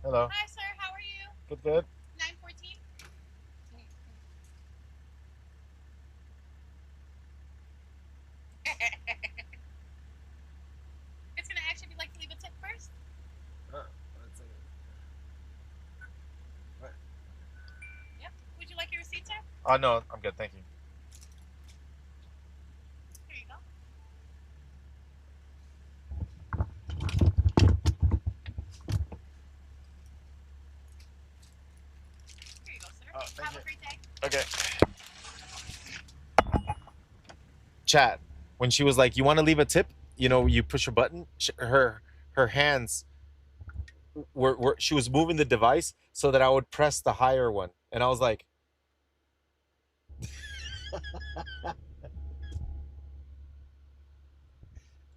Hello. Hi, sir. How are you? Good, good. 914. It's gonna ask you if you'd like to leave a tip first. Let's see. What? Yep. Would you like your receipt, sir? Oh, no, I'm good. Thank you. Here you go. Here you go, sir. Oh, thank Have you. a great day. Okay. Chat. When she was like, "You want to leave a tip?" You push a button. Her hands were she was moving the device so that I would press the higher one, and I was like,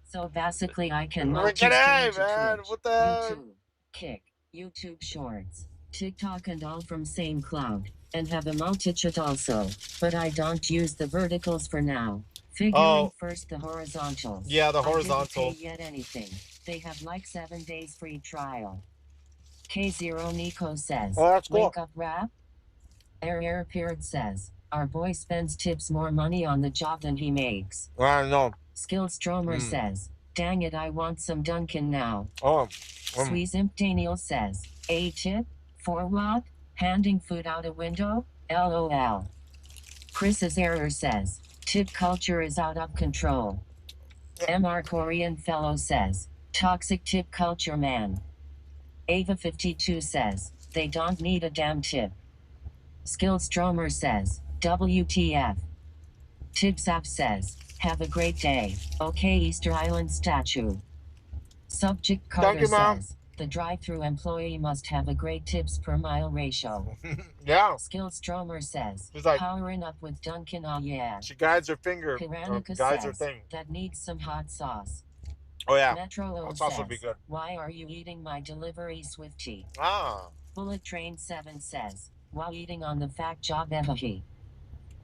So basically, I can "Look at hey, multi-stream to man! Twitch, What the?" YouTube, Kick, YouTube Shorts, TikTok and all from same cloud, and have a multi-chat also, but I don't use the verticals for now. Figuring Oh, first the horizontals. yeah, the I didn't pay horizontal. yet anything. They have like 7 days free trial. K0 Nico says, Oh, that's cool. wake up rap? Air Period says, our boy spends tips more money on the job than he makes. I don't know. Skillstromer says, dang it, I want some Dunkin' now. Oh, Sweezimp Daniel says, a tip? For what? Handing food out a window? LOL. Chris's error says, tip culture is out of control. MR Korean fellow says, toxic tip culture man. Ava52 says, they don't need a damn tip. Skillstromer says, WTF. Tibsap says, have a great day. Okay, Easter Island statue. Subject thank Carter you, ma'am. says, the drive-through employee must have a great tips per mile ratio. Yeah, Skillstromer says, she's like, powering up with Dunkin', oh yeah. she guides her finger, Piranica guides her says, thing. that needs some hot sauce. Oh yeah, Metro O that sauce would be says, good. why are you eating my delivery Swifty? Ah, Bullet Train 7 says, while eating on the fact job evahi.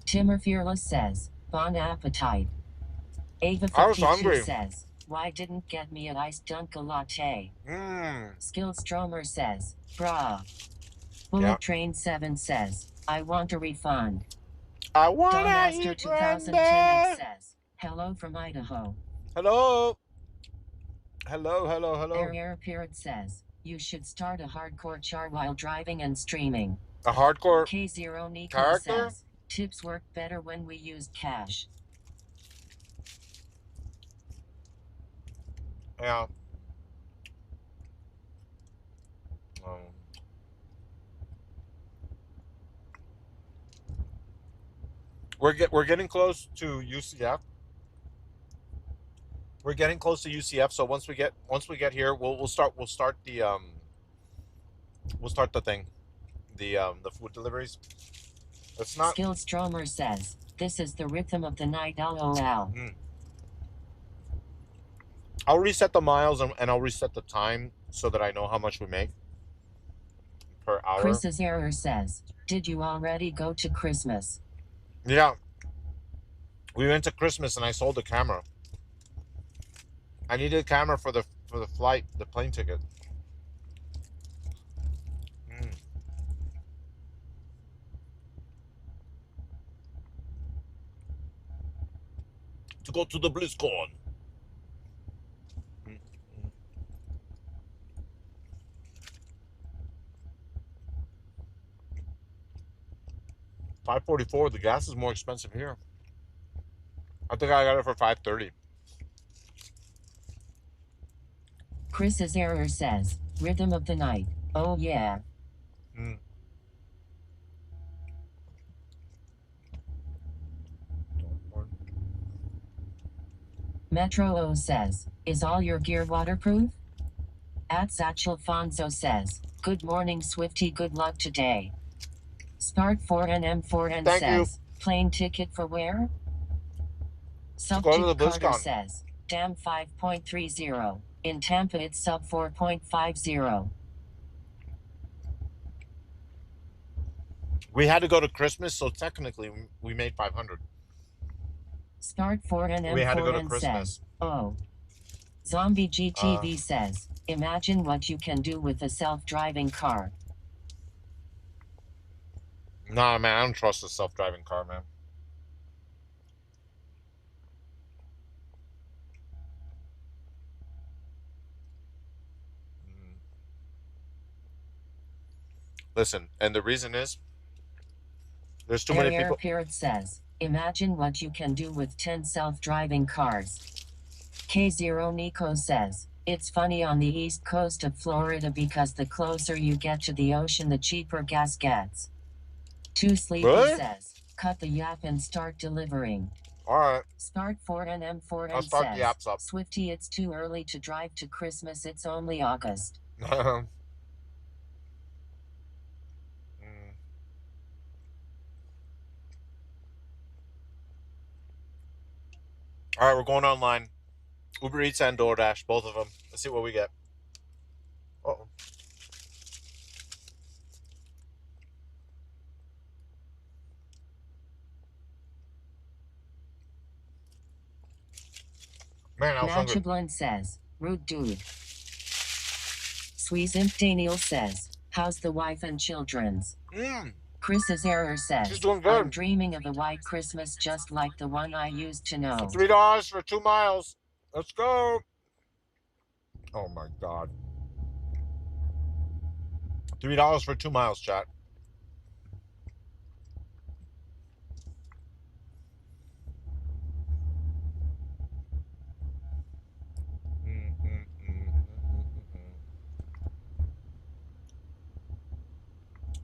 Timur Fearless says, bon appetite. I was Ava52 hungry. says, why didn't get me an iced Dunka latte? Mmm. Skillstromer says, brah. Yeah. Bullet Train 7 says, I want a refund. I wanna Donmaster eat 2010 Randy. says, hello from Idaho. Hello. Hello. Hello. Hello. Air Period says, you should start a hardcore char while driving and streaming. A hardcore K0 Nico character. says, tips work better when we used cash. Yeah. Um, we're getting close to UCF. We're getting close to UCF. So once we get here, we'll start the thing, the food deliveries. It's not. Skillstromer says, this is the rhythm of the night, lol. Mm. I'll reset the miles and I'll reset the time so that I know how much we make per hour. Chris's error says, did you already go to Christmas? Yeah, we went to Christmas and I sold the camera. I needed a camera for the flight, the plane ticket. Mm. To go to the BlizzCon. Mm. 544. The gas is more expensive here. I think I got it for 530. Chris's error says, rhythm of the night, oh yeah. Mm. Metro O says, is all your gear waterproof? At Satchelfonso says, good morning Swifty, good luck today. Spart4NM4N Thank you. says, plane ticket for where? To go to the Subject Carter BlizzCon. says, damn 5.30. In Tampa it's sub 4.50. We had to go to Christmas, so technically we made 500. Start 4 and We had to go to M4N says, Christmas. oh. Zombie GTV says, imagine what you can do with a self-driving car. Nah, man, I don't trust a self-driving car, man. Mm. Listen, and the reason is there's too many people. Pirate says, imagine what you can do with 10 self-driving cars. K0 Nico says, it's funny on the east coast of Florida because the closer you get to the ocean, the cheaper gas gets. Too Sleepy Really? says, cut the yap and start delivering. All right, Start 4NM4N I'll start the says, apps up. Swifty, it's too early to drive to Christmas, it's only August. Mm. All right, we're going online. Uber Eats and DoorDash, both of them. Let's see what we get. Oh, man, I was hungry. Matchablin says, rude dude. Sweezimp Daniel says, how's the wife and children's? Chris's error says, She's doing I'm good. dreaming of a white Christmas just like the one I used to know. $3 for 2 miles. Let's go. Oh my God. $3 for 2 miles, chat.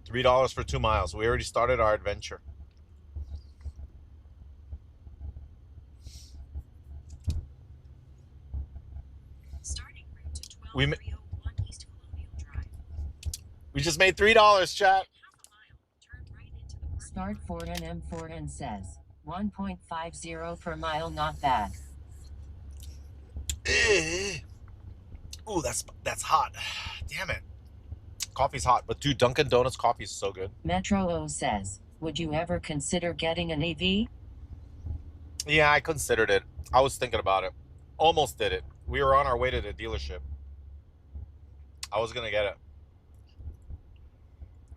$3 for 2 miles. We already started our adventure. Starting route to We 12301 East Colonial Drive. We just made $3, chat. Start 4NM4N says, 1.50 per mile, not bad. Ooh, that's hot. Damn it. Coffee's hot, but dude, Dunkin' Donuts coffee is so good. Metro O says, would you ever consider getting an EV? Yeah, I considered it. I was thinking about it. Almost did it. We were on our way to the dealership. I was gonna get it.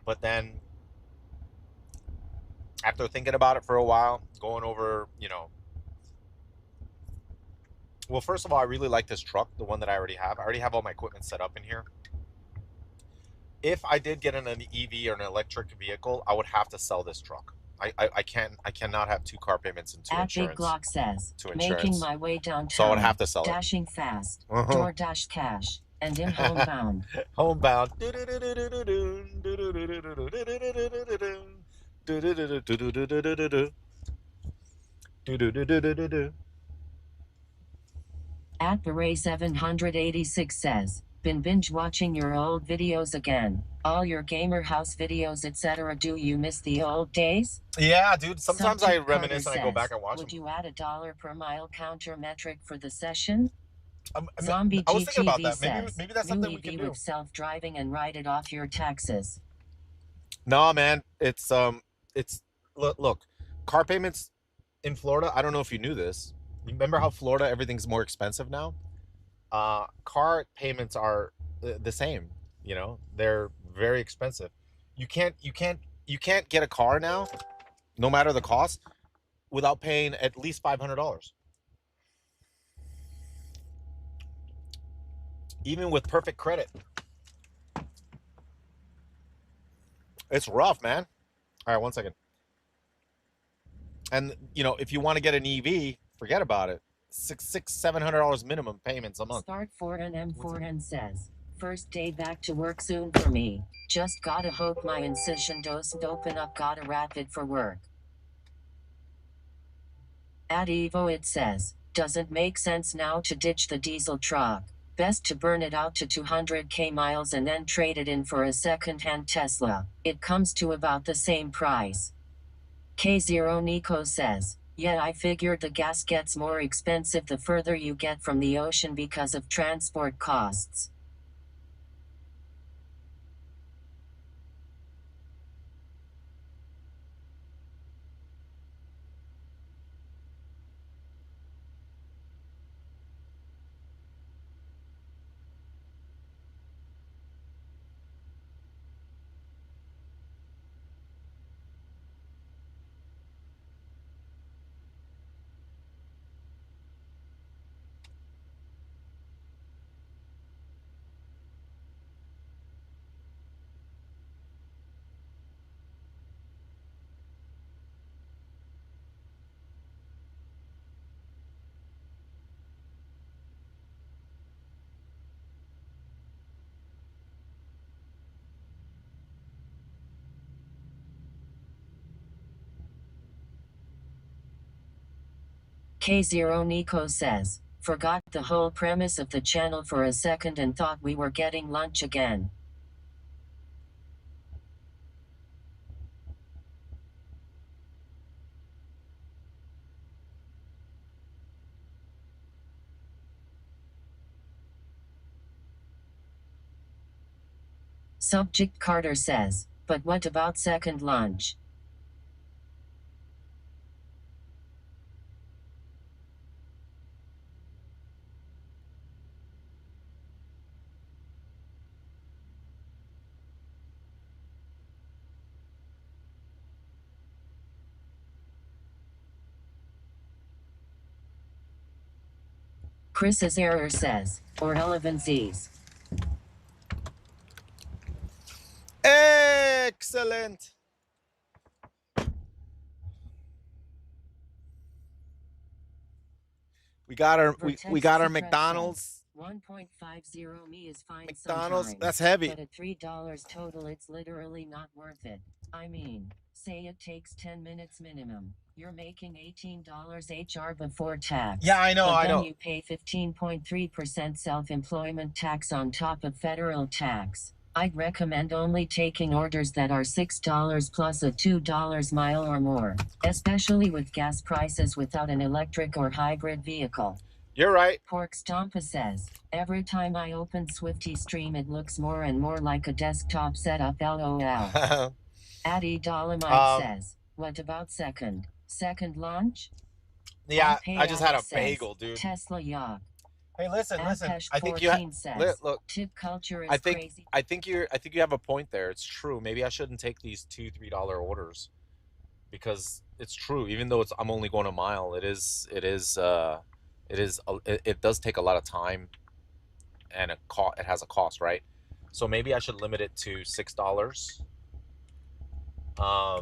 But then after thinking about it for a while, going over, well, first of all, I really like this truck, the one that I already have. I already have all my equipment set up in here. If I did get an EV or an electric vehicle, I would have to sell this truck. I cannot have 2 car payments and 2 insurance. Big Glock says, To insurance. making my way downtown. So I would have to sell it. Dashing fast, DoorDash cash, and in homebound. Homebound. At Beret 786 says, been binge watching your old videos again. All your gamer house videos, etc. Do you miss the old days? Yeah, dude. Sometimes I Subject reminisce Carter and I go back says, and watch would them. you add $1 per mile counter metric for the session? I Zombie was thinking about GTV that. says, Maybe that's something we can do. with self-driving and write it off your taxes. No, man. It's look, car payments in Florida. I don't know if you knew this. You remember how Florida everything's more expensive now? Car payments are the same. They're very expensive. You can't get a car now, no matter the cost, without paying at least $500. Even with perfect credit. It's rough, man. All right, one second. And if you want to get an EV, forget about it. $700 minimum payments a month. Start 4NM4N says, first day back to work soon for me. Just gotta hope my incision doesn't open up. Gotta rapid for work. At Evo it says, doesn't make sense now to ditch the diesel truck. Best to burn it out to 200k miles and then trade it in for a second-hand Tesla. It comes to about the same price. K0 Nico says, yeah, I figured the gas gets more expensive the further you get from the ocean because of transport costs. K0 Nico says, forgot the whole premise of the channel for a second and thought we were getting lunch again. Subject Carter says, but what about second lunch? Chris's error says, or Elevensies. Excellent. We got our McDonald's. 1.50 me is fine McDonald's, sometimes, that's heavy. but at $3 total it's literally not worth it. I mean, say it takes 10 minutes minimum. You're making $18 HR before tax. Yeah, I know, but I know. then you pay 15.3% self-employment tax on top of federal tax. I'd recommend only taking orders that are $6 plus a $2 mile or more, especially with gas prices without an electric or hybrid vehicle. You're right. Pork Stompa says, every time I open Swifty Stream it looks more and more like a desktop setup LOL. Addy Dolomite says, what about second launch? Yeah, I just had a bagel, dude. Tesla Yacht. Hey, listen. Apesh I think you look. Tip culture is crazy. I think you have a point there. It's true. Maybe I shouldn't take these $2-3 orders because it's true. Even though I'm only going a mile, it does take a lot of time, and it has a cost, right? So maybe I should limit it to $6. I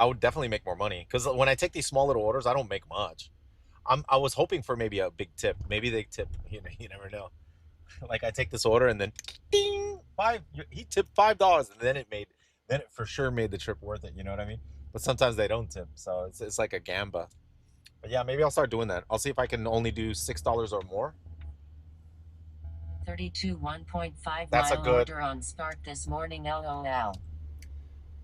would definitely make more money because when I take these small little orders, I don't make much. I was hoping for maybe a big tip. Maybe they tip. You never know. Like I take this order and then ding, he tipped $5, and then it for sure made the trip worth it. You know what I mean? But sometimes they don't tip, so it's like a gamba. But yeah, maybe I'll start doing that. I'll see if I can only do $6 or more. 32 1.5 That's mile a good order on Spark this morning LOL.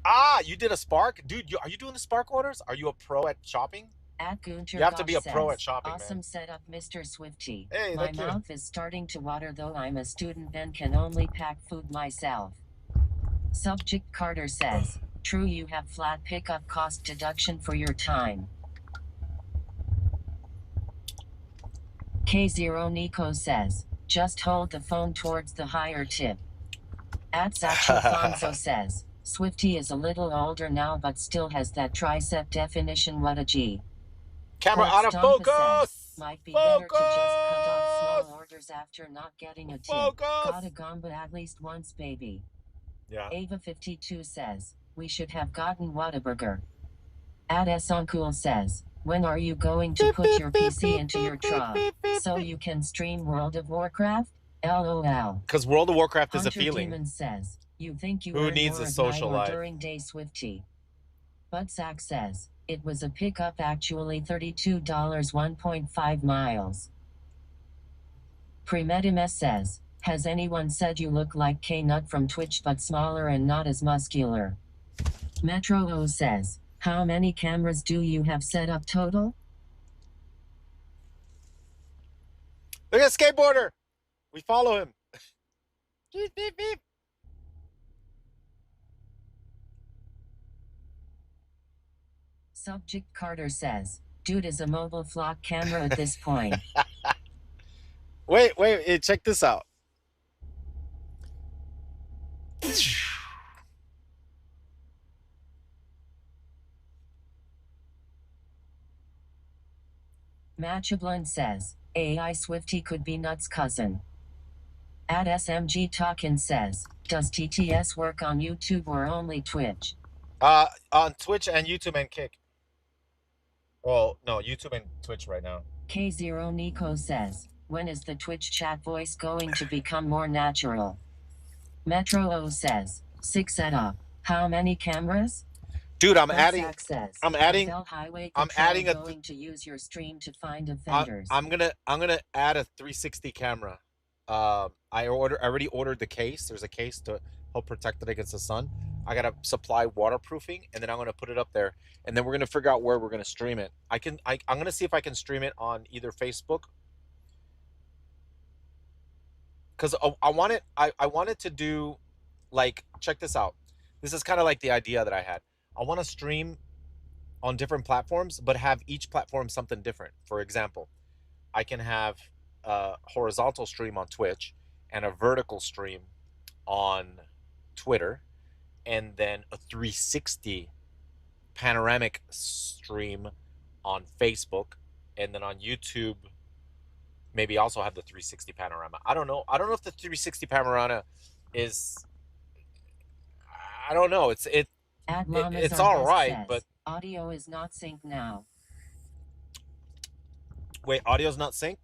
Ah, you did a Spark? Dude, are you doing the Spark orders? Are you a pro at shopping? At Gunter you have to Goff be a pro says, at shopping, awesome man. setup, Mr. Swifty. Hey, my thank you. mouth is starting to water though I'm a student and can only pack food myself. Subject Carter says, true, you have flat pickup cost deduction for your time. K0 Nico says, just hold the phone towards the higher tip. At Zachafonso says, Swifty is a little older now but still has that tricep definition, what a G. Camera out of focus! Says, might be better to just cut off small orders after not getting a tip. Gotta gamba at least once, baby. Yeah. Ava52 says, we should have gotten Whataburger. Ad Esoncool says, when are you going to put your PC into your truck so you can stream World of Warcraft? LOL. Because World of Warcraft is Hunter a feeling. Demon says, you think you who needs a social life during day, Swifty? But Zach says, it was a pickup actually $32 1.5 miles. Premedimus says, has anyone said you look like K-Nut from Twitch but smaller and not as muscular? Metro O says, how many cameras do you have set up total? Look at skateboarder. We follow him. Beep, beep, beep. Subject Carter says, dude is a mobile flock camera at this point. Wait, check this out. Matchablin says, AI Swifty could be Nuts' cousin. At SMG Talkin says, does TTS work on YouTube or only Twitch? On Twitch and YouTube and Kick. Well, no, YouTube and Twitch right now. K0 Nico says, when is the Twitch chat voice going to become more natural? Metro O says, 6 setup. How many cameras? Dude, Buttsack says, I'm on adding, Bell Highway I'm Patrol adding going to use your stream to find offenders. I'm gonna add a 360 camera. I already ordered the case. There's a case to help protect it against the sun. I gotta supply waterproofing, and then I'm gonna put it up there, and then we're gonna figure out where we're gonna stream it. I'm gonna see if I can stream it on either Facebook, because I want it. I wanted to do, like, check this out. This is kind of like the idea that I had. I want to stream on different platforms, but have each platform something different. For example, I can have a horizontal stream on Twitch and a vertical stream on Twitter, and then a 360 panoramic stream on Facebook, and then on YouTube maybe also have the 360 panorama. I don't know. I don't know if the 360 panorama is, I don't know. It's all right, but audio is not synced now. Wait, audio's not synced?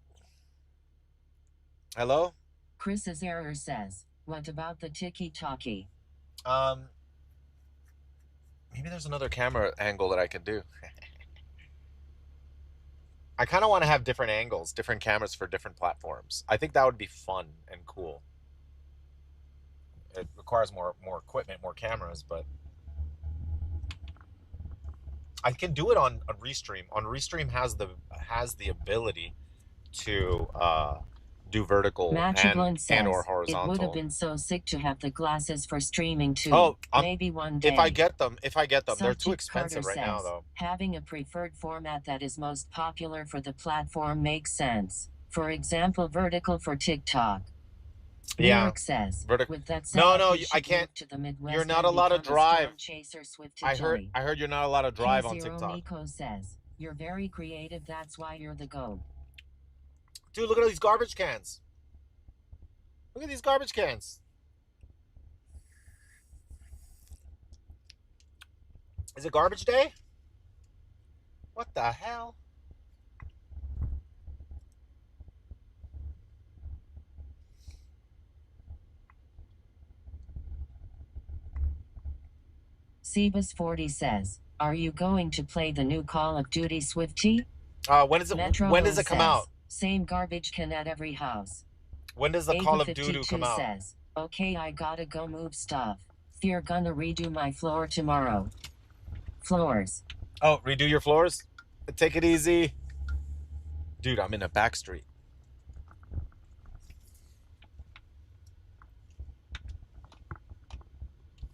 Hello? Chris's error says, what about the tiki-talkie? Maybe there's another camera angle that I could do. I kind of want to have different angles, different cameras for different platforms. I think that would be fun and cool. It requires more equipment, more cameras, but I can do it on Restream. On Restream has the ability to do vertical and or horizontal. It would have been so sick to have the glasses for streaming too. Oh, maybe one day. If I get them, they're too expensive right now though. Having a preferred format that is most popular for the platform makes sense. For example, vertical for TikTok. Yeah. Says, with that said, no, I can't. To the Midwest, you're not allowed to drive. I heard you're not allowed to drive on K0 TikTok. Nico says, you're very creative, that's why you're the GOAT. Dude, look at all these garbage cans. Look at these garbage cans. Is it garbage day? What the hell? Sebas40 says, are you going to play the new Call of Duty Swifty? When does it come out? Same garbage can at every house. When does the Call of Duty come out? Says, okay, I gotta go move stuff. You're gonna redo my floor tomorrow. Floors. Oh, redo your floors? Take it easy. Dude, I'm in a back street.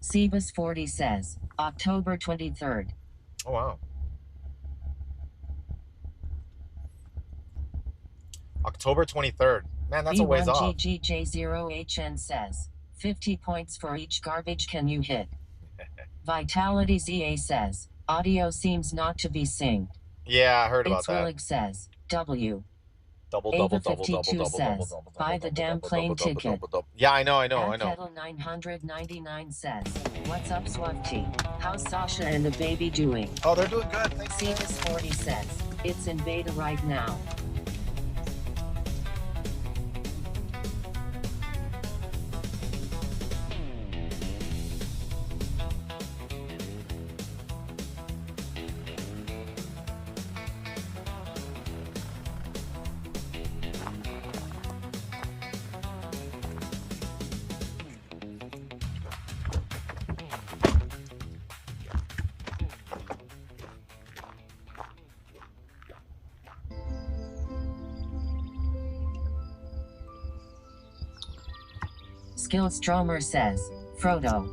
Sebas40 says, October 23rd. Oh, wow. October 23rd. Man, that's a ways off. GGJ0HN says, 50 points for each garbage can you hit. Vitality ZA says, audio seems not to be synced. Yeah, I heard about that. Willig says, W. Double, says, buy the damn plane ticket. Yeah, I know. Kettle 999 says, what's up, Swifty? How's Sasha and the baby doing? Oh, they're doing good. Thank you. Sebas40 says, it's in beta right now. Skillstromer says, Frodo.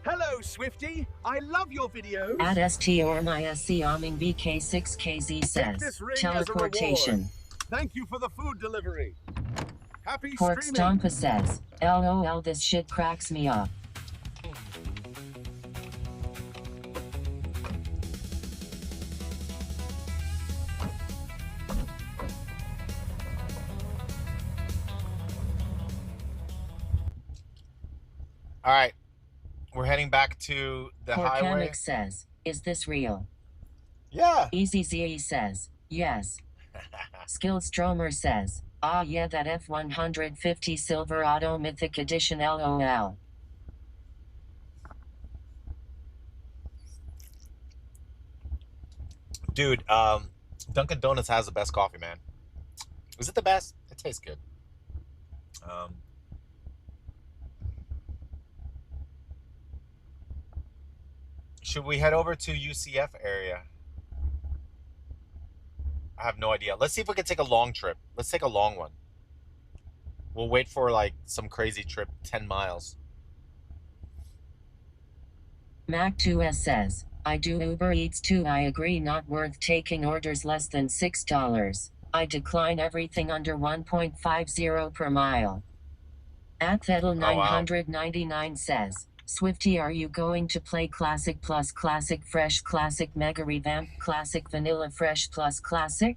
Hello, Swifty. I love your videos. At STORMISC Arming BK6KZ says, teleportation. Thank you for the food delivery. Happy Pork streaming. Stompa says, LOL, this shit cracks me up. All right, we're heading back to the highway. says, is this real? Yeah. EasyZE says, yes. Skillstromer says, ah yeah, that F-150 Silverado Mythic Edition LOL. Dude, Dunkin' Donuts has the best coffee, man. Is it the best? It tastes good. Um, should we head over to UCF area? I have no idea. Let's see if we can take a long trip. Let's take a long one. We'll wait for like some crazy trip, 10 miles. Mac2S says, I do Uber Eats too. I agree, not worth taking orders less than $6. I decline everything under 1.50 per mile. At Vettel 999 says, Swifty, are you going to play Classic Plus Classic Fresh Classic Mega Revamp Classic Vanilla Fresh Plus Classic?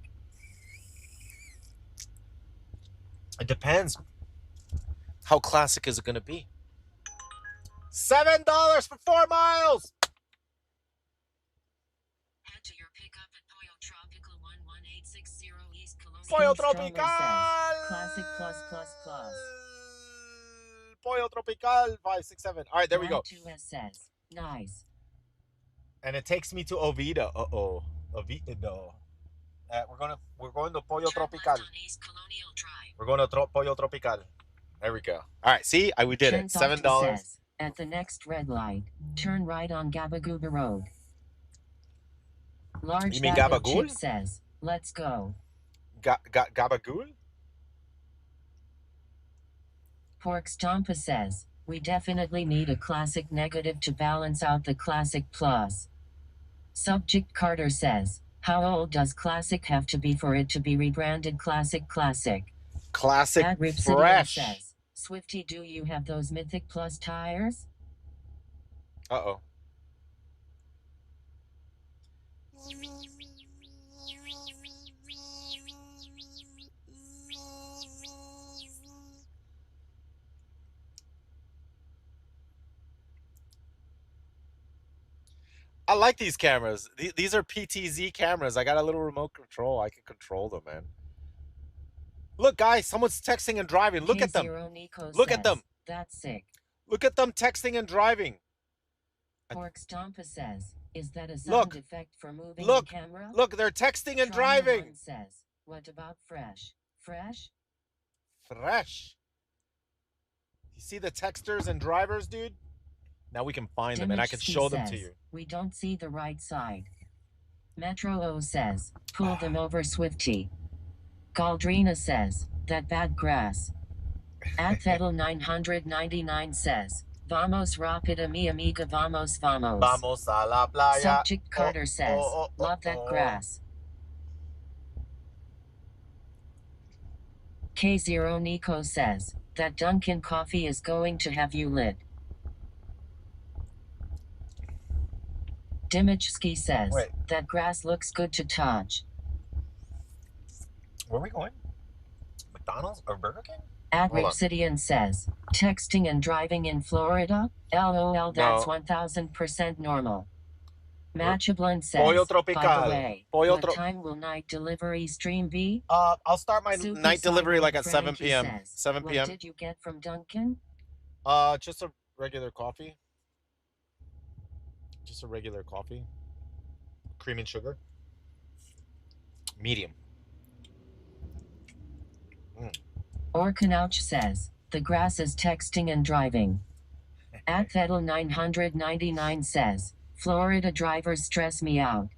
It depends. How classic is it going to be? $7 for 4 miles. Head to your pickup at Pollo Tropical 11860 East Colonial. Pollo Stroma Tropical. says, Classic Plus Plus Plus. Pollo Tropical 567. All right, there we go. Mac2S says, nice. And it takes me to Oviedo. Oviedo. We're going to Pollo Tropical. East Colonial Drive. We're going to Pollo Tropical. There we go. All right, see, we did it. $7. Says, at the next red light, turn right on Gabagooba Road. Large You mean bag of Gabagool? chips says, let's go. Gabagool? Pork Stompa says, we definitely need a classic negative to balance out the classic plus. Subject Carter says, how old does classic have to be for it to be rebranded classic? Classic Ripsidian fresh. says, Swifty, do you have those Mythic Plus tires? Uh-oh. I like these cameras. These are PTZ cameras. I got a little remote control. I can control them, man. Look, guys, someone's texting and driving. Look at them. Look at them. That's sick. Look at them texting and driving. Pork Stompa says, is that a sound effect for moving the camera? Look, they're texting and driving. Says, what about fresh? Fresh? Fresh. You see the texters and drivers, dude? Now we can find them and I can show them to you. We don't see the right side. Metro O says, pull them over, Swifty. Galdrina says, that bad grass. At Vettel 999 says, vamos rápida mi amiga, vamos. Vamos a la playa. Subject Carter says, love that grass. K0 Nico says, that Dunkin' coffee is going to have you lit. Dimichski says, that grass looks good to touch. Where are we going? McDonald's or Burger King? At Ripsidian says, texting and driving in Florida? LOL, that's 1000% normal. Matchablin says, Pollo Tropical. By the way, what time will night delivery stream be? I'll start my night delivery like at 7 p.m. Says, 7 p.m. What did you get from Dunkin'? Just a regular coffee. Just a regular coffee. Cream and sugar. Medium. Orkanouch says, the grass is texting and driving. At Vettel 999 says, Florida drivers stress me out.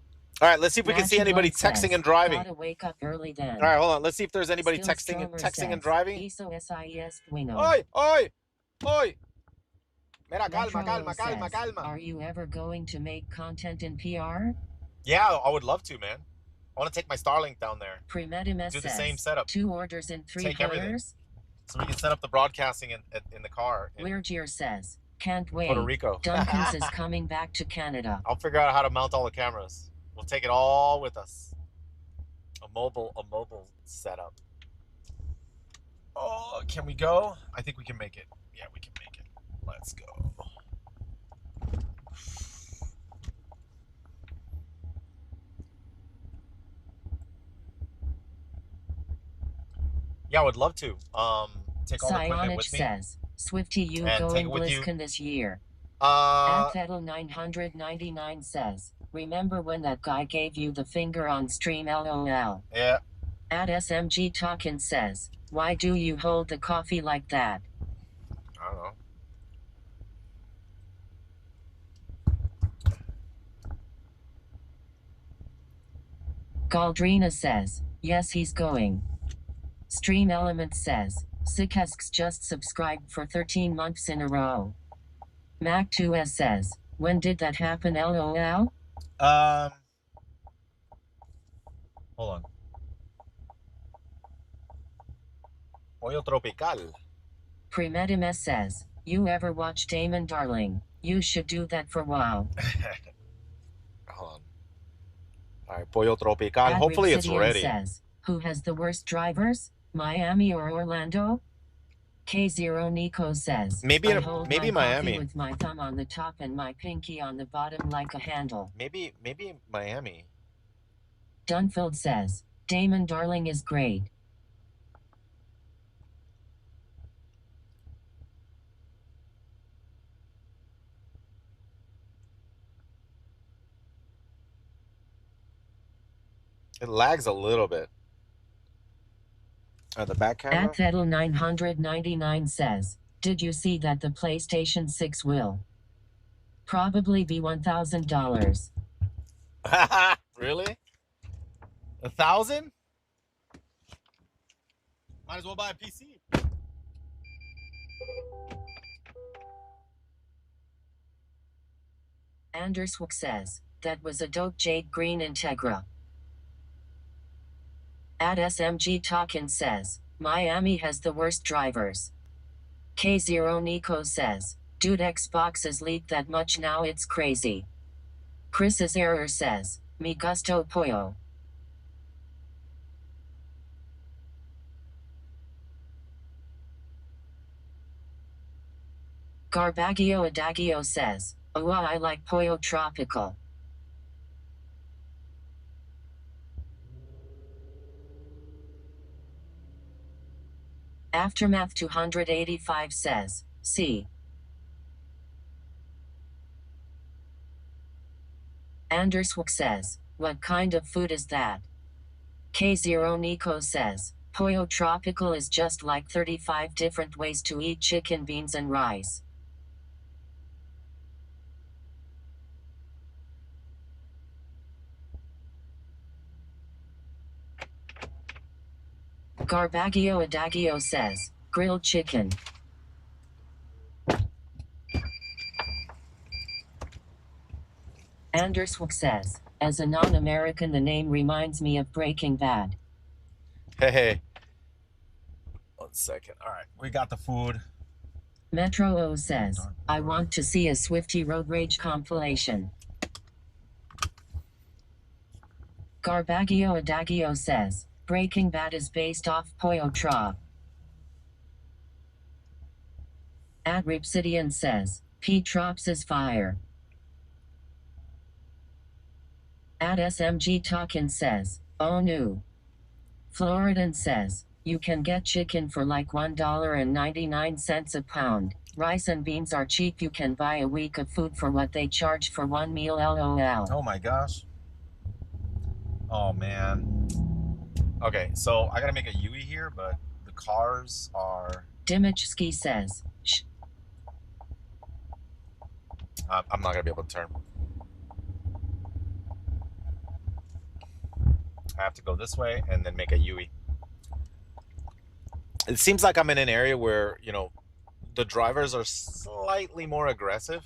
All right, let's see if we can see anybody texting and driving. Gotta wake up early then. All right, hold on. Let's see if there's anybody texting and driving. Oi, oi, oi. Mira, calma. Are you ever going to make content in PR? Yeah, I would love to, man. I want to take my Starlink down there. Premedimus do the says, same setup. 2 orders in 3 take hours. Everything. So we can set up the broadcasting in the car. Leargier says, can't wait. Puerto Rico. Dunkin's is coming back to Canada. I'll figure out how to mount all the cameras. We'll take it all with us. A mobile setup. Oh, can we go? I think we can make it. Yeah, we can make it. Let's go. Yeah, I would love to. Take all the equipment with me. Says, Swifty, you going BlizzCon this year. At Vettel 999 says, Remember when that guy gave you the finger on stream? LOL. Yeah. At SMG Talkin says, why do you hold the coffee like that? I don't know. Galdrina says, yes, he's going. Stream Element says, Sikesks just subscribed for 13 months in a row. Mac2S says, when did that happen? LOL? Hold on. Pollo tropical. Premedimus says, you ever watch Damon Darling? You should do that for WoW. Hold on. All right, pollo tropical. Ad Hopefully it's Ripsidian ready. says, who has the worst drivers? Miami or Orlando? K0 Nico says, Maybe I hold maybe my Miami. coffee with my thumb on the top and my pinky on the bottom like a handle. Maybe Miami. Dunfield says, Damon Darling is great. It lags a little bit. The back camera. At Fedel 999 says, did you see that the PlayStation 6 will probably be $1,000? Really? 1,000? Might as well buy a PC. Anderswick says, that was a dope jade green Integra. At SMG Talkin says, Miami has the worst drivers. K0 Nico says, dude, Xbox has leaked that much now, it's crazy. Chris's error says, mi gusto pollo. Garbagio Adagio says, oh, I like pollo tropical. Aftermath 285 says, see. Anderswick says, what kind of food is that? K0 Nico says, pollo tropical is just like 35 different ways to eat chicken, beans and rice. Garbagio Adagio says, grilled chicken. Anderswick says, as a non-American, the name reminds me of Breaking Bad. Hey. 1 second. All right, we got the food. Metro O says, I want to see a Swifty Road Rage compilation. Garbagio Adagio says, Breaking Bad is based off Pollo Trop. At Ripsidian says, P-Trops is fire. At SMG Talkin says, oh no. Floridan says, you can get chicken for like $1.99 a pound. Rice and beans are cheap. You can buy a week of food for what they charge for one meal. LOL. Oh my gosh. Oh man. Okay, so I gotta make a Yui here, but the cars are. Dimichski says, shh. I'm not gonna be able to turn. I have to go this way and then make a Yui. It seems like I'm in an area where, the drivers are slightly more aggressive.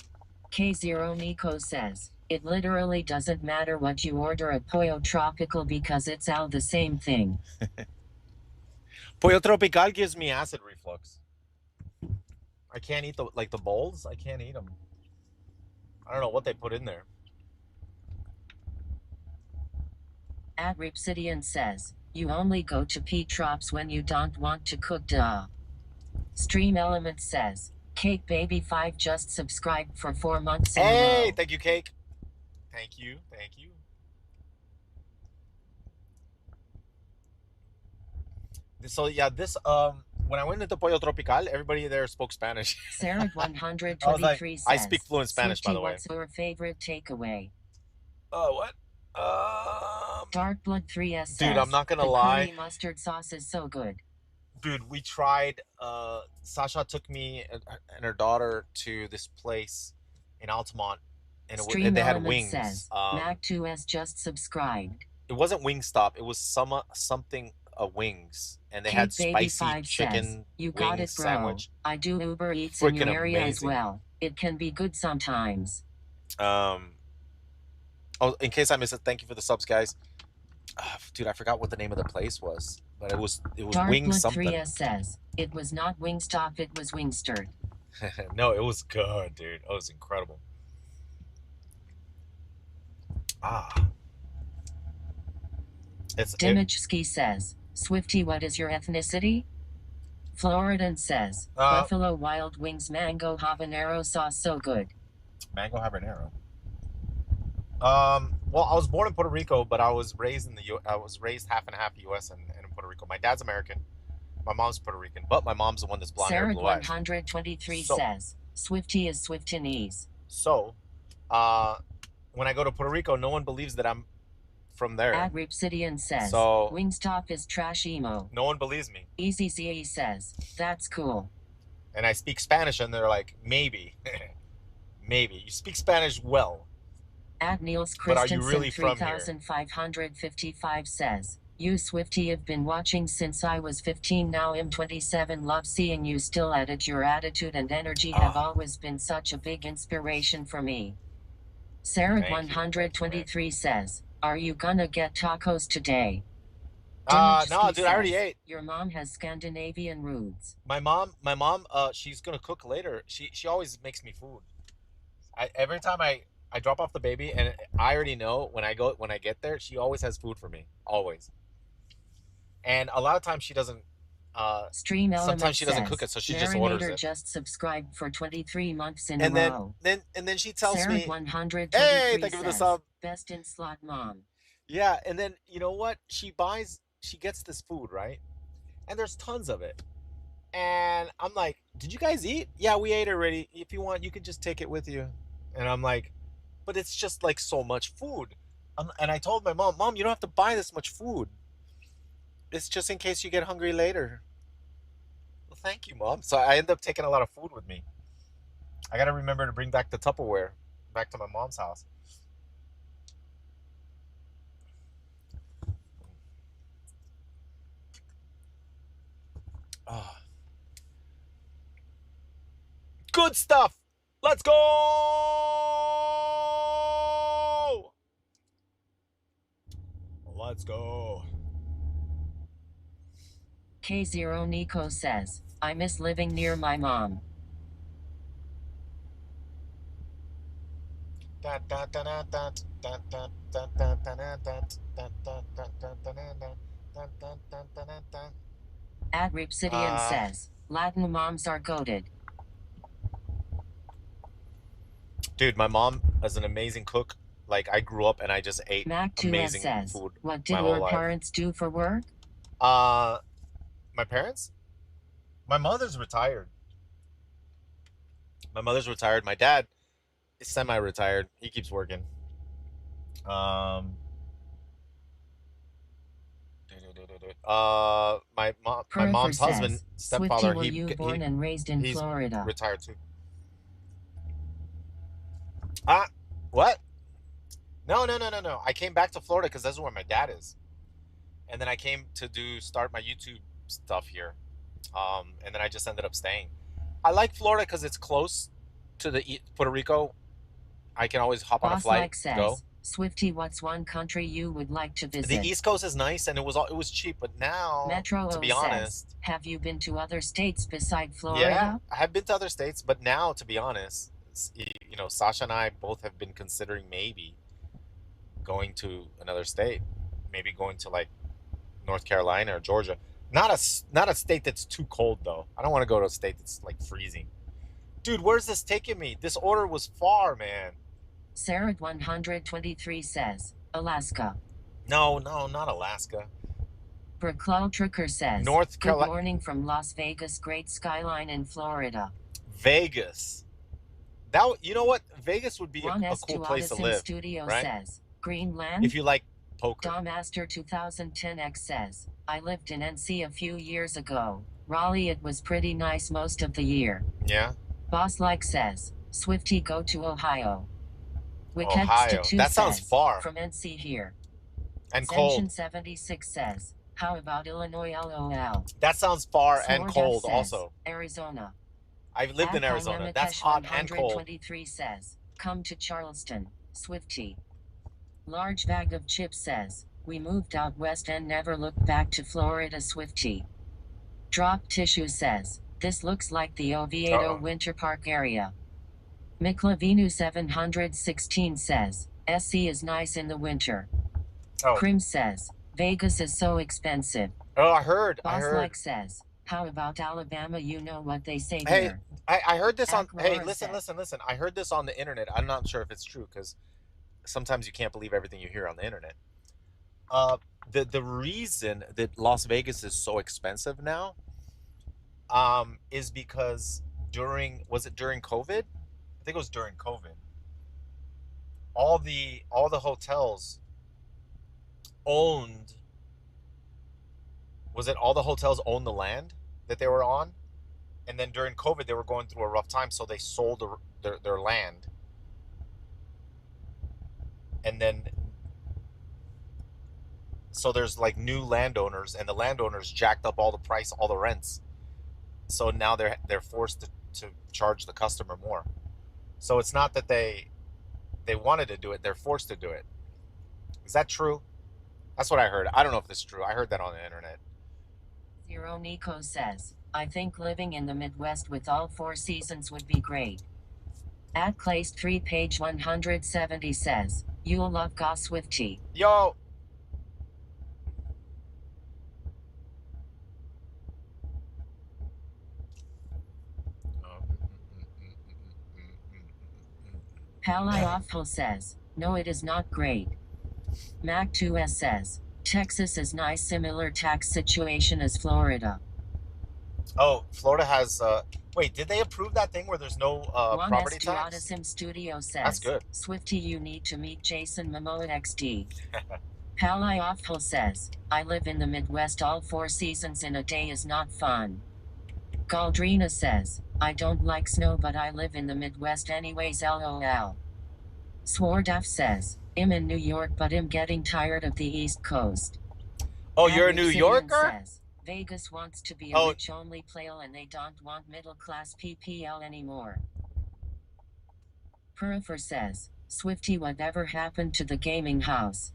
K0 Nico says, it literally doesn't matter what you order at Pollo Tropical because it's all the same thing. Pollo Tropical gives me acid reflux. I can't eat the bowls. I can't eat them. I don't know what they put in there. At Ripsidian says, you only go to P-Trops when you don't want to cook, duh. Stream Element says, Cake Baby 5 just subscribed for 4 months in a row. Hey, thank you, Cake. Thank you. So yeah, this when I went into Pollo Tropical, everybody there spoke Spanish. Sarah 123 I was like, says, I speak fluent Spanish, by the way. What's your favorite takeaway? What? Darkblood 3S says, Dude, I'm not gonna the lie. curry mustard sauce is so good. Dude, we tried. Sasha took me and her daughter to this place in Altamont, and Stream they had Element wings. says, Mac2S just subscribed. It wasn't Wingstop. It was something wings, and they had Cake Baby spicy 5 says, chicken you got wings it, bro. sandwich. I do Uber Eats in Freaking your area as amazing. well. It can be good sometimes. Oh, in case I missed it, thank you for the subs, guys. Dude, I forgot what the name of the place was, but it was Wing Darkblood something. 3S says, it was not Wingstop, it was Wingstard. No, it was good, dude. It was incredible. Dimachski says, Swifty, what is your ethnicity? Floridan says, Buffalo Wild Wings mango habanero sauce so good. Mango habanero. Well, I was born in Puerto Rico, but I was raised I was raised half and half U.S. and in Puerto Rico. My dad's American, my mom's Puerto Rican, but my mom's the one that's blonde hair, blue eyes. 123 says, Swifty is Swiftinese. So, when I go to Puerto Rico, no one believes that I'm from there. Agripsidian says, so, Wingstop is trash emo. No one believes me. EasyZE says, that's cool. And I speak Spanish, and they're like, maybe. Maybe. You speak Spanish well. Niels Christensen 3555 says, you Swifty have been watching since I was 15, now I'm 27, love seeing you still at it, your attitude and energy have always been such a big inspiration for me. Sarah 123 says, are you gonna get tacos today? No, dude, I already ate. Your mom has Scandinavian roots. My mom, she's gonna cook later. She always makes me food. Every time I drop off the baby, and I already know when I get there, she always has food for me, always. And a lot of times she doesn't. Sometimes she doesn't cook it, so she just orders it. Just subscribed for 23 months in a row. And then she tells Sarah me, 123 "Hey, thank you for the sub." Best in slot mom. Yeah, and then you know what? She gets this food, right? And there's tons of it. And I'm like, "Did you guys eat?" "Yeah, we ate already. If you want, you can just take it with you." And I'm like, "But it's just like so much food." And I told my mom, "Mom, you don't have to buy this much food. It's just in case you get hungry later." Well, thank you, Mom. So I end up taking a lot of food with me. I got to remember to bring back the Tupperware back to my mom's house. Oh. Good stuff. Let's go. Let's go. K0 Nico says, I miss living near my mom. Agripsidian says, Latin moms are goated. Dude, my mom is an amazing cook. Like, I grew up and I just ate amazing food. What did your parents do for work? My parents? My mother's retired. My dad is semi-retired. He keeps working. My mom's husband, stepfather, were you born and raised in Florida? Retired too. What? No. I came back to Florida because that's where my dad is. And then I came to start my YouTube stuff here. And then I just ended up staying. I like Florida because it's close to the Puerto Rico. I can always hop on a flight, go. Swifty, what's one country you would like to visit? The East Coast is nice, and it was cheap, but now, Metro to be honest, have you been to other states beside Florida? Yeah, I have been to other states, but now, to be honest, you know, Sasha and I both have been considering maybe going to another state, maybe going to like North Carolina or Georgia. Not a state that's too cold though. I don't want to go to a state that's like freezing. Dude, where's this taking me? This order was far, man. Sarah 123 says, Alaska. No, not Alaska. Bricklaw Tricker says, North Carolina. Good morning from Las Vegas, great skyline in Florida. Vegas. You know what? Vegas would be a cool place to live. Studio right? says, Greenland? If you like poker. Dawmaster 2010X says, I lived in NC a few years ago. Raleigh, it was pretty nice most of the year. Yeah. Boss Like says, Swifty go to Ohio. Ohio. That sounds says, far. From NC here. And Ascension cold. 76 says, how about Illinois LOL? That sounds far and Sword cold says, also. Arizona. I've lived in Arizona. That's hot and cold. 123 says, come to Charleston, Swifty. Large Bag of Chips says, we moved out west and never looked back to Florida, Swifty. Drop Tissue says, this looks like the Oviedo Winter Park area. McLavinu 716 says, SC is nice in the winter. Krim says, Vegas is so expensive. Oh, I heard. Boss Like says, how about Alabama? You know what they say Hey, here. I heard this on. Hey, Aurora listen. says, I heard this on the internet. I'm not sure if it's true because sometimes you can't believe everything you hear on the internet. The reason that Las Vegas is so expensive now, is because was it during COVID? I think it was during COVID. All the hotels owned. Was it all the hotels owned the land that they were on? And then during COVID, they were going through a rough time, so they sold their land. And then, so there's like new landowners, and the landowners jacked up all the price, all the rents. So now they're forced to charge the customer more. So it's not that they wanted to do it; they're forced to do it. Is that true? That's what I heard. I don't know if this is true. I heard that on the internet. Zero Nico says, I think living in the Midwest with all 4 seasons would be great. At Clay's 3 page 170 says, you'll love Goss Swifty. Yo! Palayoffel says, no, it is not great. Mac2S says, Texas is nice, similar tax situation as Florida. Oh, Florida has. Wait, did they approve that thing where there's no property tax? Sim Studio says, that's good. Swifty, you need to meet Jason Momoa XD. Palayoffel says, I live in the Midwest, all 4 seasons in a day is not fun. Galdrina says, I don't like snow, but I live in the Midwest anyways, LOL. Swordaf says, I'm in New York, but I'm getting tired of the East Coast. Oh, you're a New Yorker? Says, Vegas wants to be a rich-only player and they don't want middle-class PPL anymore. Purifer says, Swifty, whatever happened to the gaming house?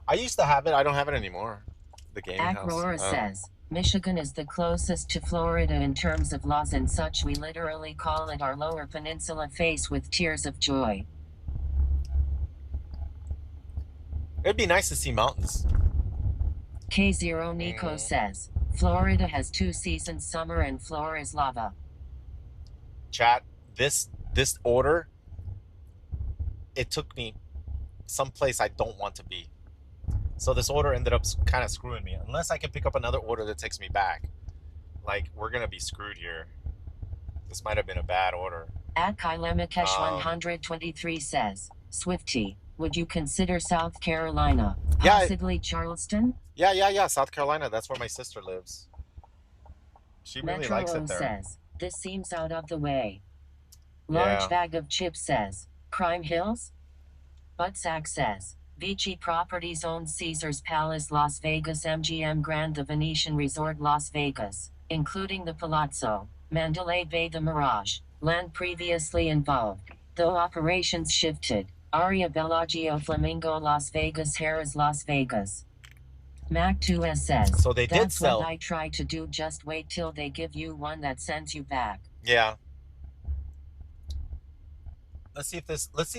I used to have it. I don't have it anymore. The gaming house. Aurora says, Michigan is the closest to Florida in terms of laws and such. We literally call it our lower peninsula face with tears of joy. It'd be nice to see mountains. K0 Nico says, Florida has 2 seasons, summer and floor is lava. Chat, this order, it took me someplace I don't want to be. So this order ended up kind of screwing me. Unless I can pick up another order that takes me back. Like, we're going to be screwed here. This might have been a bad order. At Kylemekesh 123 says, Swifty, would you consider South Carolina? Possibly Charleston? Yeah. South Carolina. That's where my sister lives. She really Metro likes it there. Says, this seems out of the way. Large Bag of Chips says, Crime Hills? Buttsack says, Vici Properties owns Caesars Palace Las Vegas, MGM Grand The Venetian Resort Las Vegas, including the Palazzo, Mandalay Bay The Mirage, land previously involved, though operations shifted, Aria Bellagio Flamingo Las Vegas Harrah's Las Vegas. Mac2S says, so they did sell. That's what I try to do, just wait till they give you one that sends you back. Yeah. Let's see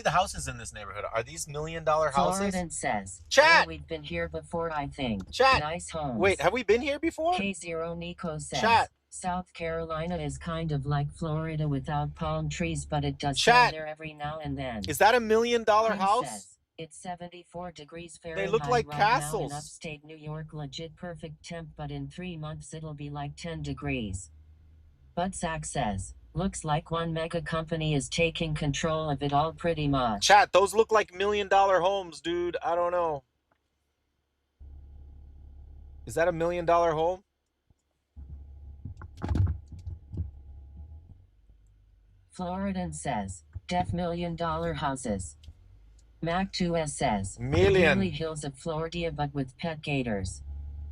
the houses in this neighborhood. Are these $1 million houses? Floridan says, Chat! We've been here before, I think. Chat! Nice homes. Wait, have we been here before? K0 Nico says, Chat! South Carolina is kind of like Florida without palm trees, but it does Chat! there every now and then. Is that $1 million house? Says, it's 74 degrees Fahrenheit. They look like right castles. Now in upstate New York, legit perfect temp, but in 3 months it'll be like 10 degrees. Buttsack says, Looks like one mega company is taking control of it all pretty much. Chat, those look like $1 million homes, dude. I don't know. Is that $1 million home? Floridan says, def $1 million houses. Mac2S says, Million. the Beverly Hills of Florida but with pet gators.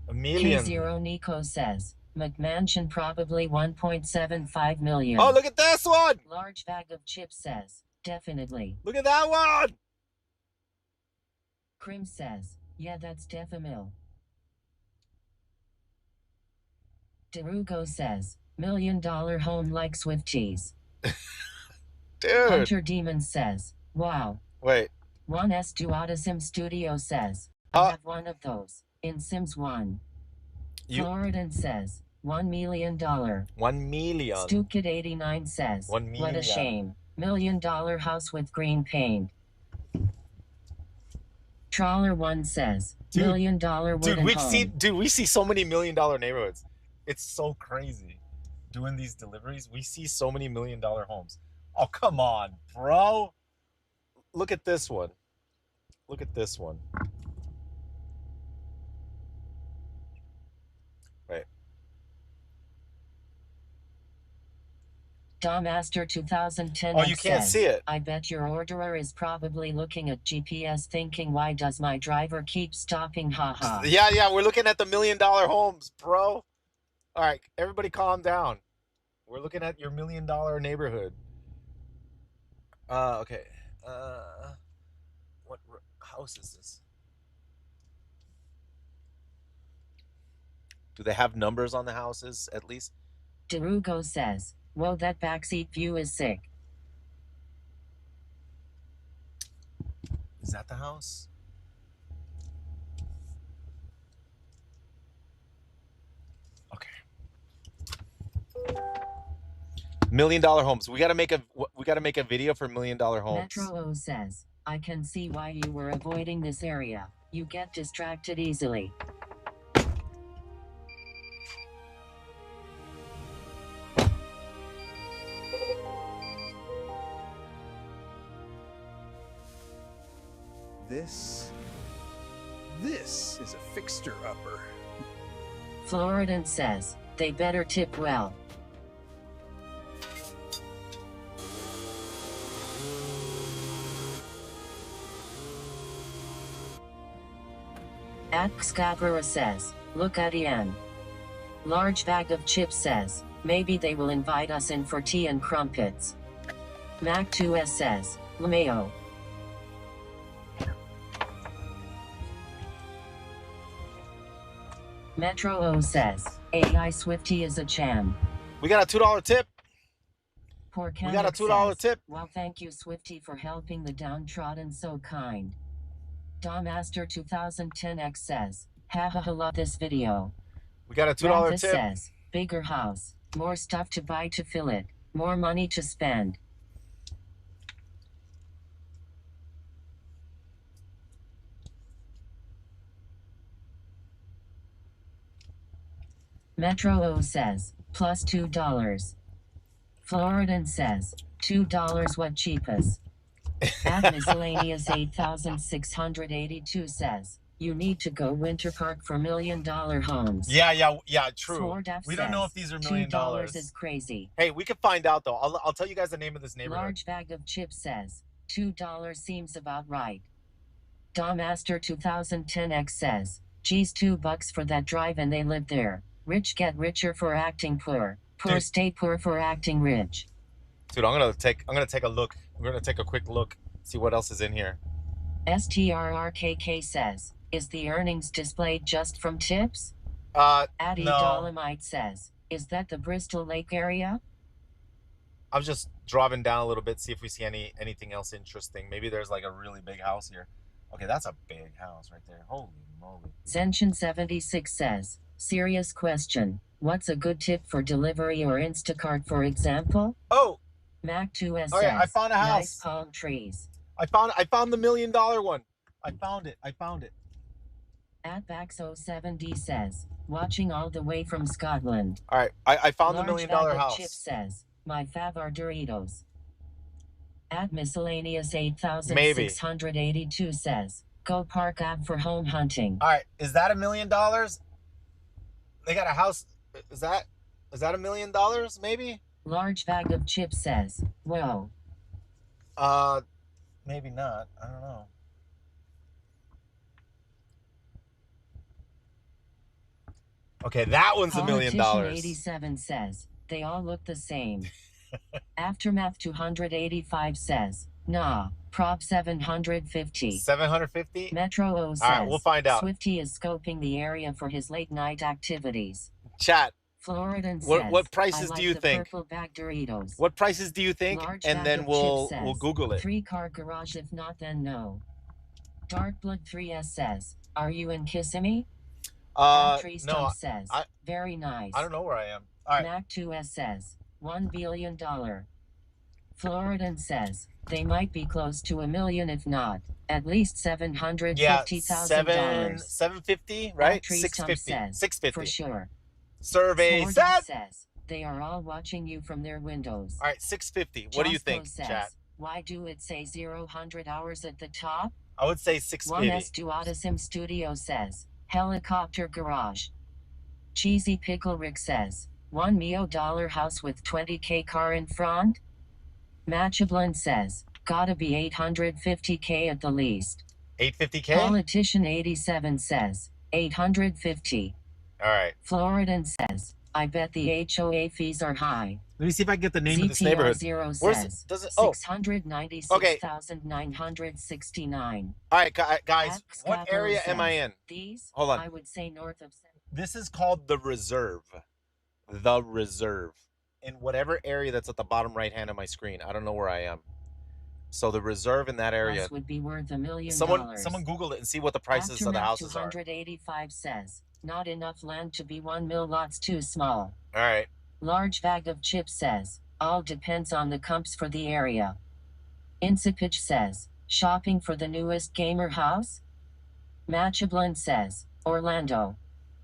$1 million. K0 Nico says, McMansion probably 1.75 million. Oh, look at this one. Large bag of chips says, definitely. Look at that one. Krim says, yeah, that's def a mil. Derugo says, $1 million home like Swifties. Dude. Hunter Demon says, wow. Wait. 1S Duata Sim Studio says, I have one of those. In Sims 1. Floridan says, $1 million. 1 million. Stukid89 says, 1 million. what a shame. $1 million house with green paint. Trawler1 says, $1 million wooden home. We see so many $1 million neighborhoods. It's so crazy. Doing these deliveries, we see so many $1 million homes. Oh, come on, bro. Look at this one. Look at this one. Right. Damaster 2010 Oh, you can't says, see it. I bet your orderer is probably looking at GPS thinking, why does my driver keep stopping? Haha. Yeah, we're looking at the $1 million homes, bro. All right, everybody calm down. We're looking at your $1 million neighborhood. Okay. What house is this? Do they have numbers on the houses at least? Derugo says, whoa, that backseat view is sick. Is that the house? Okay. $1 million homes. We gotta make a video for $1 million homes. Metro O says, I can see why you were avoiding this area. You get distracted easily. This is a fixture-upper. Floridan says, they better tip well. Axcabra says, look at Ian. Large bag of chips says, maybe they will invite us in for tea and crumpets. Mac2S says, LMAO. Metro O says, AI Swifty is a jam. We got a $2 tip. Poor We got a $2 tip. Well, thank you, Swifty, for helping the downtrodden. So kind. Damaster 2010X says, haha, love this video. We got a $2 Rathis tip. says, bigger house, more stuff to buy to fill it, more money to spend. Metro O says, plus $2. Floridan says, $2 what cheapest. At Miscellaneous 8682 says, you need to go Winter Park for $1 million homes. Yeah, true. Swordaf We don't know says, if these are $1 million. $2 is crazy. Hey, we can find out though. I'll tell you guys the name of this neighborhood. Large bag of chips says, $2 seems about right. Damaster 2010X says, geez, $2 for that drive and they live there. Rich get richer for acting poor. Poor Dude. stay poor for acting rich. Dude, I'm gonna take a look. We're gonna take a quick look, see what else is in here. STRRKK says, is the earnings displayed just from tips? Addie No. Dolomite says, is that the Bristol Lake area? I'm just driving down a little bit, see if we see anything else interesting. Maybe there's like a really big house here. Okay, that's a big house right there. Holy moly. Zenshin76 says, serious question. What's a good tip for delivery or Instacart, for example? Oh, Mac2S okay, says, I found a house. nice palm trees. I found the $1 million one. I found it. At Bax07D says, watching all the way from Scotland. All right, I found the $1 Large million bag of house. chips says, My fav are Doritos. At miscellaneous Maybe. 8682 says, go park app for home hunting. All right, is that $1 million? They got a house. Is that $1 million? Maybe. Large bag of chips says, whoa. Maybe not. I don't know. Okay, that one's $1 million. Politician 87 says, they all look the same. Aftermath 285 says, nah. Prop 750. 750. Metro O says, All right, we'll find out. Swifty is scoping the area for his late night activities. Chat. Floridan says, What prices I like do you the think? purple bag Doritos. What prices do you think? Large And bag then of we'll chips says, Google it. 3-car garage, if not then no. Dark Blood 3S says, are you in Kissimmee? No. Says, very nice. I don't know where I am. All right. Mac 2S says, $1 billion. Floridan says, they might be close to $1 million, if not at least $750,000. Yeah, 750, right? 650. Says, 650 for sure. Survey Swordom said. says, they are all watching you from their windows. All right, 650. What do you think, says, chat? why do it say 0-100 hours at the top? I would say 650. 1S Duotisim Studio says, helicopter garage. Cheesy Pickle Rick says, $1 million house with 20K car in front? Matchablin says, gotta be 850K at the least. 850K? Politician 87 says, 850. All right. Floridan says, I bet the HOA fees are high. Let me see if I can get the name of this ZTR neighborhood. 0 Where's says, it? Does it? Oh. 696,969. All right, guys. At What Scapula area says, am I in? These, Hold on. I would say north of. This is called the Reserve. The Reserve. In whatever area that's at the bottom right hand of my screen. I don't know where I am. So the Reserve in that area. Plus would be worth $1 million. Someone Google it and see what the prices of the houses are. 285 says, not enough land to be 1 mil, lots too small. All right. Large bag of chips says, all depends on the comps for the area. Insipich says, shopping for the newest gamer house? Matchablin says, Orlando.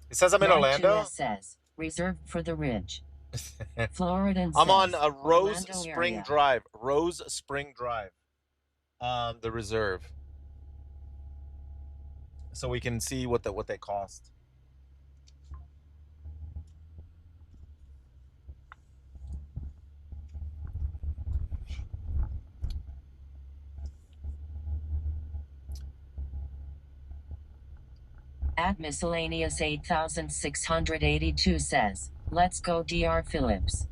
It says I'm in Orlando? Says, reserved for the rich. Floridan says, I'm on a Rose Orlando Spring area. Drive. Rose Spring Drive. The Reserve. So we can see what they cost. At miscellaneous 8682 says, let's go Dr. Phillips.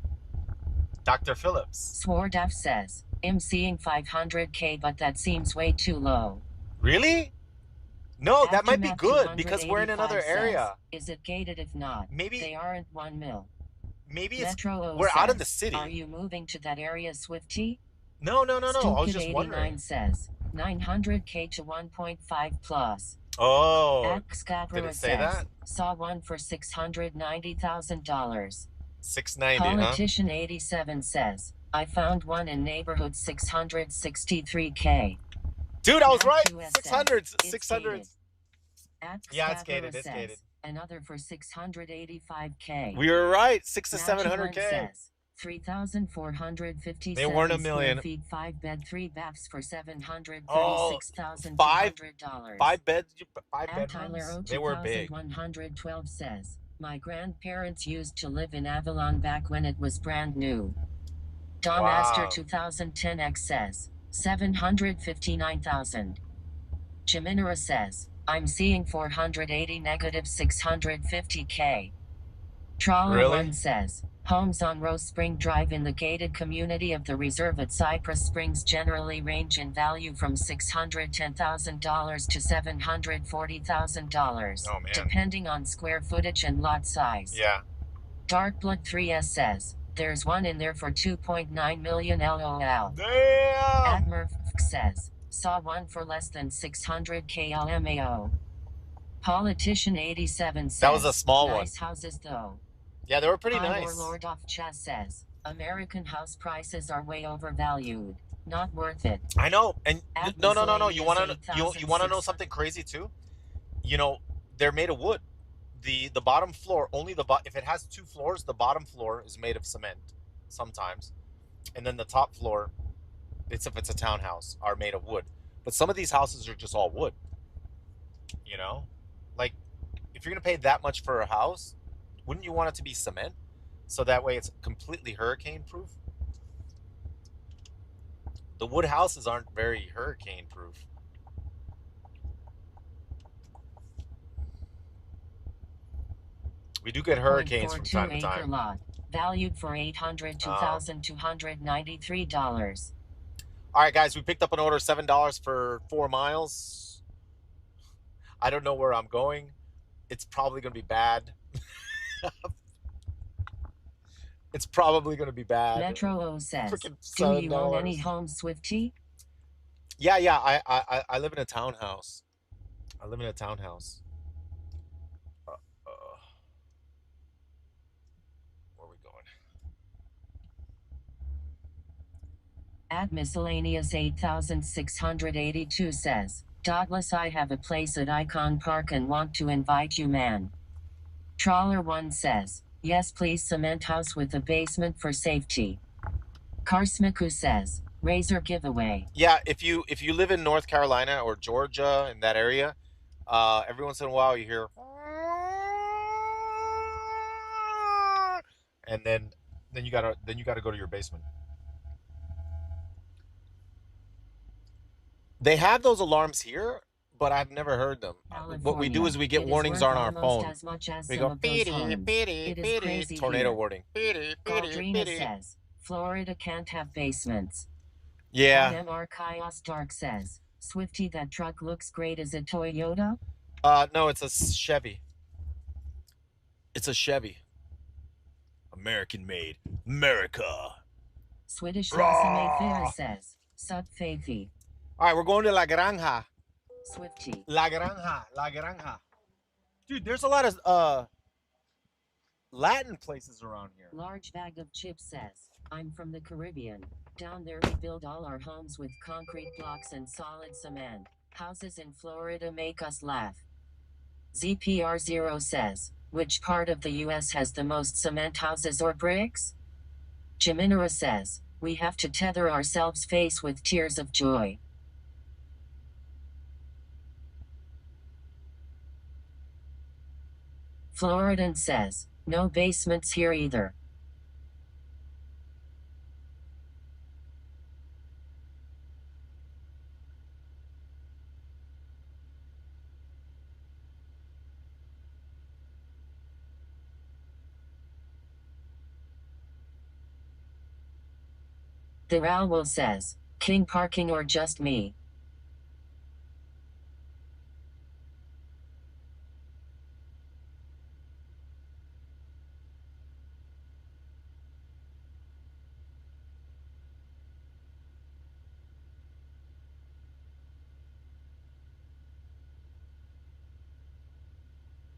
Dr. Phillips. Swordaf says, I'm seeing 500K, but that seems way too low. Really? No, that might be Aftermath good because we're in another 285 area. Says, is it gated? If not, Maybe they aren't 1 mil. Maybe it's Metro we're out of says, the city. Are you moving to that area, Swifty? No. I was just Stupid wondering. 89 says, 900K to 1.5 plus. Oh, did it says, say that? Saw one for $690,000. 690, Politician 87 says, I found one in neighborhood 663K. Dude, I was right. Mac 600. It's 600. Yeah, it's gated. It's says, gated. Another for 685K. We were right. 600 to Matchablin 700K. says, 3,457 They weren't $1 million. square feet, 5 bed, 3 baths for $736,200. Five bedrooms. Tyler They were big. 112 says, my grandparents used to live in Avalon back when it was brand new. Don Wow. Aster 2010X says, 759,000. Jiminara says, I'm seeing 480 negative 650K. Trawler Really? 1 says, homes on Rose Spring Drive in the gated community of the Reserve at Cypress Springs generally range in value from $610,000 to $740,000, Oh, man. depending on square footage and lot size. Yeah. Dark Blood 3S says, there's one in there for 2.9 million LOL. Damn. Admir says, saw one for less than 600K LMAO. Politician 87 says, That was a small one. nice houses though. Yeah, they were pretty High nice. Warlord of Chaz says, American house prices are way overvalued. Not worth it. I know. And At no. You miscellaneous want to know 8,600. something crazy too? You know, they're made of wood. The bottom floor, only if it has 2 floors, the bottom floor is made of cement sometimes. and then the top floor, it's if it's a townhouse, are made of wood. But some of these houses are just all wood. You know, like if you're gonna pay that much for a house, wouldn't you want it to be cement? So that way it's completely hurricane proof. The wood houses aren't very hurricane proof. We do get hurricanes from 2.42 time to acre time. lot, valued for $802,293. All right, guys, we picked up an order, $7 for 4 miles. I don't know where I'm going. It's probably gonna be bad. It's probably gonna be bad. Metro O says, Freaking do $7. you own any homes, Swifty? Yeah, yeah. I live in a townhouse. I live in a townhouse. Uh, uh, where are we going? At miscellaneous 8682 says, Douglas, I have a place at Icon Park and want to invite you, man. Trawler 1 says, yes please, cement house with a basement for safety. Karsmiku says, razor giveaway. Yeah, if you live in North Carolina or Georgia in that area, every once in a while you hear, and then you gotta go to your basement. They have those alarms here, but I've never heard them. What we do California, is we get it is warnings worth on our almost phone. as much as We some go, of those beady, homes. beady, It is beady, crazy tornado here. warning. Beady, beady, Galdrina beady. says, Florida can't have basements. Yeah. MR Chaos Dark says, Swifty, that truck looks great. Is it Toyota? No, it's a Chevy. It's a Chevy. American made. America. Swedish Lasame Fair Raw. says, Sup Faithy. All right, we're going to La Granja. Swifty. La Granja. La Granja. Dude, there's a lot of Latin places around here. Large bag of chips says, I'm from the Caribbean. Down there we build all our homes with concrete blocks and solid cement. Houses in Florida make us laugh. ZPR0 says, which part of the US has the most cement houses or bricks? Jiminara says, we have to tether ourselves face with tears of joy. Floridan says, no basements here either. The Ralwell says, king parking or just me?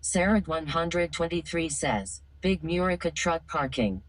Sarah 123 says, big Murica truck parking.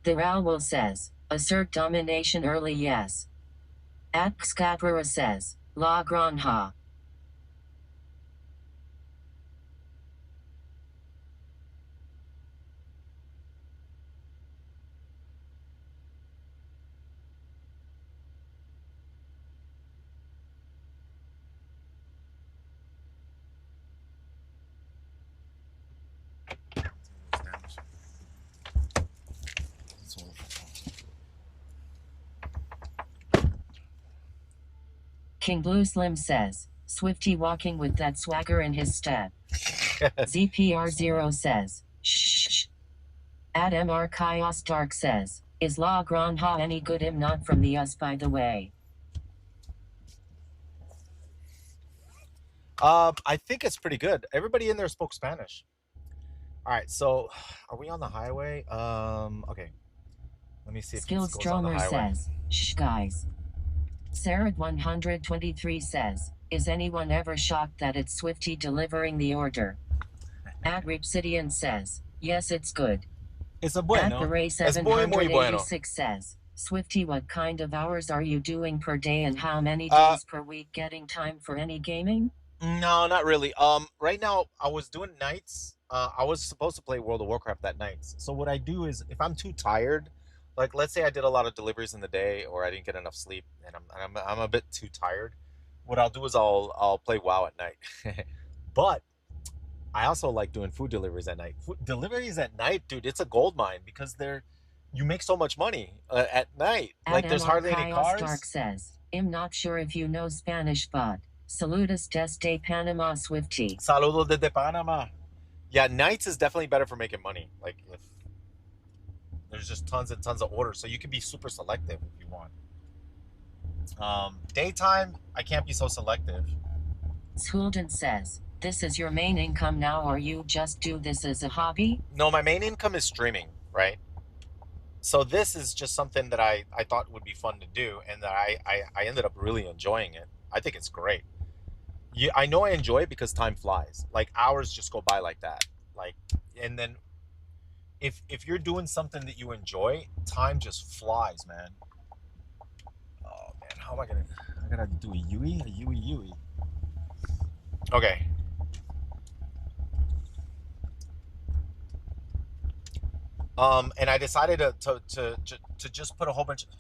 The Ralwell says, assert domination early yes. At Scapera says, La Granja. King Blue Slim says, Swifty walking with that swagger in his step. ZPR0 says, shh. At MR Chaos Dark says, is La Granja any good? I'm not from the US, by the way. I think it's pretty good. Everybody in there spoke Spanish. All right, so are we on the highway? Okay. Let me see if this Skills goes on the Stromer highway. says, shh guys. Sarah 123 says, is anyone ever shocked that it's Swifty delivering the order? At Ripsidian says, yes, it's good. It's a At bueno. Beret Es muy, muy bueno. 786 says, Swifty, what kind of hours are you doing per day and how many Uh, days per week getting time for any gaming? No, not really. Right now I was doing nights. I was supposed to play World of Warcraft that nights. So what I do is, if I'm too tired, like let's say I did a lot of deliveries in the day, or I didn't get enough sleep, and I'm a bit too tired. What I'll do is I'll play WoW at night. But I also like doing food deliveries at night. Food deliveries at night, dude, it's a gold mine because you make so much money at night. Like there's hardly any Dark cars. says, I'm not sure if you know Spanish, but saludos desde Panama, Swifty. Saludos desde Panama. Yeah, nights is definitely better for making money. Like if there's just tons and tons of orders, so you can be super selective if you want. Daytime, I can't be so selective. Hulden says, this is your main income now, or you just do this as a hobby? No, my main income is streaming, right? So this is just something that I thought would be fun to do, and that I ended up really enjoying it. I think it's great. I know I enjoy it because time flies. Like hours just go by like that. Like, and then if you're doing something that you enjoy, time just flies, man. Oh man, how am I gotta do a Yui? A Yui. Okay. And I decided to just put a whole bunch of,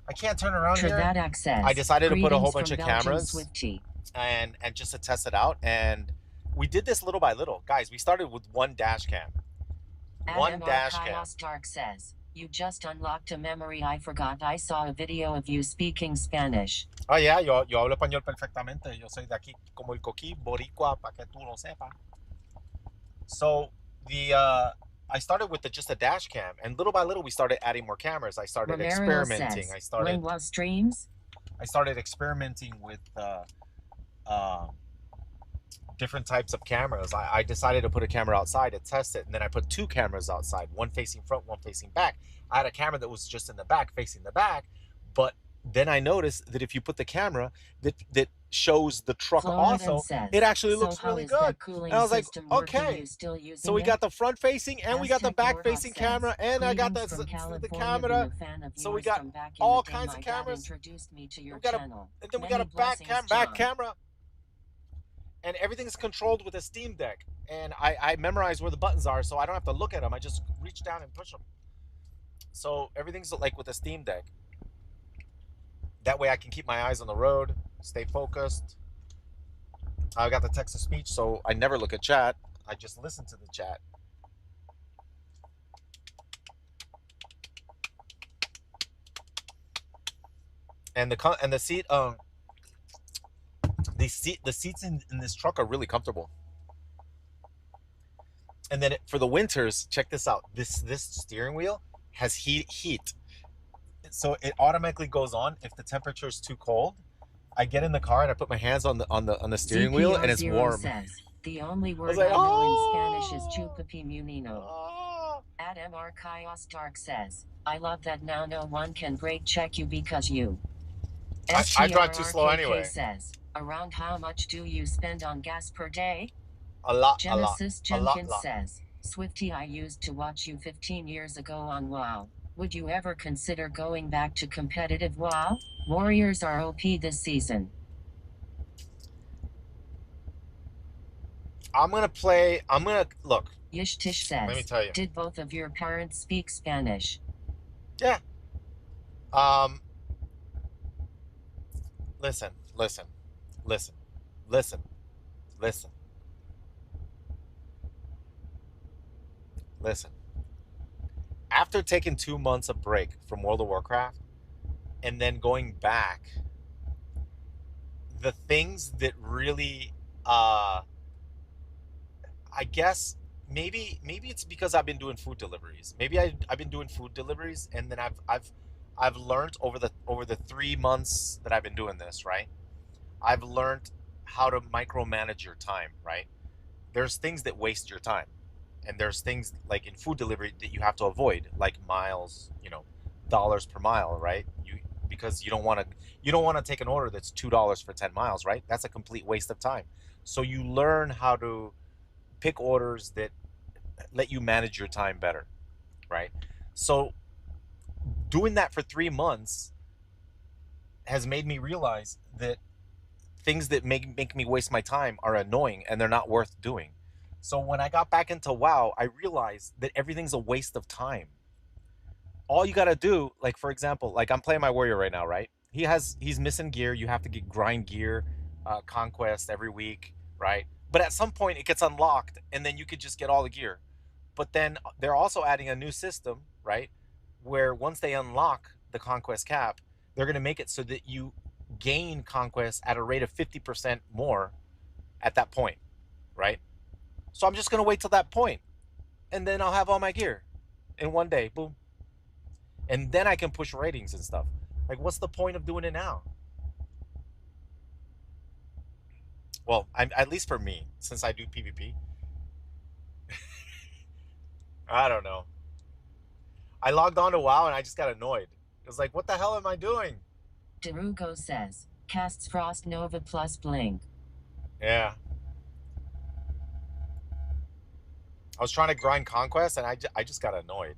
I can't turn around here. I decided to put a whole bunch of cameras and just to test it out. And we did this little by little. Guys, we started with one dash cam. One dash cam. Stark says, you just unlocked a memory I forgot. I saw a video of you speaking Spanish. Oh yeah, yo hablo español perfectamente. Yo soy de aquí como el coquí, boricua, para que tú lo sepas. So I started with just a dash cam, and little by little we started adding more cameras. I started experimenting. When was streams? I started experimenting with different types of cameras. I decided to put a camera outside to test it, and then I put two cameras outside, one facing front, one facing back. I had a camera that was just in the back, facing the back, but then I noticed that if you put the camera that shows the truck also, it actually looks really good. And I was like, okay, so we got the front facing and we got the back facing camera, and I got the camera. So we got all kinds of cameras. We got a back camera. And everything's controlled with a Steam Deck. And I memorize where the buttons are, so I don't have to look at them. I just reach down and push them. So everything's like with a Steam Deck. That way I can keep my eyes on the road, stay focused. I got the text to speech, so I never look at chat. I just listen to the chat. And the seat, the seats in this truck are really comfortable. And then for the winters, check this out. This steering wheel has heat. So it automatically goes on if the temperature is too cold. I get in the car and I put my hands on the steering wheel, and it's warm. Says, the only word I know in Spanish is chupapi munino. At MR Chaos Dark says, I love that now no one can brake check you because you. I drive too slow anyway. Says, around how much do you spend on gas per day? A lot. Genesis Jenkins says, Swifty, I used to watch you 15 years ago on WoW. Would you ever consider going back to competitive WoW? Warriors are OP this season. Look. Yishtish says, let me tell you. Did both of your parents speak Spanish? Yeah. Listen. After taking 2 months of break from World of Warcraft and then going back, the things that really I guess maybe it's because I've been doing food deliveries. Maybe I've been doing food deliveries, and then I've learned over the 3 months that I've been doing this, right? I've learned how to micromanage your time, right? There's things that waste your time. And there's things like in food delivery that you have to avoid, like miles, dollars per mile, right? Because you don't want to take an order that's $2 for 10 miles, right? That's a complete waste of time. So you learn how to pick orders that let you manage your time better, right? So doing that for 3 months has made me realize that things that make me waste my time are annoying and they're not worth doing. So when I got back into WoW, I realized that everything's a waste of time. All you gotta do, like for example, like I'm playing my warrior right now, right? He's missing gear. You have to get grind gear, conquest every week, right? But at some point it gets unlocked, and then you could just get all the gear. But then they're also adding a new system, right? Where once they unlock the conquest cap, they're gonna make it so that you gain conquest at a rate of 50% more at that point, right? So I'm just gonna wait till that point, and then I'll have all my gear in one day. Boom, and then I can push ratings and stuff. Like, what's the point of doing it now? Well, I'm at least for me, since I do PvP. I don't know. I logged on to WoW and I just got annoyed. It was like, what the hell am I doing? Derugo says, casts Frost Nova plus Blink. Yeah. I was trying to grind conquest and I just got annoyed.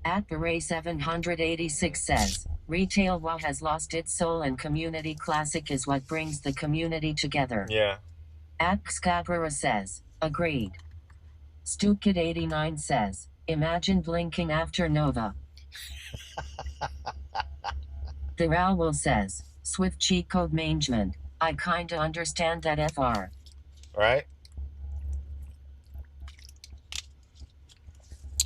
At Beret 786 says, Retail WoW has lost its soul and Community Classic is what brings the community together. Yeah. At Xcabrera says, agreed. StupKid89 says, imagine blinking after Nova. The Rowell says, Swift cheat code management. I kinda understand that FR. Right?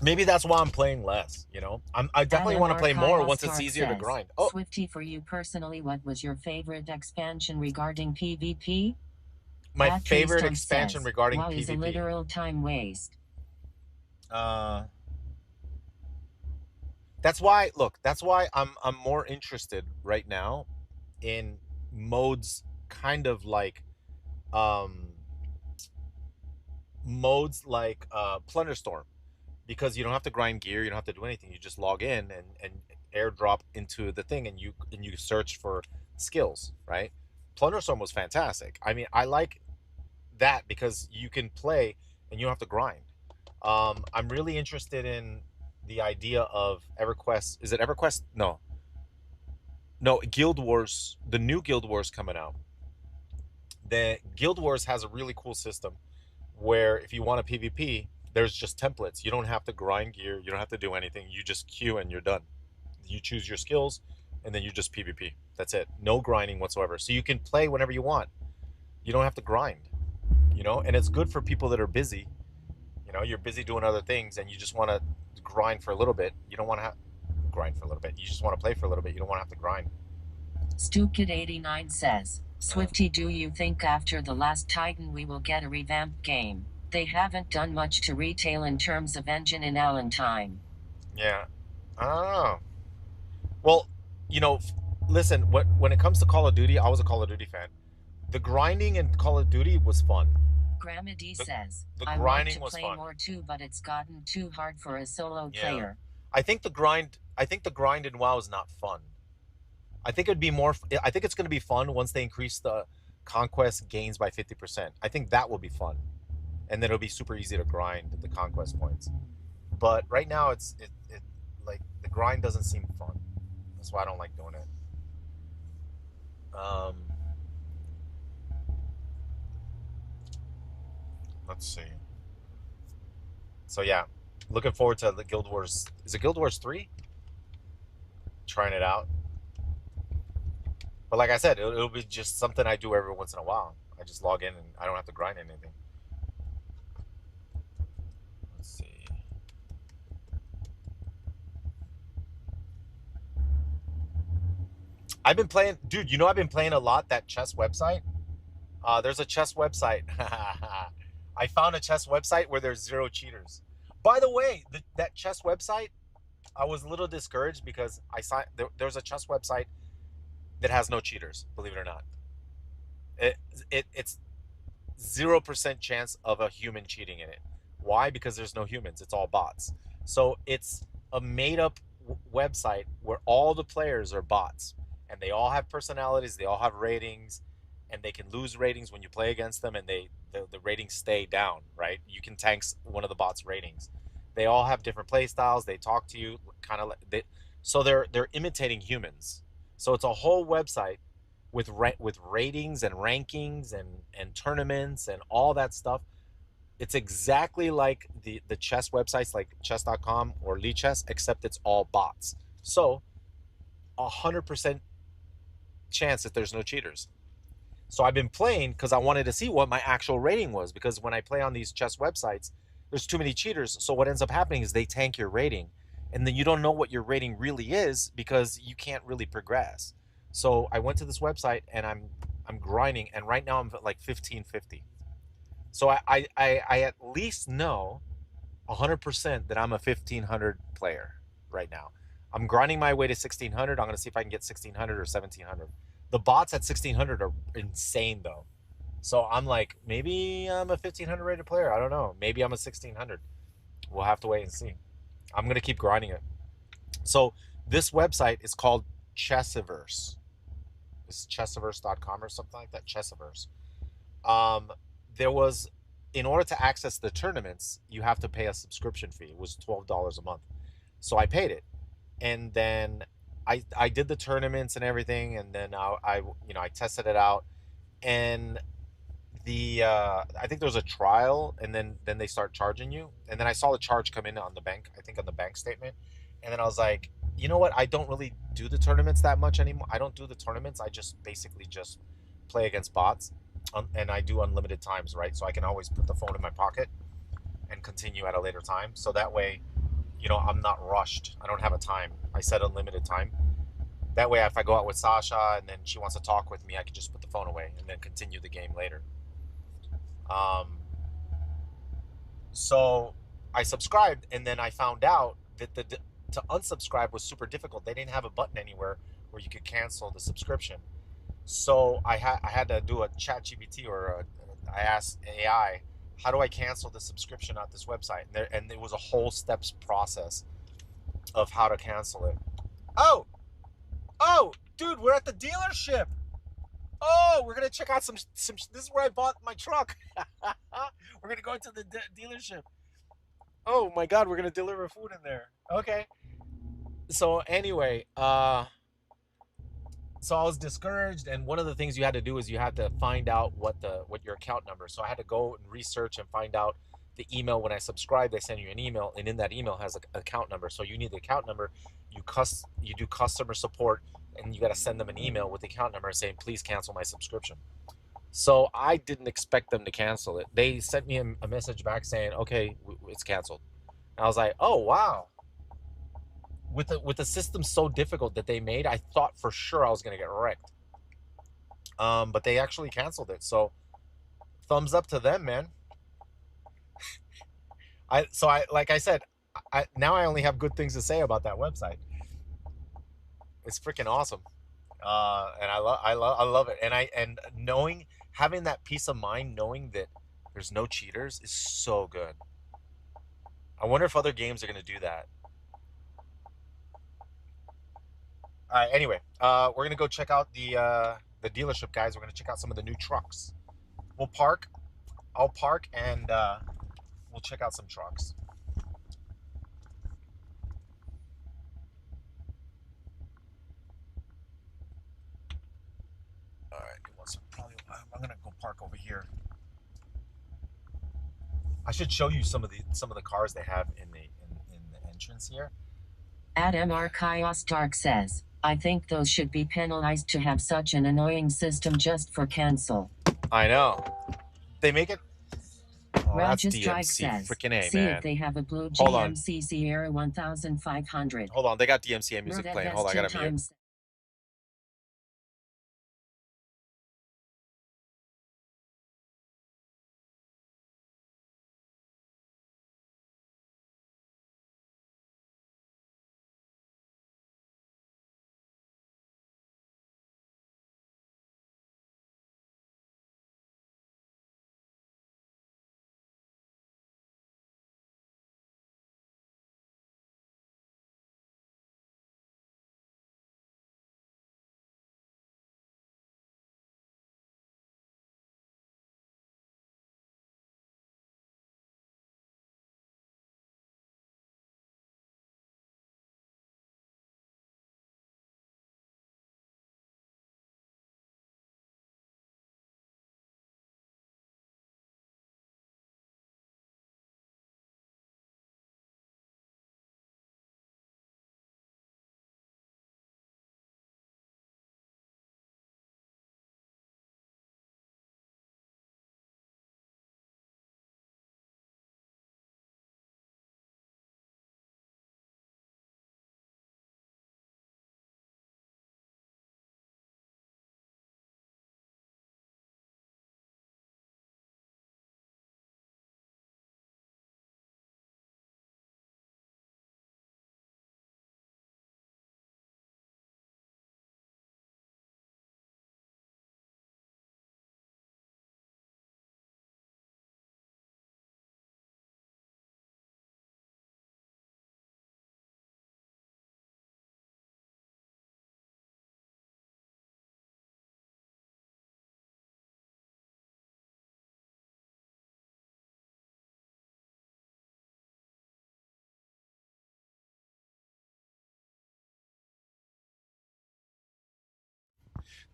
Maybe that's why I'm playing less, you know? I definitely want to play more once it's easier to grind. Oh, Swifty, for you personally, what was your favorite expansion regarding PvP? my favorite expansion says, regarding WoW PvP. is a literal time waste. That's why, look, that's why I'm more interested right now in modes kind of like um Plunder Storm, because you don't have to grind gear, you don't have to do anything. You just log in and airdrop into the thing, and you search for skills, right? Plunder Storm was fantastic. I mean, I like that because you can play and you don't have to grind. I'm really interested in the idea of EverQuest. Is it EverQuest? No, no, Guild Wars. The new Guild Wars coming out. The Guild Wars has a really cool system where if you want a PvP, there's just templates. You don't have to grind gear. You don't have to do anything. You just queue and you're done. You choose your skills, and then you just PvP. That's it. No grinding whatsoever. So you can play whenever you want. You don't have to grind. You know, and it's good for people that are busy. You know, you're busy doing other things, and you just want to grind for a little bit. You don't want to have grind for a little bit. You just want to play for a little bit. You don't want to have to grind. StupKid89 says, Swifty, do you think after the last Titan we will get a revamped game? They haven't done much to retail in terms of engine in Allen-time. Yeah, I don't know. Well, you know, listen. When it comes to Call of Duty, I was a Call of Duty fan. The grinding in Call of Duty was fun. Gramady says, The I want grinding to was play fun. more too, but it's gotten too hard for a solo Yeah. player. I think the grind in WoW is not fun. I think it'd be more. I think it's going to be fun once they increase the conquest gains by 50%. I think that will be fun, and then it'll be super easy to grind the conquest points. But right now, it like the grind doesn't seem fun. That's why I don't like doing it. Let's see. So yeah, looking forward to the Guild Wars. Is it Guild Wars 3? Trying it out. But like I said, it'll be just something I do every once in a while. I just log in and I don't have to grind anything. Let's see. I've been playing, dude. You know, I've been playing a lot that chess website. There's a chess website. I found a chess website where there's zero cheaters. By the way, that chess website, I was a little discouraged because I saw there's a chess website that has no cheaters. Believe it or not, it's 0% chance of a human cheating in it. Why? Because there's no humans. It's all bots. So it's a made up website where all the players are bots and they all have personalities, they all have ratings, and they can lose ratings when you play against them, and the ratings stay down, right? You can tank one of the bots' ratings. They all have different play styles. They talk to you kind of like so they're imitating humans. So it's a whole website with with ratings and rankings and tournaments and all that stuff. It's exactly like the chess websites like chess.com or Lichess, except it's all bots. So 100% chance that there's no cheaters. So I've been playing because I wanted to see what my actual rating was, because when I play on these chess websites, there's too many cheaters. So what ends up happening is they tank your rating, and then you don't know what your rating really is because you can't really progress. So I went to this website and I'm grinding, and right now I'm at like 1550. So I at least know 100% that I'm a 1500 player right now. I'm grinding my way to 1600. I'm going to see if I can get 1600 or 1700. The bots at 1600 are insane though. So I'm like, maybe I'm a 1500 rated player. I don't know. Maybe I'm a 1600. We'll have to wait and see. I'm going to keep grinding it. So this website is called Chessiverse. It's chessiverse.com or something like that. Chessiverse. Um, there was, in order to access the tournaments, you have to pay a subscription fee. It was $12 a month. So I paid it, and then I did the tournaments and everything, and then I tested it out, and the I think there was a trial, and then they start charging you, and then I saw the charge come in on the bank, I think on the bank statement, and then I was like, you know what? I don't really do the tournaments that much anymore. I don't do the tournaments. I just basically just play against bots, and I do unlimited times, right? So I can always put the phone in my pocket and continue at a later time. So that way, I'm not rushed. I don't have a time. I set unlimited time. That way, if I go out with Sasha and then she wants to talk with me, I can just put the phone away and then continue the game later. Um, so I subscribed, and then I found out that to unsubscribe was super difficult. They didn't have a button anywhere where you could cancel the subscription. So I had to do a chat GPT, or I asked AI, how do I cancel the subscription at this website? And it was a whole steps process of how to cancel it. Oh, oh, dude, we're at the dealership. Oh, we're gonna check out some. This is where I bought my truck. We're gonna go into the dealership. Oh my God, we're gonna deliver food in there. Okay. So anyway, so I was discouraged, and one of the things you had to do is you had to find out what your account number. So I had to go and research and find out the email. When I subscribe, they send you an email, and in that email has an account number. So you need the account number. You do customer support, and you got to send them an email with the account number saying, please cancel my subscription. So I didn't expect them to cancel it. They sent me a message back saying, okay, it's canceled. And I was like, oh wow. With the system so difficult that they made, I thought for sure I was gonna get wrecked. But they actually canceled it. So thumbs up to them, man. I like I said, now I only have good things to say about that website. It's freaking awesome, and I love it. And knowing, having that peace of mind, knowing that there's no cheaters, is so good. I wonder if other games are gonna do that. All right. Anyway, we're gonna go check out the dealership, guys. We're gonna check out some of the new trucks. We'll park. I'll park, and we'll check out some trucks. All right. I'm gonna go park over here. I should show you some of the cars they have in the entrance here. Adam Archios Dark says, I think those should be penalized to have such an annoying system just for cancel. I know. They make it. Oh, that's Rajesh Drive DMC. says, Freaking A, see if man. they have a blue Hold on. GMC Sierra 1500. Hold on. They got DMCA music Murder playing. has Hold on. I two gotta mute. times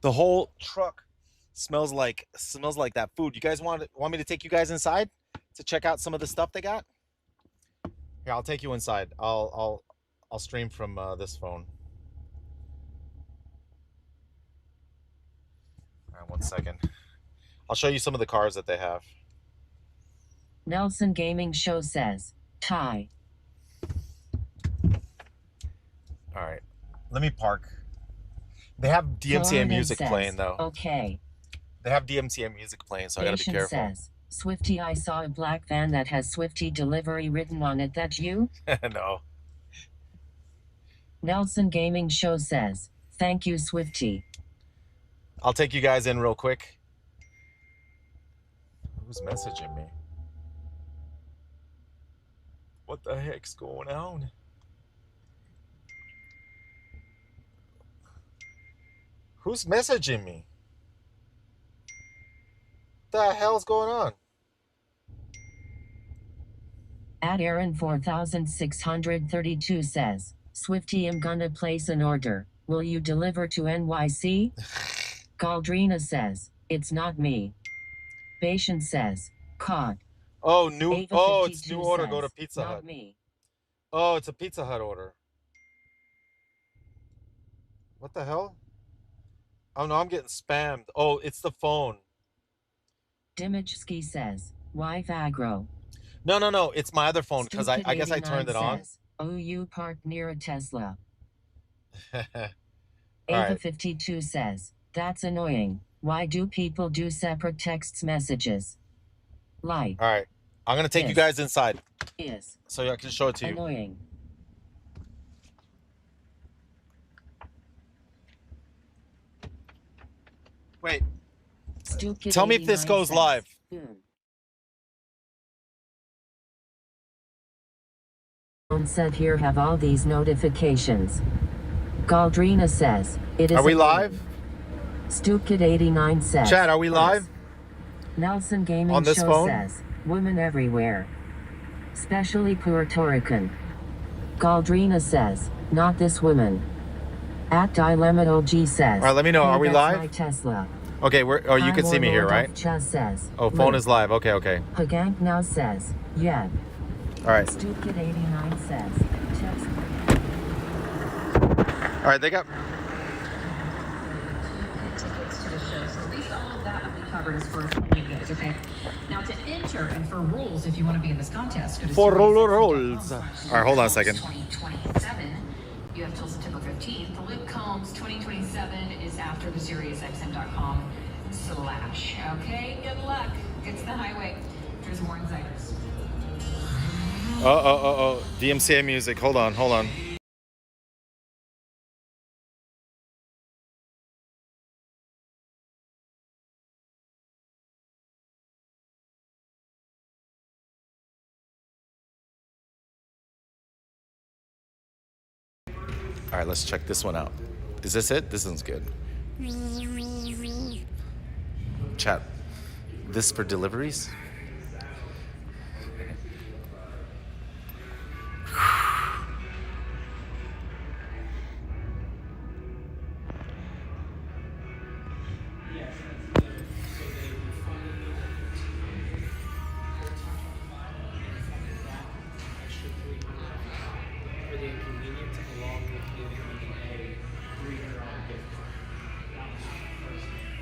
The whole truck smells like that food. You guys want me to take you guys inside to check out some of the stuff they got? Here, I'll take you inside. I'll stream from this phone. All right, 1 second. I'll show you some of the cars that they have. Nelson Gaming Show says, tie. All right, let me park. They have DMCA Florida music says, playing though. Okay. They have DMCA music playing, so I gotta be Nation careful. says, Swifty, I saw a black van that has Swifty Delivery written on it. That you? No. Nelson Gaming Show says, thank you, Swifty. I'll take you guys in real quick. Who's messaging me? What the heck's going on? Who's messaging me? What the hell's going on? At Aaron 4632 says, Swifty, I'm gonna place an order. Will you deliver to NYC? Galdrina says, it's not me. Bation says, caught. Oh, Ava it's 52 new order. says, Go to Pizza not Hut. me. Oh, it's a Pizza Hut order. What the hell? Oh no, I'm getting spammed. Oh, it's the phone. Dimachski says, wife aggro. No. It's my other phone because I guess I 89 turned it on. says, oh, you parked near a Tesla. All Ava right. 52 says, that's annoying. Why do people do separate text messages? Like, All right. I'm gonna take you Yes. guys inside is so I can show it to you. annoying. Wait. Stupid Tell me if this 89 goes says, live. Said here have all these notifications. Galdrina says, it is Are we annoying. live? Stupid 89 says, Chat, are we live? Nelson Gaming On this Show phone? says, women everywhere. Especially Puerto Rican. Galdrina says, not this woman. At Dilemma G says, All right, let me know. hey, Are we that's live? my Tesla. Okay, you can see me here, right? Chaz says, Oh, phone is live. Okay. Hagank now says, yeah. All right. Stupid 89 says, text. All right, they got. Tickets to the show. So at least all of that will be covered as far as playing goes, okay? Now to enter and for rules, if you want to be in this contest, go to For SiriusXM.com/. rolls. All right, hold on a second. 2027. You have till September 15th. The Luke Combs 2027 is after the SiriusXM.com/. Okay, good luck. It's the highway. There's more insiders. DMCA music. Hold on. All right, let's check this one out. Is this it? This one's good. Chat. This for deliveries? For the inconvenience along with giving me a $300 gift card. That was the first thing.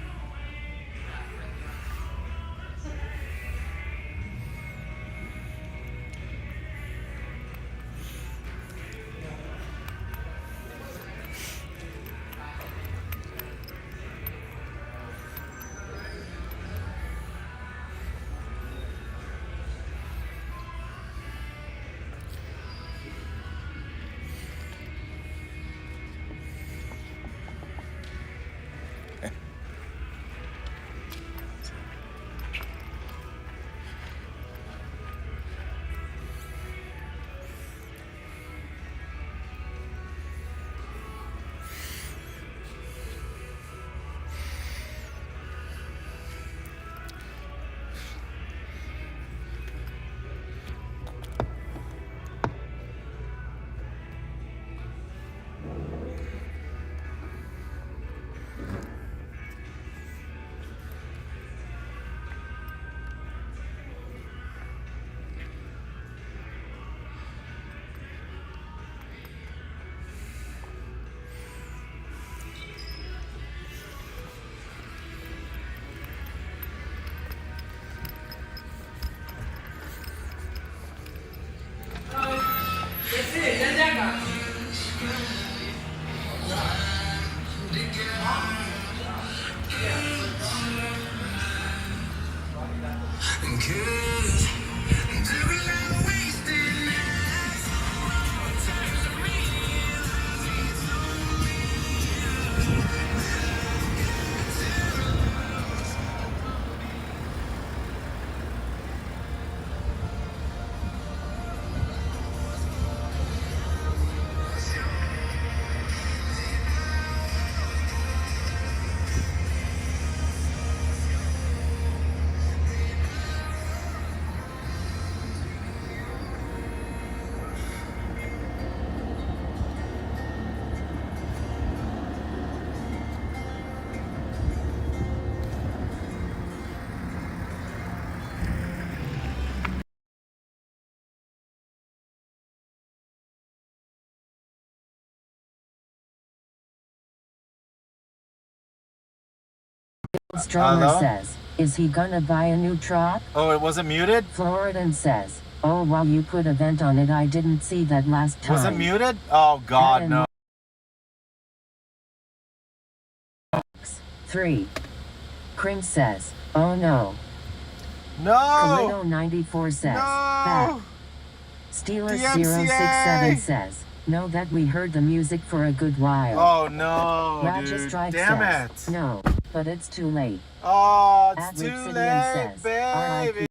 Stromer Hello? says, is he gonna buy a new truck? Oh, it wasn't muted? Floridan says, oh wow, you put a vent on it, I didn't see that last time. Was it muted? Oh God, no. 3. Krim says, oh no. No! Kalito 94 says, back. No! Steelers DMCA! 067 says, know that we heard the music for a good while. Oh no, Raja dude. Strike Damn says, it. no, but it's too late. Oh, it's Adlib too Sidian late, says, baby. RIP.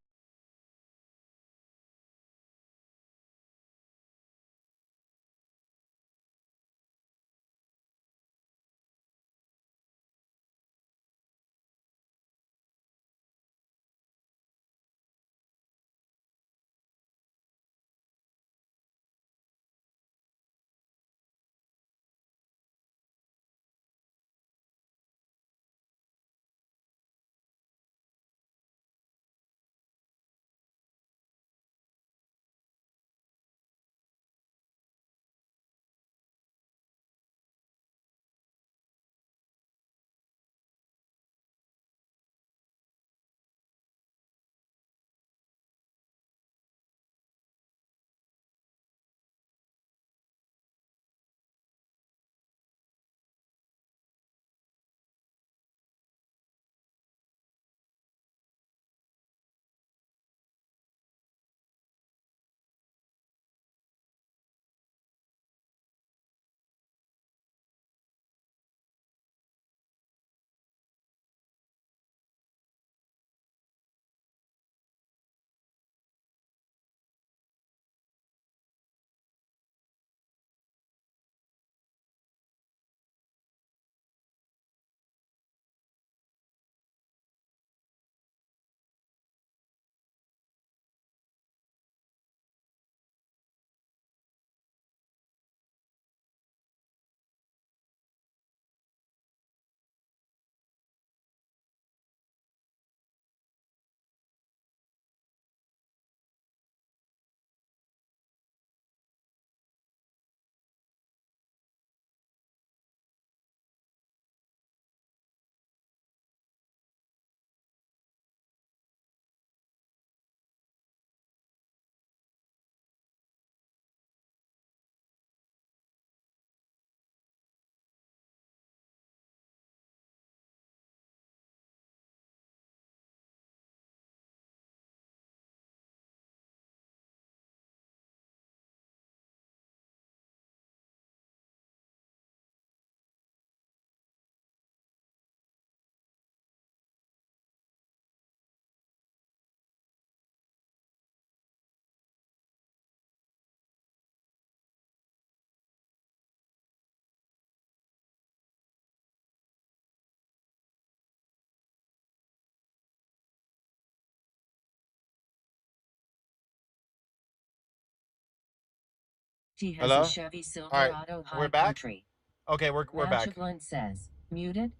He has Hello? a Chevy All right, Silverado we're High back? Country. Okay, we're back. Matchablin says, muted?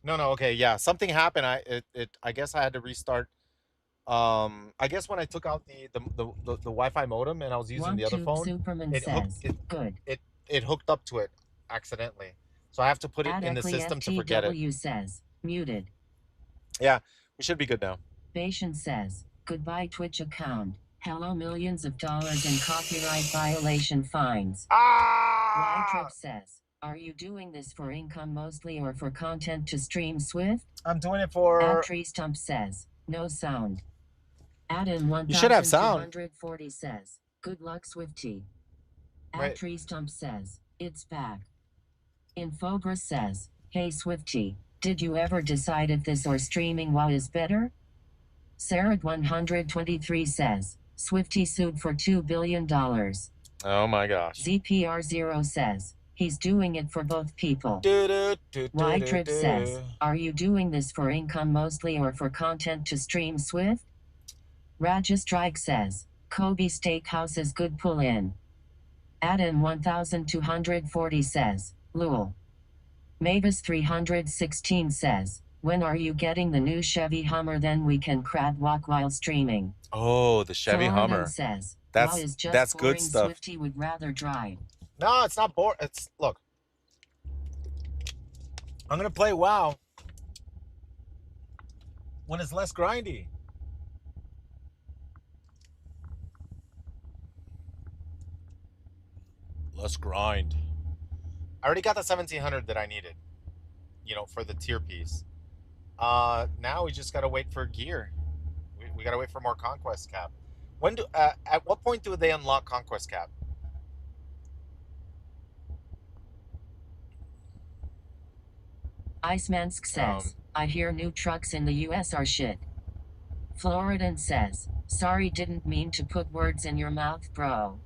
No, okay, yeah. Something happened. I guess I had to restart. I guess when I took out the Wi-Fi modem and I was using the other phone, Superman it hooked says, good. it hooked up to it accidentally. So I have to put it in the Adekly system to forget it. FTW says, muted. Yeah, we should be good now. Bashan says, goodbye Twitch account. Hello millions of dollars in copyright violation fines. Y-Trip says, are you doing this for income mostly or for content to stream Swift? I'm doing it for... Tree Stump says, no sound. Adam You should have sound. 1240 says, good luck Swifty. Right. Tree Stump says, it's back. Infogress says, hey Swifty, did you ever decide if this or streaming WoW is better? Sarah 123 says, Swifty sued for $2 billion. Oh my gosh. ZPR0 says, he's doing it for both people. Y-Trip says, are you doing this for income mostly or for content to stream Swift? Raja Strike says, Kobe Steakhouse is good pull in. Adam 1240 says, Lul. Mavis 316 says, when are you getting the new Chevy Hummer? Then we can crab walk while streaming. Oh, the Chevy Hummer. Says, that's good stuff. Swifty would rather drive. No, it's not boring. Look. I'm gonna play WoW. When it's less grindy. Less grind. I already got the 1700 that I needed, for the tier piece. Now we just gotta wait for gear. We gotta wait for more conquest cap. At what point do they unlock conquest cap? Icemansk says, I hear new trucks in the US are shit. Floridan says, sorry, didn't mean to put words in your mouth, bro.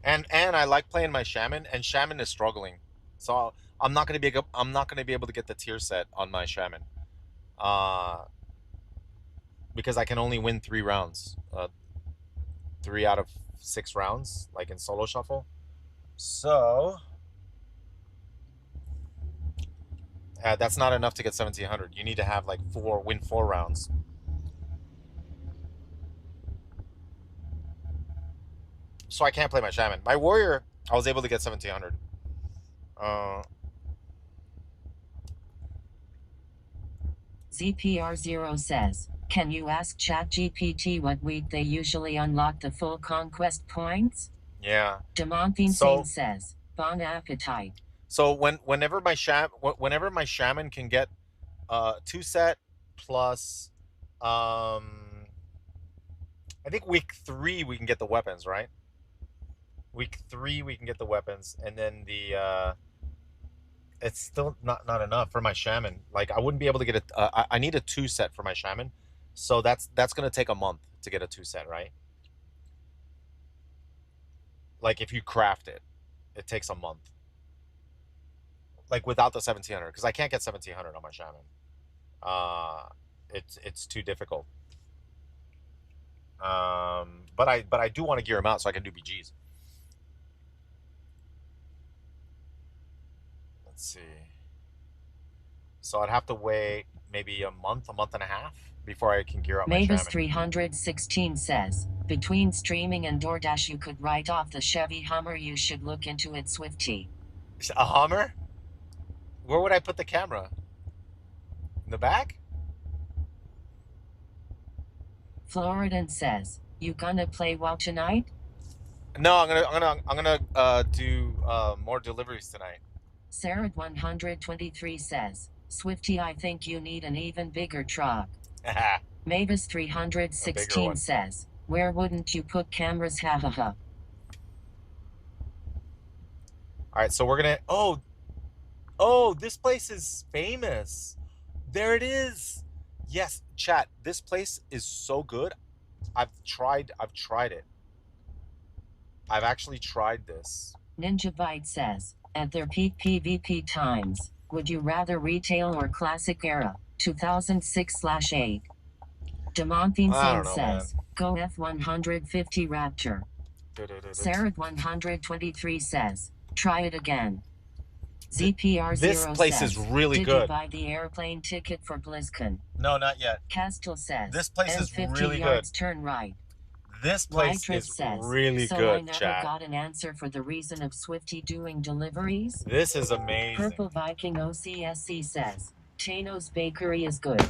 And I like playing my shaman, and shaman is struggling, so I'm not gonna be able to get the tier set on my shaman, because I can only win 3 rounds, 3 out of 6 rounds, like in solo shuffle. So that's not enough to get 1700. You need to have like win 4 rounds. So I can't play my shaman. My warrior, I was able to get 1700. ZPR0 says, can you ask ChatGPT what week they usually unlock the full conquest points? Yeah. Demonthine Sane says, bon appetite. So whenever my shaman can get 2 set plus, I think week 3 we can get the weapons, right? Week 3 we can get the weapons, and then it's still not enough for my shaman. Like I wouldn't be able to get it. I need a 2 set for my shaman, so that's gonna take a month to get a 2 set, right? Like if you craft it, it takes a month. Like without the 1700, because I can't get 1700 on my shaman. It's too difficult. But I do want to gear him out so I can do BGs. Let's see. So I'd have to wait maybe a month and a half before I can gear up my shaman. Mavis 316 says, between streaming and DoorDash you could write off the Chevy Hummer. You should look into it, Swifty. A Hummer? Where would I put the camera? In the back? Floridan says, you gonna play WoW tonight? No, I'm gonna do more deliveries tonight. Sarah 123 says, Swifty, I think you need an even bigger truck. Mavis 316 says, where wouldn't you put cameras? Ha ha ha. All right, so we're gonna. Oh, this place is famous. There it is. Yes, chat. This place is so good. I've tried it. I've actually tried this. Ninja Byte says, at their peak PvP times, would you rather retail or classic era, 2006/8? Demonthine Sane says, go F150 Raptor. Sarah 123 says, try it again. ZPR0 This place says, is really did good. you buy the airplane ticket for BlizzCon? No, not yet. Castle says, this place is 50 really yards, good. Turn right. This place Lytrip is says, really so good, I never chat. got an answer for the reason of Swifty doing deliveries? This is amazing. Purple Viking OCSC says, Chano's Bakery is good.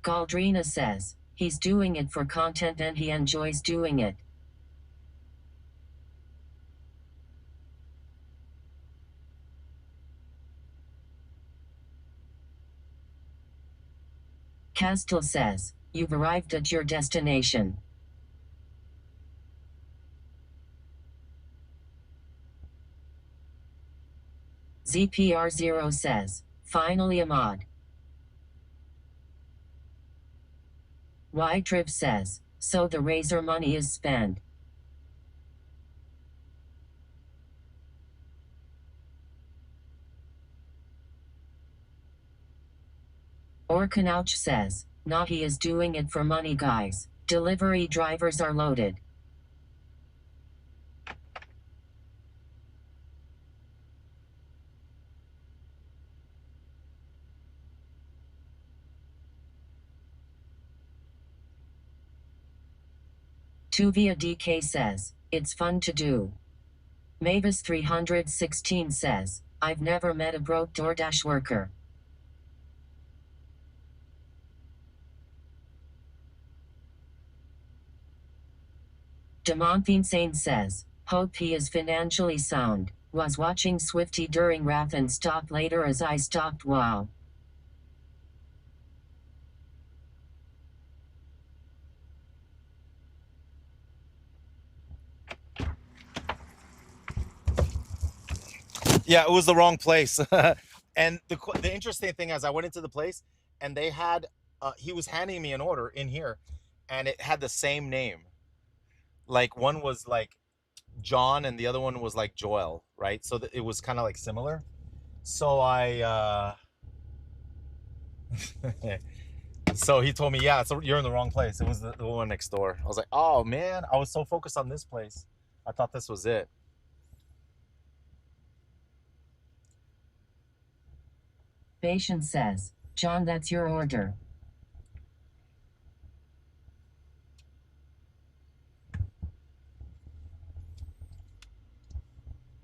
Galdrina says, he's doing it for content and he enjoys doing it. Castle says, you've arrived at your destination. ZPR0 says, finally a mod. Ytrib says, So the razor money is spent. Orkanouch says, nah, he is doing it for money, guys. Delivery drivers are loaded. Tuvia DK says, it's fun to do. Mavis 316 says, I've never met a broke DoorDash worker. Demonthine Sane says, hope he is financially sound. Was watching Swifty during Wrath and stopped later as I stopped. Wow. Yeah, it was the wrong place. And the interesting thing is, I went into the place and they had he was handing me an order in here, and it had the same name. Like one was like John, and the other one was like Joel, right? So it was kind of like similar. So so he told me, yeah, so you're in the wrong place. It was the one next door. I was like, oh man, I was so focused on this place, I thought this was it. Bashan says, John, that's your order.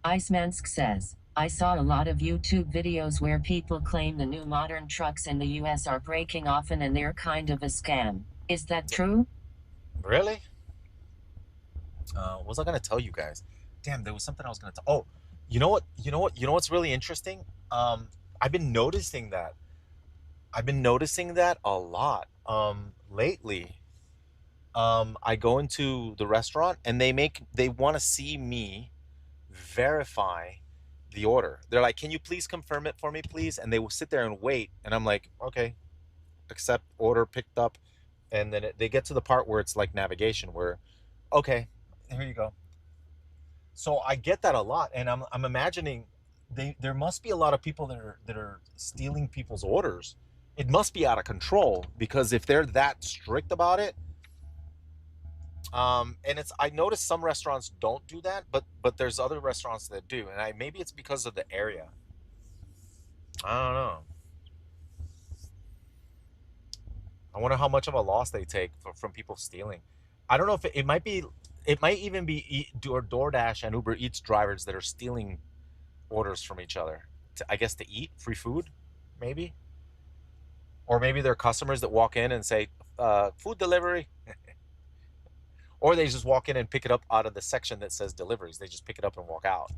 Icemansk says, I saw a lot of YouTube videos where people claim the new modern trucks in the US are breaking often and they're kind of a scam. Is that true? Really? What was I gonna tell you guys? Damn, there was something I was gonna tell. Oh, you know what? You know what's really interesting? I've been noticing that. I've been noticing that a lot. Lately. I go into the restaurant and they want to see me verify the order. They're like, "Can you please confirm it for me, please?" And they will sit there and wait, and I'm like, "Okay, accept order picked up." And then they get to the part where it's like navigation, where, okay, here you go. So I get that a lot, and I'm imagining there must be a lot of people that are stealing people's orders. It must be out of control, because if they're that strict about it, and it's I noticed some restaurants don't do that, but there's other restaurants that do, and maybe it's because of the area. I don't know. I wonder how much of a loss they take from people stealing. I don't know if it might be, it might even be DoorDash and Uber Eats drivers that are stealing orders from each other. I guess to eat free food, maybe, or maybe they're customers that walk in and say, "Food delivery," or they just walk in and pick it up out of the section that says deliveries. They just pick it up and walk out.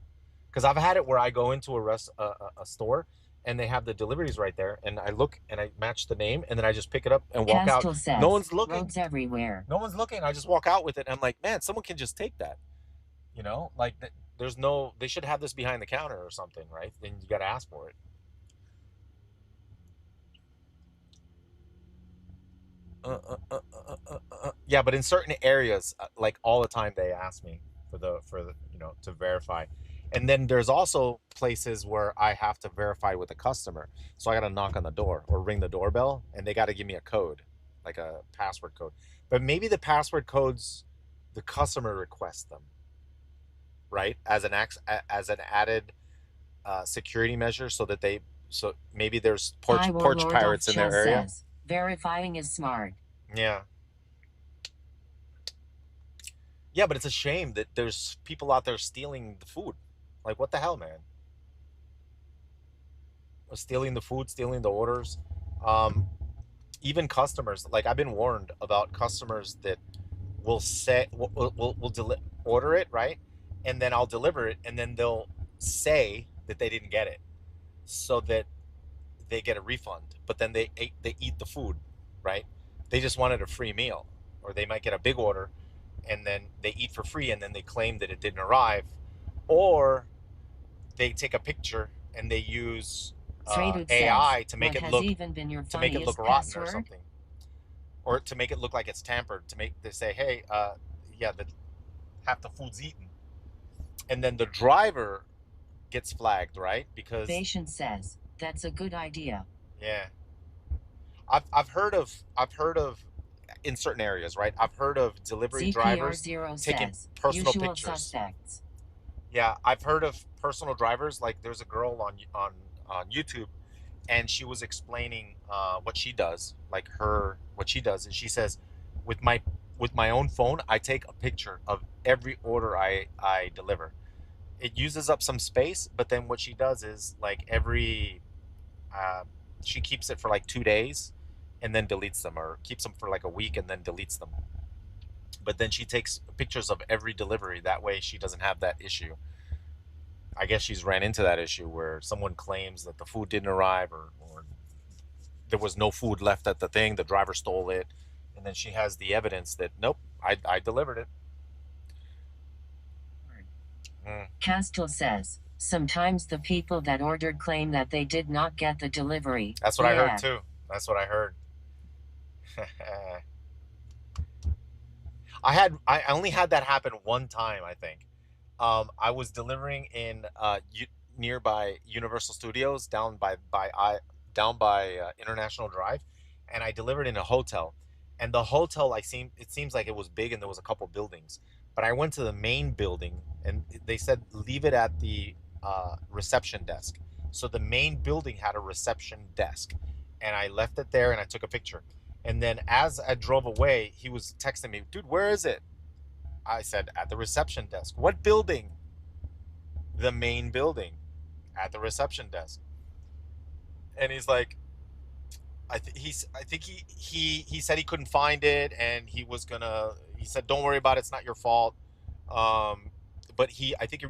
Because I've had it where I go into a store and they have the deliveries right there, and I look and I match the name, and then I just pick it up and walk out. Castle says, No one's looking. roads everywhere. No one's looking. I just walk out with it. And I'm like, man, someone can just take that. Like there's no. They should have this behind the counter or something, right? Then you got to ask for it. Yeah, but in certain areas, like all the time, they ask me for the to verify, and then there's also places where I have to verify with the customer, so I got to knock on the door or ring the doorbell, and they got to give me a code, like a password code. But maybe the password codes, the customer requests them, right, as an added security measure, so maybe there's porch pirates in their area. Says, verifying is smart. Yeah. Yeah, but it's a shame that there's people out there stealing the food. Like, what the hell, man? Stealing the food, stealing the orders. Um, Even customers. Like, I've been warned about customers that will say, will order it, right? And then I'll deliver it, and then they'll say that they didn't get it, so that they get a refund. But then they eat the food, right? They just wanted a free meal, or they might get a big order and then they eat for free, and then they claim that it didn't arrive, or they take a picture and they use AI to make it look rotten or something. or to make it look like it's tampered, to make they say, hey, yeah, half the food's eaten, and then the driver gets flagged, right? Because Patient says, that's a good idea. yeah, I've heard of in certain areas, right? I've heard of delivery CPR drivers 0 taking says, personal usual pictures. suspects. Yeah, I've heard of personal drivers. Like there's a girl on YouTube, and she was explaining what she does, like her what she does, and she says, with my own phone, I take a picture of every order I deliver. It uses up some space, but then what she does is like uh, she keeps it for like 2 days, and then deletes them, or keeps them for like a week and then deletes them. But then she takes pictures of every delivery. That way, she doesn't have that issue. I guess she's ran into that issue where someone claims that the food didn't arrive, or there was no food left at the thing, the driver stole it, and then she has the evidence that nope, I delivered it. Mm. Castle says, sometimes the people that ordered claim that they did not get the delivery. That's what I heard too. That's what I heard. I only had that happen one time, I think. I was delivering in nearby Universal Studios down by International Drive, and I delivered in a hotel. And the hotel, it seems like it was big and there was a couple buildings, but I went to the main building and they said leave it at the reception desk. So the main building had a reception desk, and I left it there and I took a picture. And then as I drove away, he was texting me, dude, where is it? I said, at the reception desk. What building? The main building, at the reception desk. And he's like, I think he said he couldn't find it, and he said, don't worry about it. It's not your fault. But I think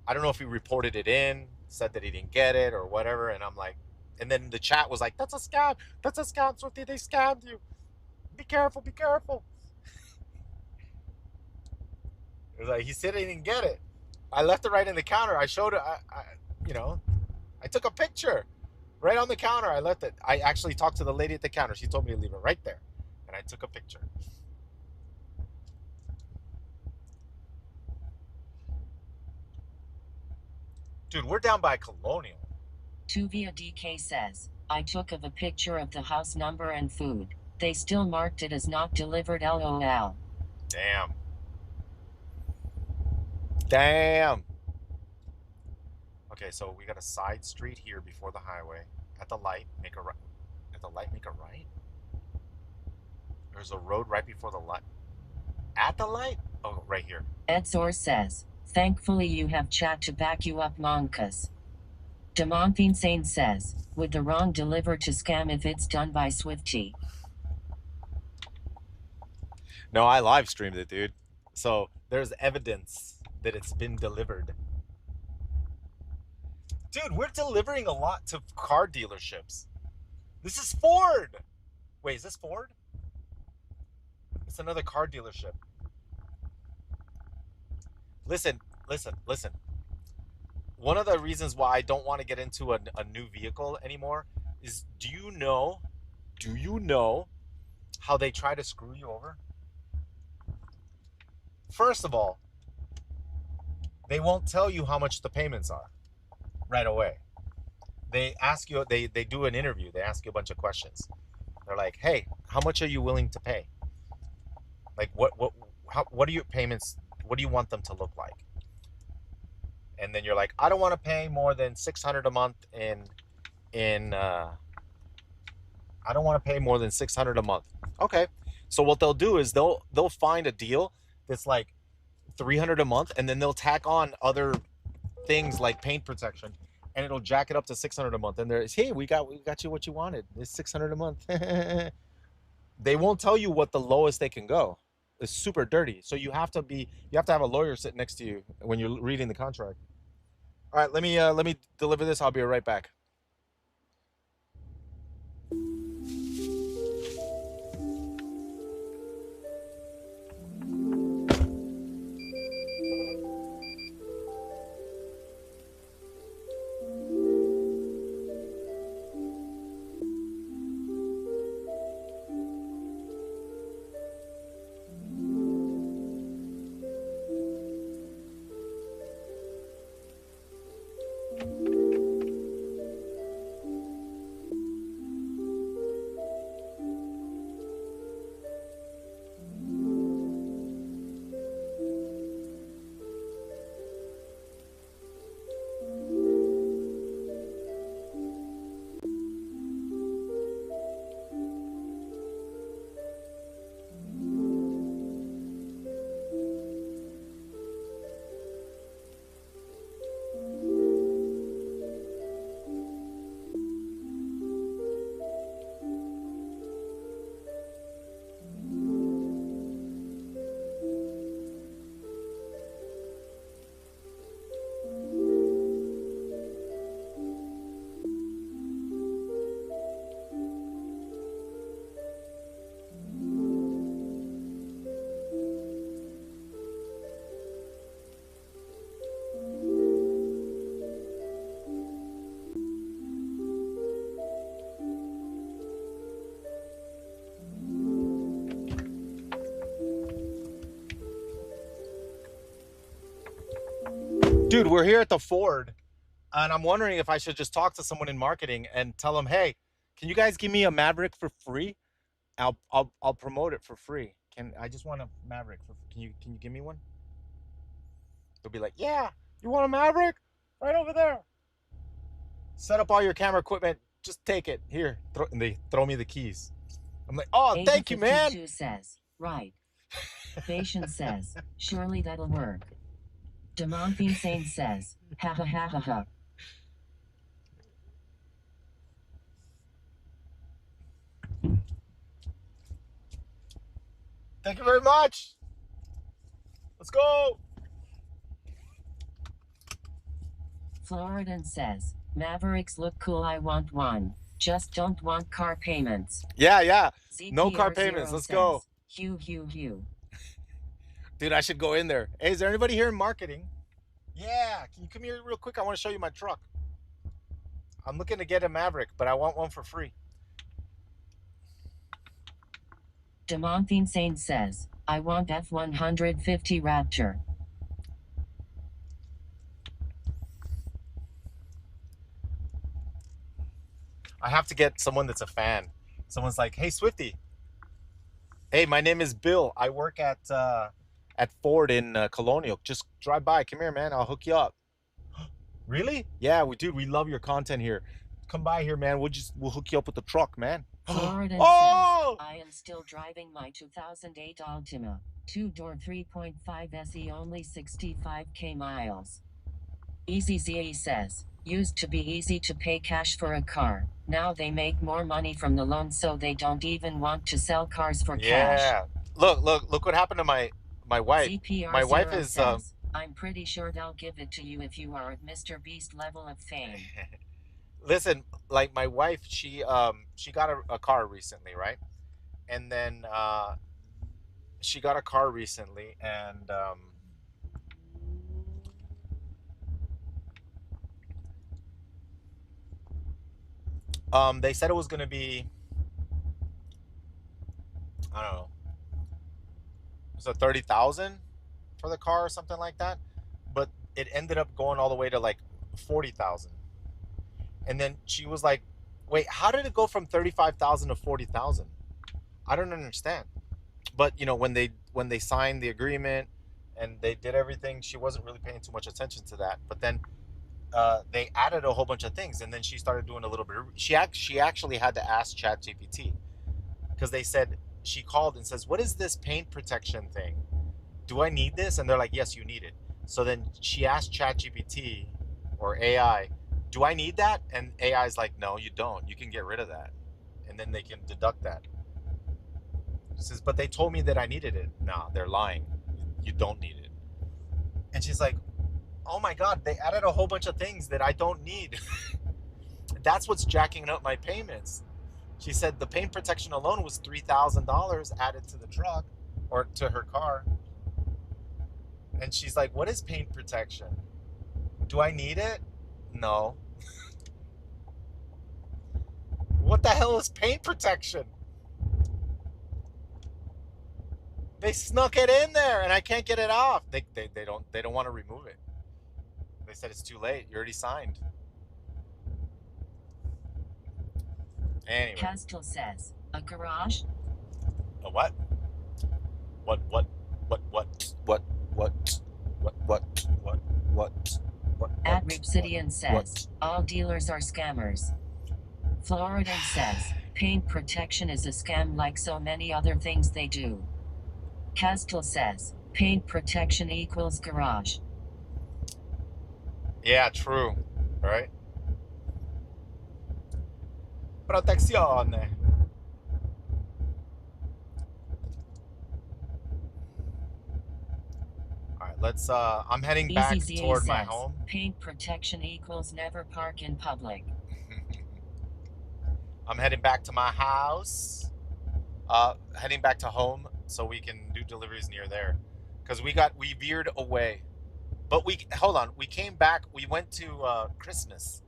I don't know if he reported it in, said that he didn't get it or whatever. And I'm like, and then the chat was like, that's a scam. That's a scam. So they scammed you. Be careful. Be careful. It was like, he said he didn't get it. I left it right in the counter. I showed it. You know, I took a picture right on the counter. I left it. I actually talked to the lady at the counter. She told me to leave it right there, and I took a picture. Dude, we're down by Colonial. Tuvia DK says, I took a picture of the house number and food. They still marked it as not delivered, LOL. Damn. Damn. Okay, so we got a side street here before the highway. At the light, make a right. At the light, make a right. There's a road right before the light. At the light? Oh, right here. Edzor says, thankfully you have chat to back you up, Monkas. Demonthine Sane says, would the wrong deliver to scam if it's done by Swifty? No, I live streamed it, dude. So there's evidence that it's been delivered. Dude, we're delivering a lot to car dealerships. This is Ford. Wait, is this Ford? It's another car dealership. Listen. One of the reasons why I don't want to get into a new vehicle anymore is, do you know how they try to screw you over? First of all, they won't tell you how much the payments are right away. They ask you, they do an interview, they ask you a bunch of questions. They're like, hey, how much are you willing to pay? Like, what are your payments? What do you want them to look like? And then you're like, I don't want to pay more than $600 a month I don't want to pay more than $600 a month. Okay. So what they'll do is they'll find a deal that's like $300 a month, and then they'll tack on other things like paint protection, and it'll jack it up to $600 a month. And there's, hey, we got you what you wanted. It's $600 a month. They won't tell you what the lowest they can go. It's super dirty. So you have to have a lawyer sit next to you when you're reading the contract. All right, let me deliver this. I'll be right back. Dude, we're here at the Ford, and I'm wondering if I should just talk to someone in marketing and tell them, hey, can you guys give me a Maverick for free? I'll promote it for free. Can I just want a Maverick for? Can you give me one? They'll be like, yeah, you want a Maverick? Right over there. Set up all your camera equipment. Just take it here. And they throw me the keys. I'm like, oh, thank you, man. 52 says, right. Patience says, surely that'll work. Demonthine Sane says, ha ha ha ha ha. Thank you very much. Let's go. Floridan says, Mavericks look cool, I want one. Just don't want car payments. Yeah. No ZPR car payments. Let's go. Hugh. Dude, I should go in there. Hey, is there anybody here in marketing? Yeah, can you come here real quick? I want to show you my truck. I'm looking to get a Maverick, but I want one for free. Demonthine Sane says, I want F-150 Raptor. I have to get someone that's a fan. Someone's like, hey, Swifty. Hey, my name is Bill. I work at Ford in Colonial. Just drive by. Come here, man. I'll hook you up. Really? Yeah, we love your content here. Come by here, man. We'll hook you up with the truck, man. Floridan Oh! says, I am still driving my 2008 Altima. 2-door 3.5 SE, only 65k miles. Easy ZE says, used to be easy to pay cash for a car. Now they make more money from the loan, so they don't even want to sell cars for cash. Yeah. Look what happened to my wife. ZPR My wife Zero is says, I'm pretty sure they'll give it to you if you are at Mr. Beast level of fame. Listen, like my wife, she got a car recently, right? And then she got a car recently, and they said it was gonna be, I don't know, so 30,000 for the car or something like that, but it ended up going all the way to like 40,000. And then she was like, wait, how did it go from 35,000 to 40,000? I don't understand. But when they signed the agreement and they did everything, she wasn't really paying too much attention to that. But then they added a whole bunch of things, and then she started doing a little bit. She actually had to ask ChatGPT, because they said, she called and says, what is this paint protection thing? Do I need this? And they're like, yes, you need it. So then she asked ChatGPT or AI, do I need that? And AI is like, no, you don't. You can get rid of that, and then they can deduct that. She says, but they told me that I needed it. Nah, they're lying. You don't need it. And she's like, oh my God, they added a whole bunch of things that I don't need. That's what's jacking up my payments. She said the paint protection alone was $3,000 added to the truck or to her car. And she's like, what is paint protection? Do I need it? No. What the hell is paint protection? They snuck it in there and I can't get it off. They don't want to remove it. They said it's too late. You already signed. Anyway. Castle says, a garage? A what? What? At Ripsidian says, all dealers are scammers. Floridan says, paint protection is a scam like so many other things they do. Castle says, paint protection equals garage. Yeah, true. Right? Protezione. Alright, let's I'm heading back toward my home. Paint protection equals never park in public. I'm heading back to my house. Heading back to home so we can do deliveries near there. Because we veered away. But hold on, we came back, we went to Christmas,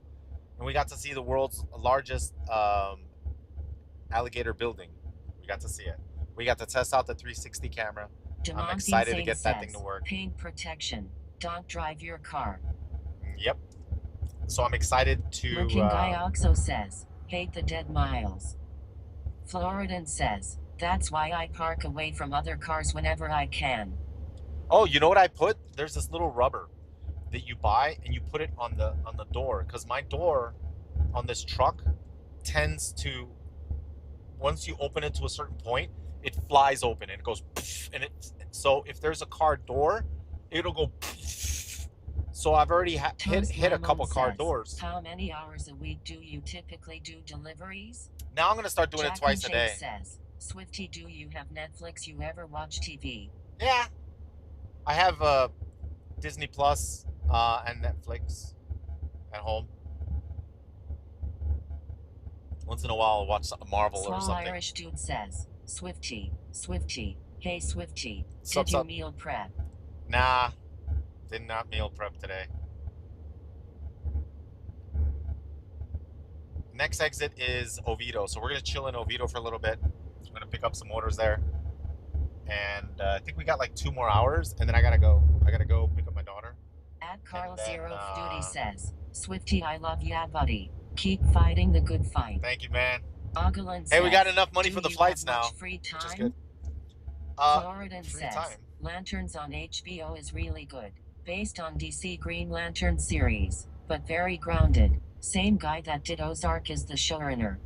and we got to see the world's largest alligator building. We got to see it. We got to test out the 360 camera. I'm excited to get that thing to work. Paint protection. Don't drive your car. Yep. So I'm excited to. Looking Guy Oxo says, hate the dead miles. Floridan says, that's why I park away from other cars whenever I can. Oh, you know what I put? There's this little rubber that you buy and you put it on the door, because my door on this truck tends to, once you open it to a certain point, it flies open and it goes and it, so if there's a car door, it'll go. So I've already hit a couple car doors. How many hours a week do you typically do deliveries? Now I'm gonna start doing it twice a day. Says, Swifty, do you have Netflix? You ever watch TV? Yeah, I have Disney Plus and Netflix at home. Once in a while, I'll watch a Marvel or something. Irish dude says, Swifty, hey Swifty, Sup, did you sup? meal prep? Nah, did not meal prep today. Next exit is Oviedo, so we're gonna chill in Oviedo for a little bit. I'm gonna pick up some orders there, and I think we got like 2 more hours, and then I gotta go pick up my daughter. At Carl Zero Duty says, Swifty, I love ya, buddy. Keep fighting the good fight. Thank you, man. Ogulin Hey, we says, got enough money do for the you flights have now, much free which is time? good. Floridan free says, time. Lanterns on HBO is really good. Based on DC Green Lantern series, but very grounded. Same guy that did Ozark is the showrunner.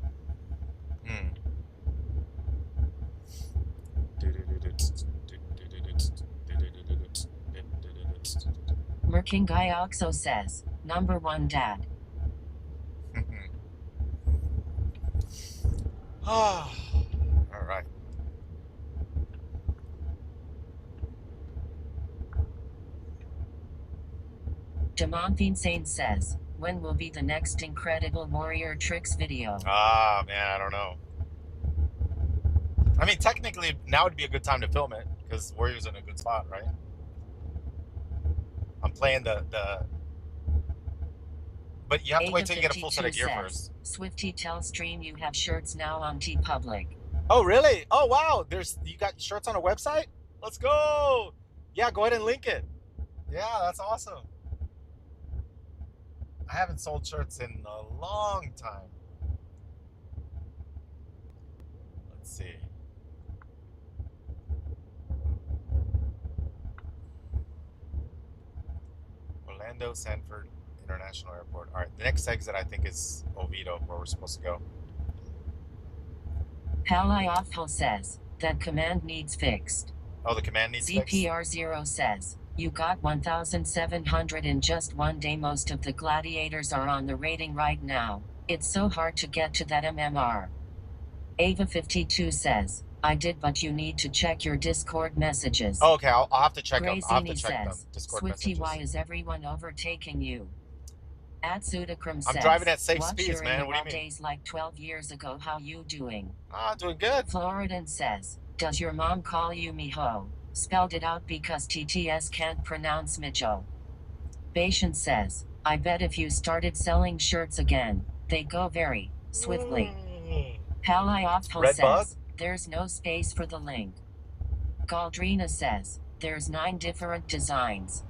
Merking Guy Oxo says, number 1 dad. All right. Demonthine Saint says, when will be the next Incredible Warrior Tricks video? Ah, man, I don't know. I mean, technically, now would be a good time to film it, because Warrior's in a good spot, right? I'm playing the... But you have to wait till you get a full set of gear first. Swifty, tell stream you have shirts now on TeePublic. Oh, really? Oh, wow. You got shirts on a website? Let's go. Yeah, go ahead and link it. Yeah, that's awesome. I haven't sold shirts in a long time. Let's see. Orlando, Sanford International Airport. All right, the next exit I think is Oviedo, where we're supposed to go. Palayoffel says, that command needs fixed. Oh, the command needs fixed? ZPR0 says, you got 1,700 in just 1 day. Most of the gladiators are on the rating right now. It's so hard to get to that MMR. Ava52 says, I did, but you need to check your Discord messages. Oh, okay, I'll have to check them. I'll have to Grazini check them. says, Discord Swifty, messages. why is everyone overtaking you? At Sudakram says, I'm driving at safe watch speeds, your man. What do you mean? days like 12 years ago. How you doing? Ah, doing good. Floridan says, does your mom call you mijo? Spelled it out because TTS can't pronounce mijo. Bashan says, I bet if you started selling shirts again, they go very swiftly. Palayoffel Red says, bug? there's no space for the link. Galdrina says, there's 9 different designs.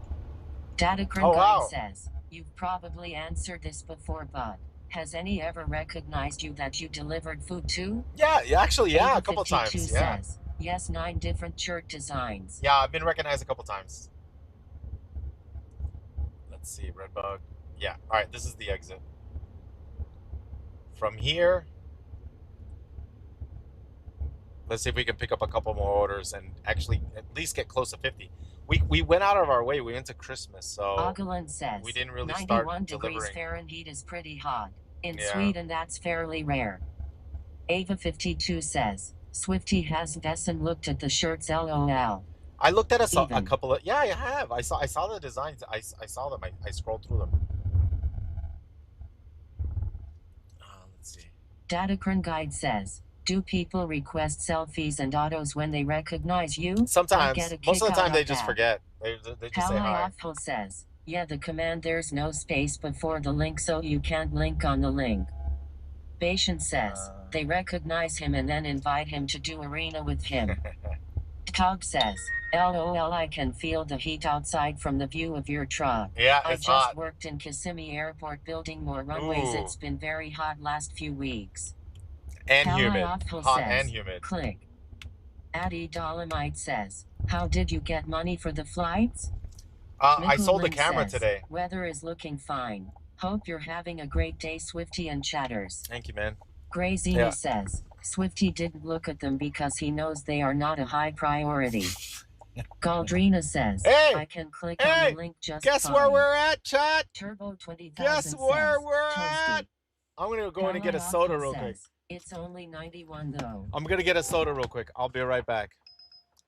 Datacron Oh, wow. says, you've probably answered this before, but has any ever recognized you that you delivered food to? Yeah, actually, yeah, a couple 52 times. Yeah. says, yes, 9 different shirt designs. Yeah, I've been recognized a couple times. Let's see, red bug. Yeah, all right, this is the exit. From here, let's see if we can pick up a couple more orders and actually at least get close to 50. We went out of our way. We went to Christmas, so Ogulin says, we didn't really 91 start degrees delivering. Fahrenheit is pretty hot. In Yeah. Sweden, that's fairly rare. Ava52 says, Swifty hasn't looked at the shirts, lol. I looked at a Even. couple of, yeah, I have. I saw the designs. I saw them. I scrolled through them. Let's see. Datacron Guide says, do people request selfies and autos when they recognize you? Sometimes, get a most of kick the time out they of just that. forget. They just say hi. Palayoffel says, yeah, the command, there's no space before the link, so you can't link on the link. Bashan says, they recognize him and then invite him to do arena with him. Tog says, LOL, I can feel the heat outside from the view of your truck. Yeah, I it's just hot. worked in Kissimmee Airport building more runways. Ooh. It's been very hot last few weeks. And humid. Palayophil Hot says, and humid. click. Addie Dolomite says, how did you get money for the flights? I sold the Mikulin camera says, today. weather is looking fine. Hope you're having a great day, Swifty and Chatters. Thank you, man. Grazini Yeah. says, Swifty didn't look at them because he knows they are not a high priority. Galdrina says, Hey! I can click Hey! on the link just Guess fine. where we're at, chat? Turbo 20,000 Guess where says, we're Toasty. at? I'm gonna go in and get a soda real quick. It's only 91 though. I'm gonna get a soda real quick. I'll be right back.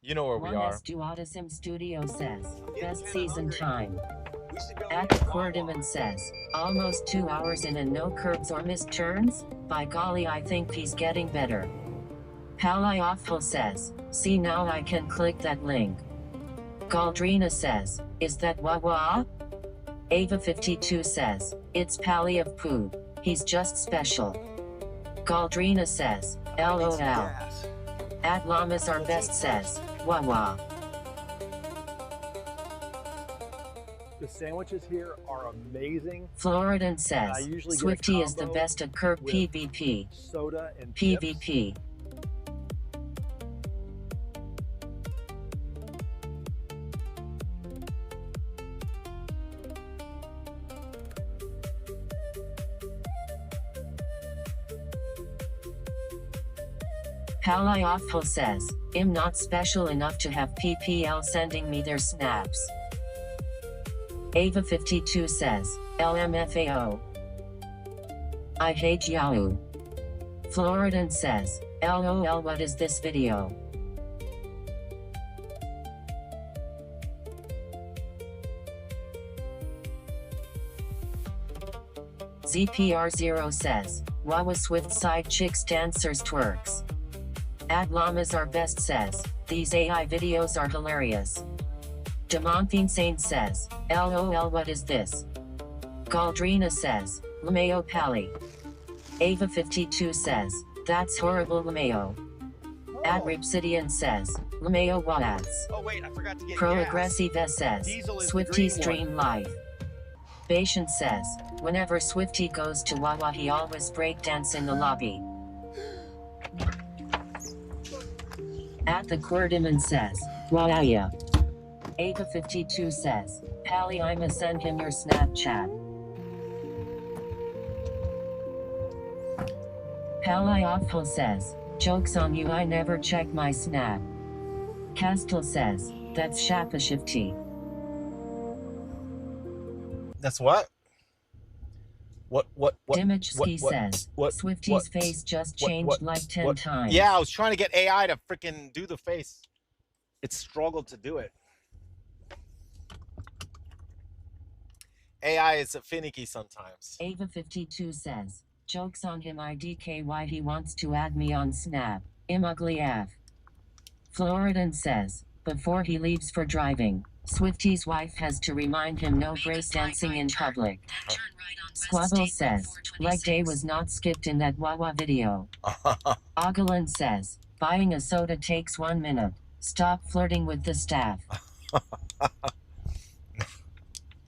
You know where we are. Duotisim Studio says, best kinda season hungry. time. We should go At eat at Cordiman says, almost 2 hours in and no curbs or missed turns? By golly, I think he's getting better. Palayophil says, see now I can click that link. Galdrina says, is that wah-wah? Ava52 says, it's Pally of Pooh. He's just special. Galdrina says, LOL. gas. At Llamas Are Best says, wah-wah. The sandwiches here are amazing. Floridan I says, usually get a Swifty is the combo best at curb with PvP. Soda and chips. PvP. Palayophil says, I'm not special enough to have PPL sending me their snaps. Ava52 says, LMFAO. I hate Yahoo. Floridan says, LOL, what is this video? ZPR0 says, Wawa Swift side chicks dancers twerks. At Llamas Are Best says, these AI videos are hilarious. Demonthine Saint says, LOL, what is this? Galdrina says, LMAO Pally. Ava52 says, that's horrible LMAO. At Ripsidian says, LMAO Waats. Oh wait, I forgot to get Pro gas. Aggressive says, Diesel is the Swifty green stream live. Bashan says, whenever Swifty goes to Wawa he always breakdance in the lobby. At the Cordiman says, Waya. Ava52 says, Pally, I'ma send him your Snapchat. Palayophil says, jokes on you, I never check my snap. Castle says, that's Shapashifty. That's what? What? Dimachski says, Swifty's face just changed like 10 times. Yeah, I was trying to get AI to freaking do the face. It struggled to do it. AI is finicky sometimes. Ava52 says, jokes on him, IDK why he wants to add me on Snap. I'm ugly F. Floridan says, before he leaves for driving, Swifty's wife has to remind him no breakdancing in public. Squabble says, leg day was not skipped in that Wawa video. Ogalan says, buying a soda takes 1 minute. Stop flirting with the staff.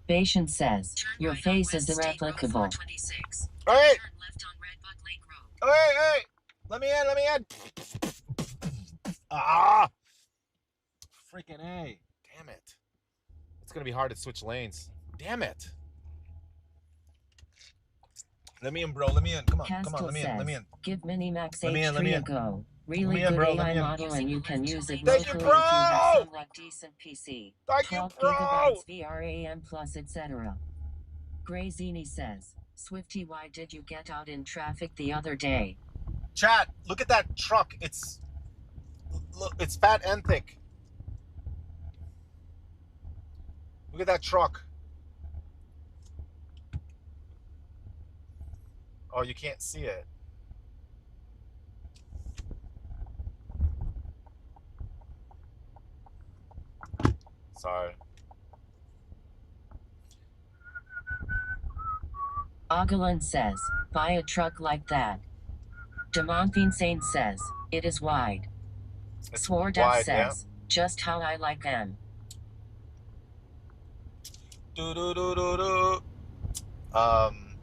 Bashan says, your face is irreplicable. Hey! Hey! Let me in! Ah! Freaking A. Damn it. It's gonna be hard to switch lanes. Damn it. Let me in, bro. Let me in. Come on. Let me in. Give Minimax Let me in, H3 a go. Really Let me in, good bro, let AI me in. model and you can use it Thank you, locally if you have bro! some like decent PC. Thank you, 12 bro! gigabytes VRAM plus etc. Grazini says, Swifty, why did you get out in traffic the other day? Chat, look at that truck. Look, it's fat and thick. Look at that truck. Oh, you can't see it. Sorry. Ogalan says, buy a truck like that. Demonthine Saint says, it is wide. It's Swarduff wide, says, Just how I like them.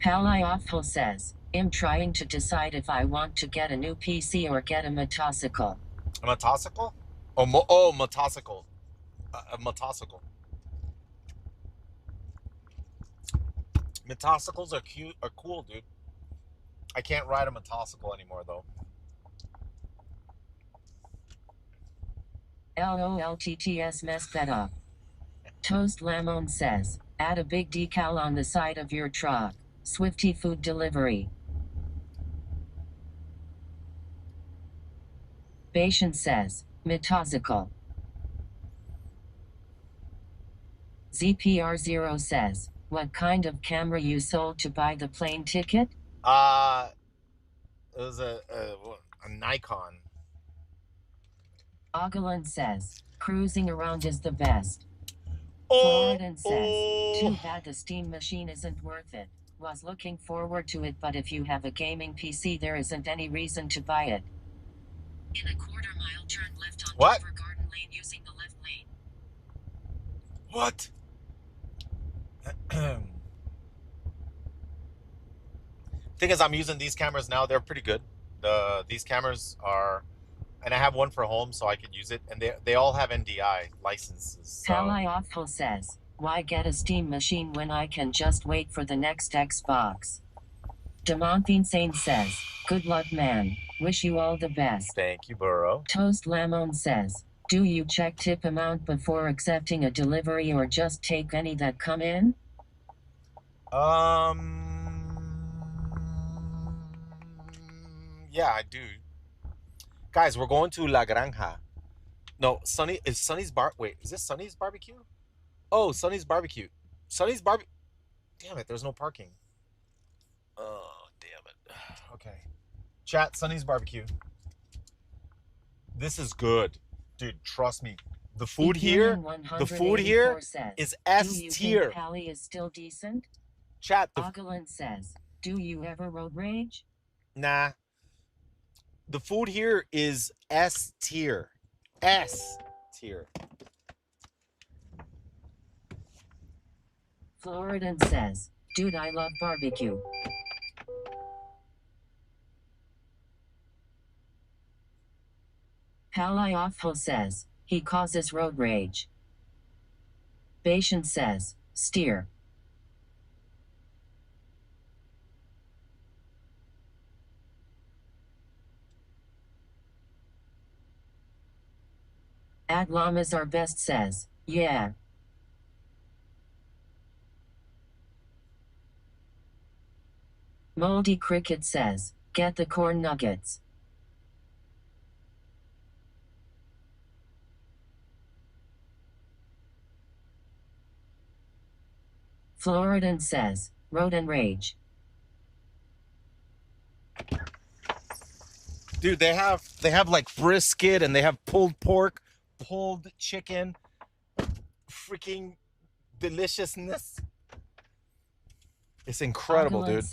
Palioffel says, I'm trying to decide if I want to get a new PC or get a motorcycle. A motorcycle? Oh, motorcycle. A motorcycle. Motorcycles are cool, dude. I can't ride a motorcycle anymore, though. LOLTTS messed that up. Toast Lamon says, add a big decal on the side of your truck. Swifty food delivery. Bashan says, motorcycle. ZPR0 says, what kind of camera you sold to buy the plane ticket? It was a Nikon. Ogalan says, cruising around is the best. Oh, Floridan says, too bad the Steam machine isn't worth it. Was looking forward to it, but if you have a gaming PC, there isn't any reason to buy it. In a quarter-mile turn left on Dover Garden Lane using the left lane. What? Thing is, I'm using these cameras now. They're pretty good. These cameras are, and I have one for home, so I can use it. And they all have NDI licenses. So. Palioffel says, why get a Steam machine when I can just wait for the next Xbox? Demonthine Sane says, good luck, man. Wish you all the best. Thank you, Burrow. Toast Lamon says, do you check tip amount before accepting a delivery or just take any that come in? Yeah, I do. Guys, we're going to La Granja. No, Sunny is Sunny's bar. Wait, is this Sunny's barbecue? Oh, Sunny's barbecue. Sunny's barbecue. Damn it, there's no parking. Oh, damn it. Okay. Chat, Sunny's barbecue. This is good. Dude, trust me. The food here is S tier. Pally is still decent? Chat. Ogalan says, do you ever road rage? Nah. The food here is S tier. S tier. Floridan says, dude, I love barbecue. Palioffel says, he causes road rage. Bashan says, steer. Ad Llamas are best says, yeah. Moldy Cricket says, get the corn nuggets. Floridan says, road and rage. Dude, they have like brisket and they have pulled pork, pulled chicken, freaking deliciousness. It's incredible, dude.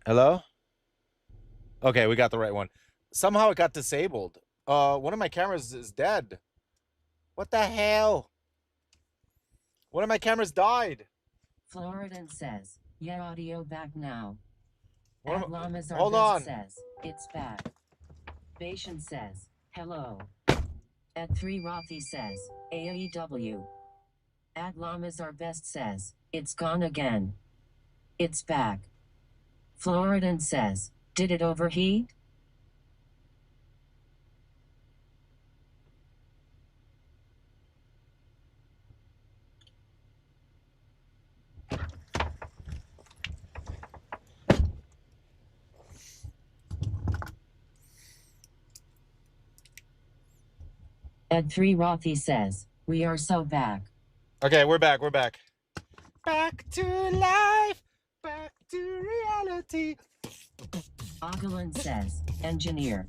Hello? Okay, we got the right one. Somehow it got disabled. One of my cameras is dead. What the hell? One of my cameras died. Floridan says, yeah, audio back now. What am At Llamas Are hold Best on. says, it's back. Bashan says, hello. At 3 Rothy says, AEW. At Llamas Are Best says, it's gone again. It's back. Floridan says, did it overheat? At 3 Rothy says, we are so back. Okay, we're back. We're back. Back to life. Back to reality. Ogalan says, engineer.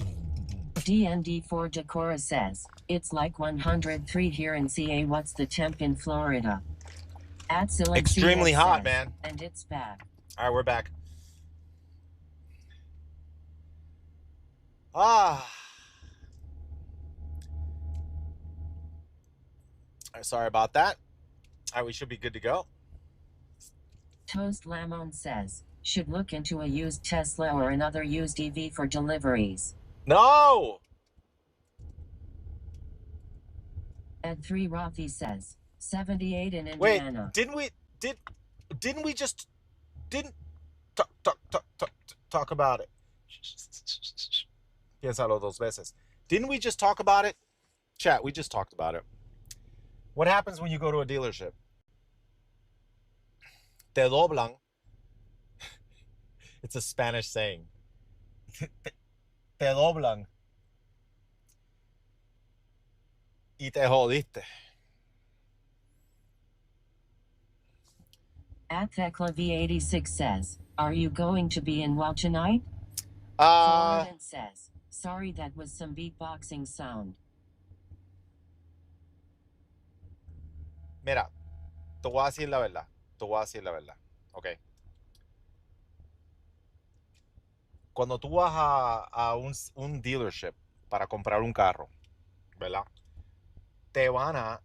DND4 Decora says, it's like 103 here in CA. What's the temp in Florida? At Silencio Extremely hot, says, man. and it's back. All right, we're back. Ah. Sorry about that. All right, we should be good to go. Toast Lamon says, should look into a used Tesla or another used EV for deliveries. No. At 3 Rothy says, 78 in Wait, Indiana. didn't we just talk about it? Piénsalo dos veces. Didn't we just talk about it? Chat, we just talked about it. What happens when you go to a dealership? Te doblan. It's a Spanish saying. Te doblan. Y te jodiste. At Thecla V86 says, are you going to be in WOW tonight? Floridan says, sorry, that was some beatboxing sound. Mira, te voy a decir la verdad. Te voy a decir la verdad. Ok. Cuando tú vas a un dealership para comprar un carro, ¿verdad? Te van a...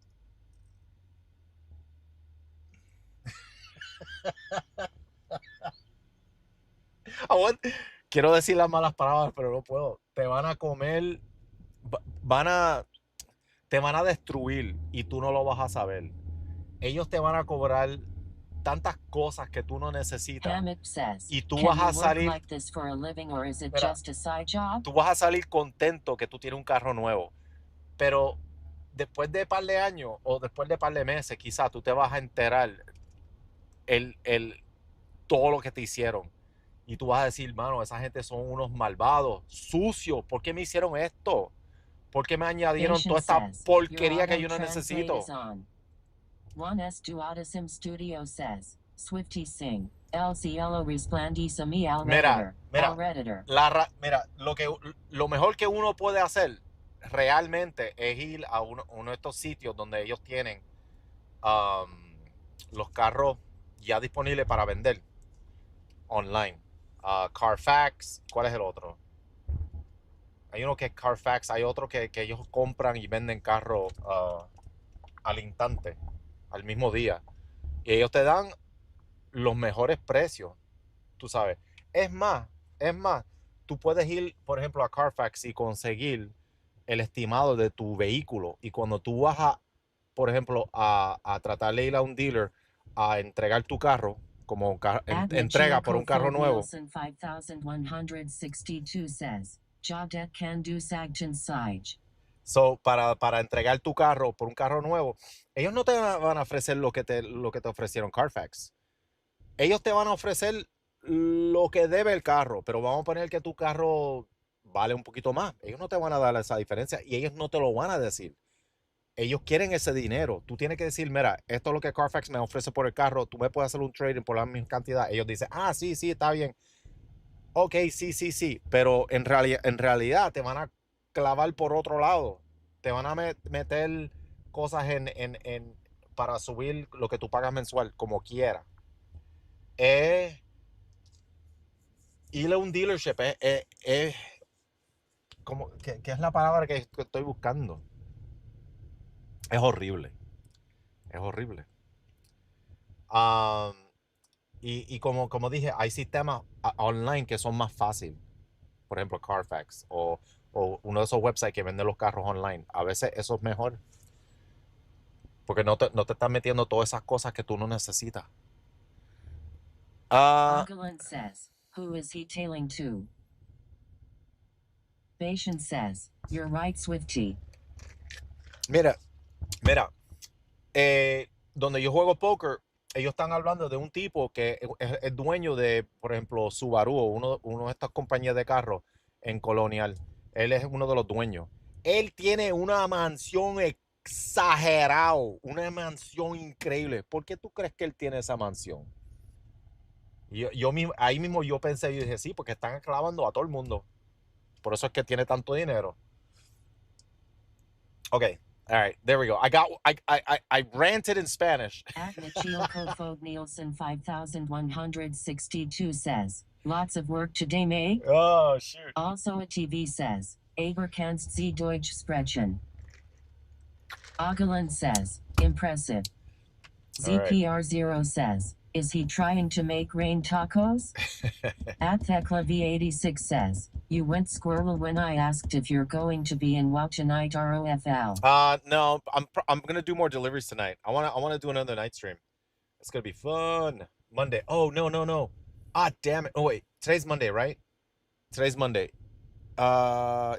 Quiero decir las malas palabras, pero no puedo. Te van a comer, te van a destruir y tú no lo vas a saber. Ellos te van a cobrar tantas cosas que tú no necesitas. Hamid says, Y tú can vas a you work salir, like this for a living or is it Mira, just a side job? tú vas a salir contento que tú tienes un carro nuevo. Pero después de par de años o después de par de meses, quizás tú te vas a enterar todo lo que te hicieron. Y tú vas a decir, mano, esa gente son unos malvados, sucios. ¿Por qué me hicieron esto? ¿Por qué me añadieron Patient toda esta says, porquería your que yo no auto-translate necesito? is on. 1S Duotisim Studio says, Swifty Sing, El Cielo Resplandece mi al Mira, Redditor. mira, lo mejor que uno puede hacer realmente es ir a uno de estos sitios donde ellos tienen los carros ya disponibles para vender online. Carfax, ¿cuál es el otro? Hay uno que es Carfax, hay otro que ellos compran y venden carros al instante, al mismo día. Y ellos te dan los mejores precios, tú sabes. Es más, tú puedes ir, por ejemplo, a Carfax y conseguir el estimado de tu vehículo. Y cuando tú vas por ejemplo, a tratar de ir a un dealer a entregar tu carro, como entrega por un carro nuevo. 5162 says, Jodet can do Sagton Sage. So, para entregar tu carro por un carro nuevo, ellos no te van a ofrecer lo que te ofrecieron Carfax. Ellos te van a ofrecer lo que debe el carro, pero vamos a poner que tu carro vale un poquito más. Ellos no te van a dar esa diferencia y ellos no te lo van a decir. Ellos quieren ese dinero. Tú tienes que decir, mira, esto es lo que Carfax me ofrece por el carro, tú me puedes hacer un trading por la misma cantidad. Ellos dicen, sí, está bien. Ok, sí, pero en realidad te van a clavar por otro lado. Te van a meter cosas para subir lo que tú pagas mensual, como quiera. Ir a un dealership ¿qué es la palabra que estoy buscando? Es horrible. Es horrible. Y como dije, hay sistemas online que son más fáciles. Por ejemplo, Carfax o uno de esos websites que venden los carros online. A veces eso es mejor porque no te están metiendo todas esas cosas que tú no necesitas. Aguilan says, who is he tailing to? Bashan says, you're right, Swifty. Mira, donde yo juego póker, ellos están hablando de un tipo que es dueño de, por ejemplo, Subaru, o uno de estas compañías de carros en Colonial. Él es uno de los dueños. Él tiene una mansión exagerado, una mansión increíble. ¿Por qué tú crees que él tiene esa mansión? Ahí mismo yo pensé y dije, sí, porque están clavando a todo el mundo. Por eso es que tiene tanto dinero. Okay. All right, there we go. I ranted in Spanish. At Michioko Fogg Nielsen 5162 says, lots of work today, May. Oh, shoot. Also a TV says, Aber kannst Sie Deutsch sprechen. Aguilan says, impressive. ZPR0 says, is he trying to make rain tacos? At Thekla V86 says, you went squirrel when I asked if you're going to be in WoW tonight ROFL. No, I'm gonna do more deliveries tonight. I wanna do another night stream. It's gonna be fun. Monday. Oh no. Ah, damn it. Oh wait, today's Monday, right? Today's Monday.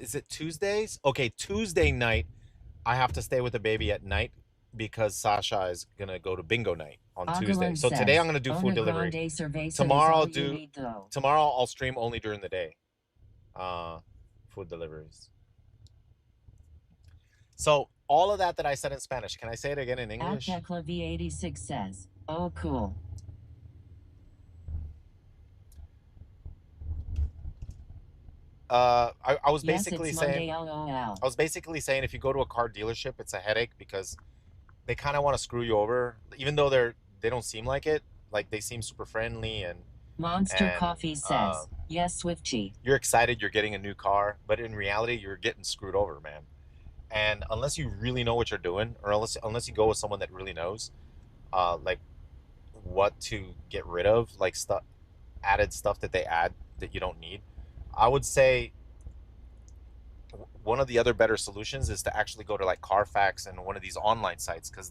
Is it Tuesdays? Okay, Tuesday night. I have to stay with the baby at night because Sasha is gonna go to bingo night on Tuesday. So today I'm gonna do food delivery. Tomorrow I'll stream only during the day. Food deliveries. So all of that I said in Spanish, can I say it again in English? At Thekla V86 says, oh cool. I was basically yes, saying, Monday, I was basically saying if you go to a car dealership, it's a headache because they kind of want to screw you over, even though they don't seem like it. Like they seem super friendly and Monster Coffee says, yes, Swifty. You're excited, you're getting a new car, but in reality, you're getting screwed over, man. And unless you really know what you're doing, or unless you go with someone that really knows, like what to get rid of, like added stuff that they add that you don't need, I would say one of the other better solutions is to actually go to like Carfax and one of these online sites because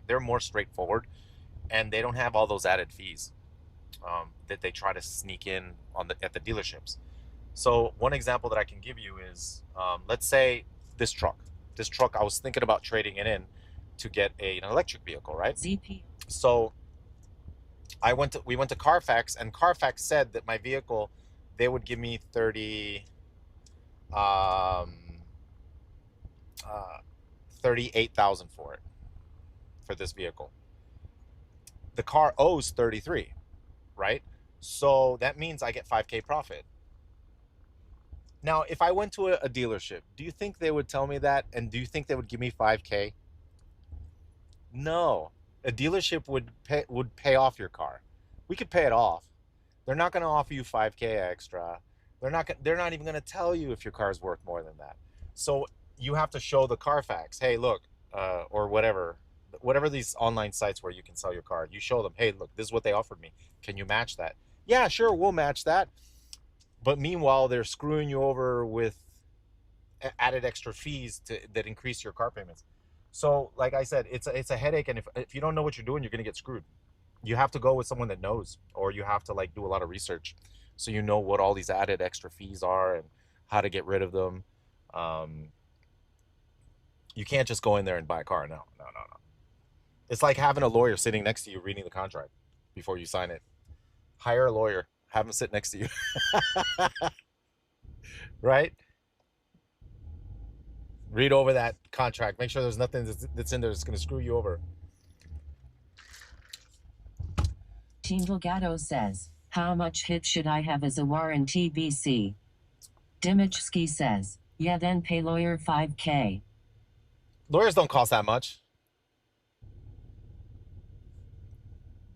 they're more straightforward and they don't have all those added fees that they try to sneak in at the dealerships. So one example that I can give you is, let's say this truck I was thinking about trading it in to get an electric vehicle, right? ZP. So we went to Carfax, and Carfax said that my vehicle, they would give me 38,000 for this vehicle. The car owes 33, right? So that means I get 5K profit. Now, if I went to a dealership, do you think they would tell me that? And do you think they would give me 5K? No. A dealership would pay off your car. We could pay it off. They're not going to offer you 5K extra. They're not even going to tell you if your car is worth more than that. So you have to show the Carfax, hey, look, or whatever these online sites where you can sell your car. You show them, hey, look, this is what they offered me. Can you match that? Yeah, sure, we'll match that. But meanwhile, they're screwing you over with added extra fees that increase your car payments. So, like I said, it's a headache, and if you don't know what you're doing, you're gonna get screwed. You have to go with someone that knows, or you have to like do a lot of research, so you know what all these added extra fees are and how to get rid of them. You can't just go in there and buy a car. No. It's like having a lawyer sitting next to you reading the contract before you sign it. Hire a lawyer, have him sit next to you. Right? Read over that contract. Make sure there's nothing that's in there that's going to screw you over. Team Delgado says, how much hit should I have as a warranty BC? Dimichski says, yeah, then pay lawyer 5K. Lawyers don't cost that much.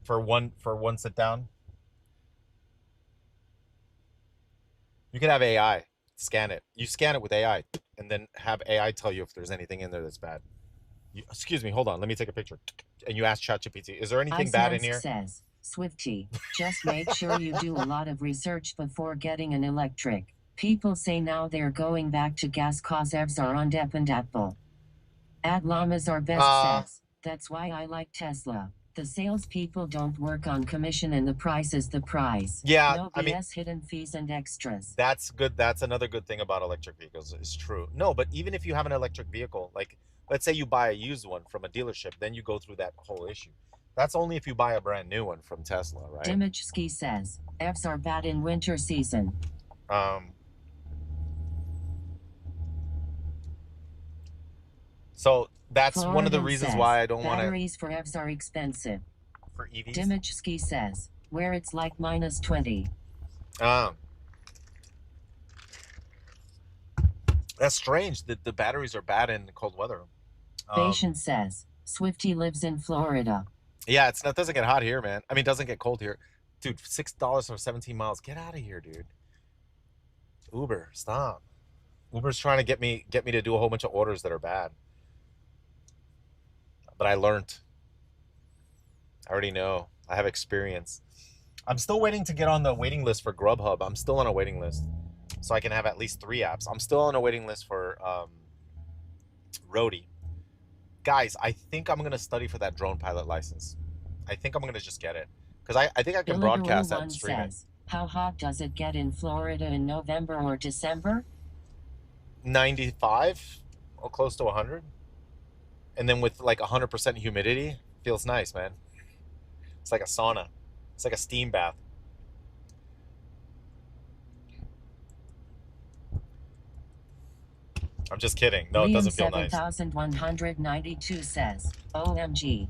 For one sit down. You can have AI scan it. You scan it with AI and then have AI tell you if there's anything in there that's bad. Excuse me, hold on. Let me take a picture. And you ask ChatGPT, is there anything bad in Icemansk here? says, Swifty, just make sure you do a lot of research before getting an electric. People say now they're going back to gas cause EVs are undependable. Ad llamas are best says, that's why I like Tesla. The salespeople don't work on commission and the price is the price. Yeah, No I mean, BS hidden fees and extras. that's good. That's another good thing about electric vehicles. It's true. No, but even if you have an electric vehicle, like let's say you buy a used one from a dealership, then you go through that whole issue. That's only if you buy a brand new one from Tesla, right? Dimachski says, EVs are bad in winter season. So that's one of the Florian reasons says, why I don't want to batteries for EVs are expensive. for EVs. Dimachski says, where it's like minus 20. That's strange that the batteries are bad in cold weather. Patient says, Swifty lives in Florida. Yeah, it doesn't get hot here, man. I mean, it doesn't get cold here. Dude, $6 for 17 miles. Get out of here, dude. Uber, stop. Uber's trying to get me to do a whole bunch of orders that are bad. But I learned. I already know. I have experience. I'm still waiting to get on the waiting list for Grubhub. I'm still on a waiting list. So I can have at least 3 apps. I'm still on a waiting list for Roadie. Guys, I think I'm going to study for that drone pilot license. I think I'm going to just get it. Because I think I can broadcast that and stream it. How hot does it get in Florida in November or December? 95 or close to 100. And then with like 100% humidity, feels nice, man. It's like a sauna. It's like a steam bath. I'm just kidding. No, it doesn't feel nice. 7192 says, OMG.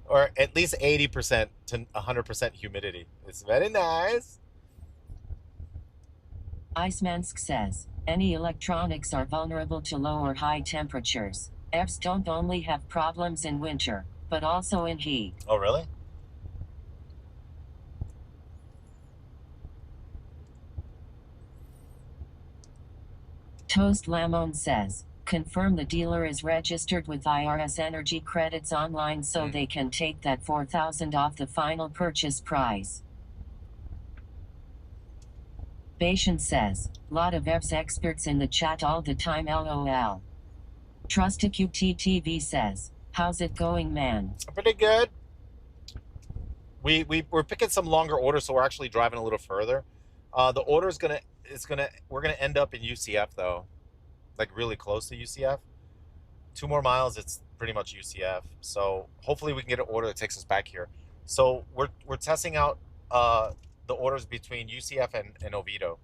Or at least 80% to 100% humidity. It's very nice. Icemansk says, any electronics are vulnerable to low or high temperatures. EVs don't only have problems in winter, but also in heat. Oh, really? Toast Lamone says, confirm the dealer is registered with IRS Energy Credits online so they can take that $4,000 off the final purchase price. Patient says, lot of EVs experts in the chat all the time LOL. TrustQTTV says, how's it going, man? Pretty good. We're picking some longer orders, so we're actually driving a little further. The order is we're gonna end up in UCF though, like really close to UCF. 2 more miles, it's pretty much UCF. So hopefully we can get an order that takes us back here. So we're testing out the orders between UCF and Oviedo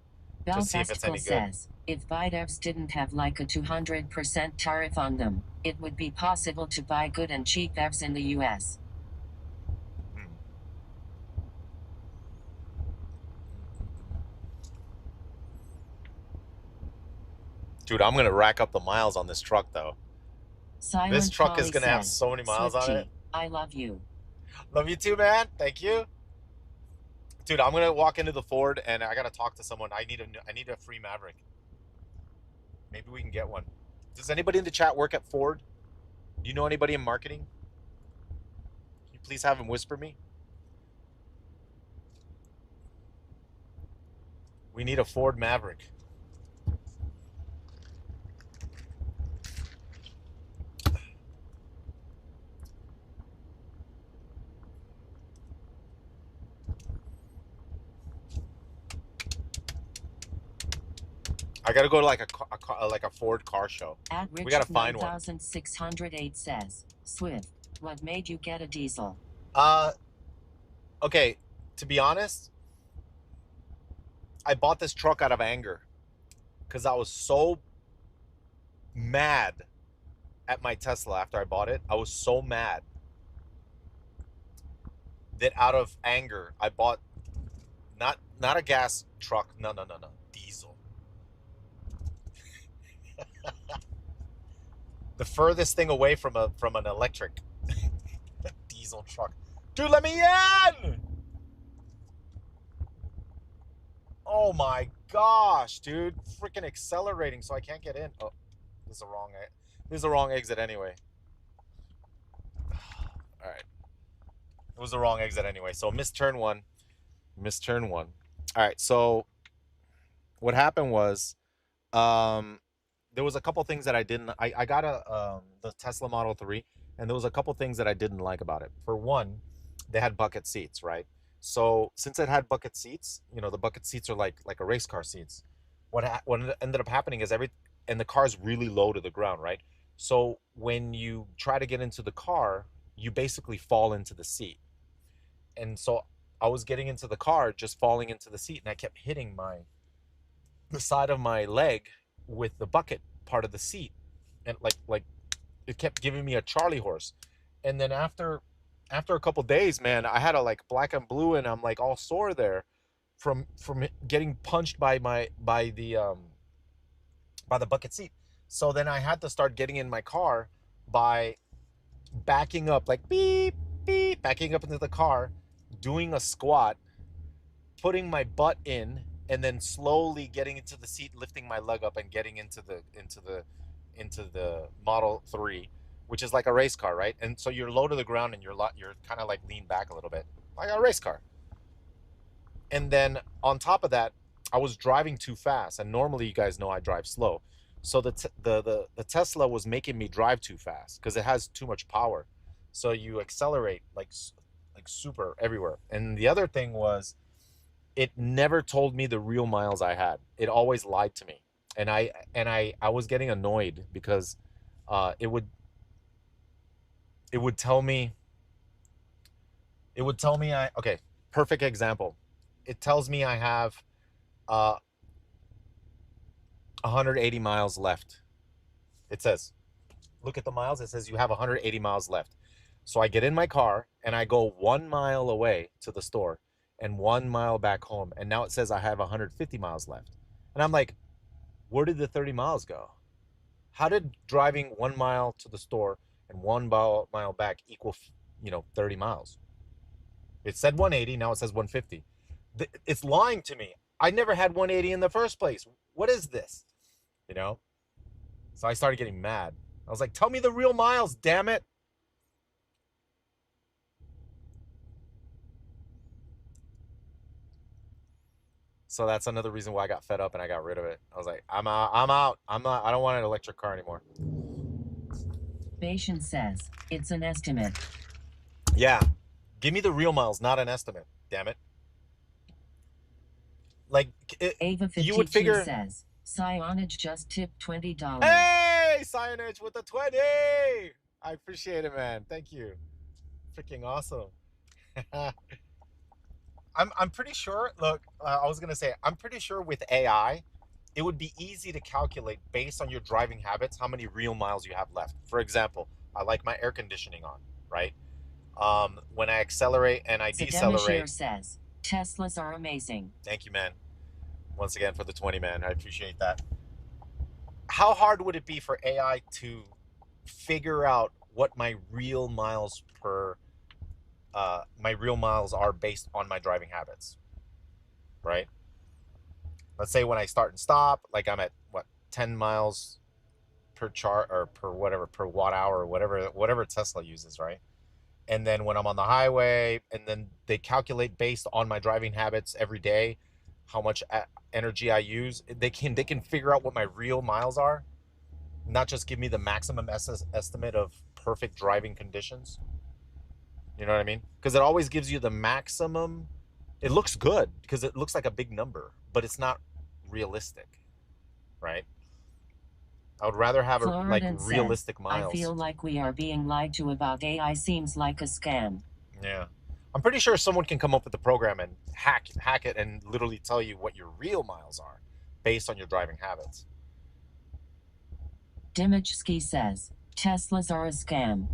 to see if it's any good. Says, if ByteEvs didn't have like a 200% tariff on them, it would be possible to buy good and cheap EVs in the US. Dude, I'm gonna rack up the miles on this truck though. Silent this truck is Polly gonna have says, so many miles Swifty, on it. I love you. Love you too, man. Thank you. Dude, I'm gonna walk into the Ford and I gotta talk to someone. I need a free Maverick. Maybe we can get one. Does anybody in the chat work at Ford? Do you know anybody in marketing? Can you please have him whisper me? We need a Ford Maverick. I gotta go to like a Ford car show. We gotta find one. 9608 says, Swift, what made you get a diesel? Okay, to be honest, I bought this truck out of anger because I was so mad at my Tesla after I bought it. I was so mad that out of anger, I bought not a gas truck. No, diesel. The furthest thing away from an electric diesel truck. Dude, let me in! Oh my gosh, dude. Freaking accelerating so I can't get in. Oh, this is the wrong this is the wrong exit anyway. All right. It was the wrong exit anyway. So missed turn one. Missed turn one. All right. So what happened was there was a couple things that I got the Tesla Model 3, and there was a couple things that I didn't like about it. For one, they had bucket seats, right? So since it had bucket seats, you know, the bucket seats are like a race car seats. What ended up happening is and the car's really low to the ground, right? So when you try to get into the car, you basically fall into the seat. And so I was getting into the car, just falling into the seat, and I kept hitting the side of my leg with the bucket part of the seat, and like it kept giving me a Charlie horse. And then after a couple days, man, I had a like black and blue, and I'm like all sore there from getting punched by the bucket seat. So then I had to start getting in my car by backing up, like beep beep, backing up into the car, doing a squat, putting my butt in, and then slowly getting into the seat, lifting my leg up, and getting into the Model 3, which is like a race car, right? And so you're low to the ground, and you're kind of like leaned back a little bit, like a race car. And then on top of that, I was driving too fast, and normally you guys know I drive slow. So the Tesla was making me drive too fast because it has too much power. So you accelerate like super everywhere. And the other thing was, it never told me the real miles I had. It always lied to me, and I was getting annoyed because it would tell me okay, perfect example. It tells me I have 180 miles left. It says, look at the miles. It says you have 180 miles left. So I get in my car and I go 1 mile away to the store and 1 mile back home. And now it says I have 150 miles left. And I'm like, where did the 30 miles go? How did driving 1 mile to the store and 1 mile back equal, 30 miles? It said 180. Now it says 150. It's lying to me. I never had 180 in the first place. What is this? So I started getting mad. I was like, tell me the real miles, damn it. So that's another reason why I got fed up and I got rid of it. I was like, I'm out. I don't want an electric car anymore. Bashan says, it's an estimate. Yeah. Give me the real miles, not an estimate. Damn it. Like, Ava 52 you would figure... says, Cyonage just tipped $20. Hey, Cyonage with the 20. I appreciate it, man. Thank you. Freaking awesome. I'm pretty sure, look, I was going to say, I'm pretty sure with AI, it would be easy to calculate based on your driving habits how many real miles you have left. For example, I like my air conditioning on, right? When I accelerate and I decelerate. Says, Teslas are amazing. Thank you, man. Once again for the 20, man. I appreciate that. How hard would it be for AI to figure out what my real miles are based on my driving habits, right? Let's say when I start and stop, like I'm at 10 miles per per watt hour, or whatever Tesla uses, right? And then when I'm on the highway, and then they calculate based on my driving habits every day how much energy I use. They can figure out what my real miles are, not just give me the maximum estimate of perfect driving conditions. You know what I mean? Because it always gives you the maximum. It looks good because it looks like a big number, but it's not realistic, right? I would rather have realistic miles. I feel like we are being lied to about AI. Seems like a scam. Yeah. I'm pretty sure someone can come up with a program and hack it and literally tell you what your real miles are based on your driving habits. Dimachski says, Teslas are a scam.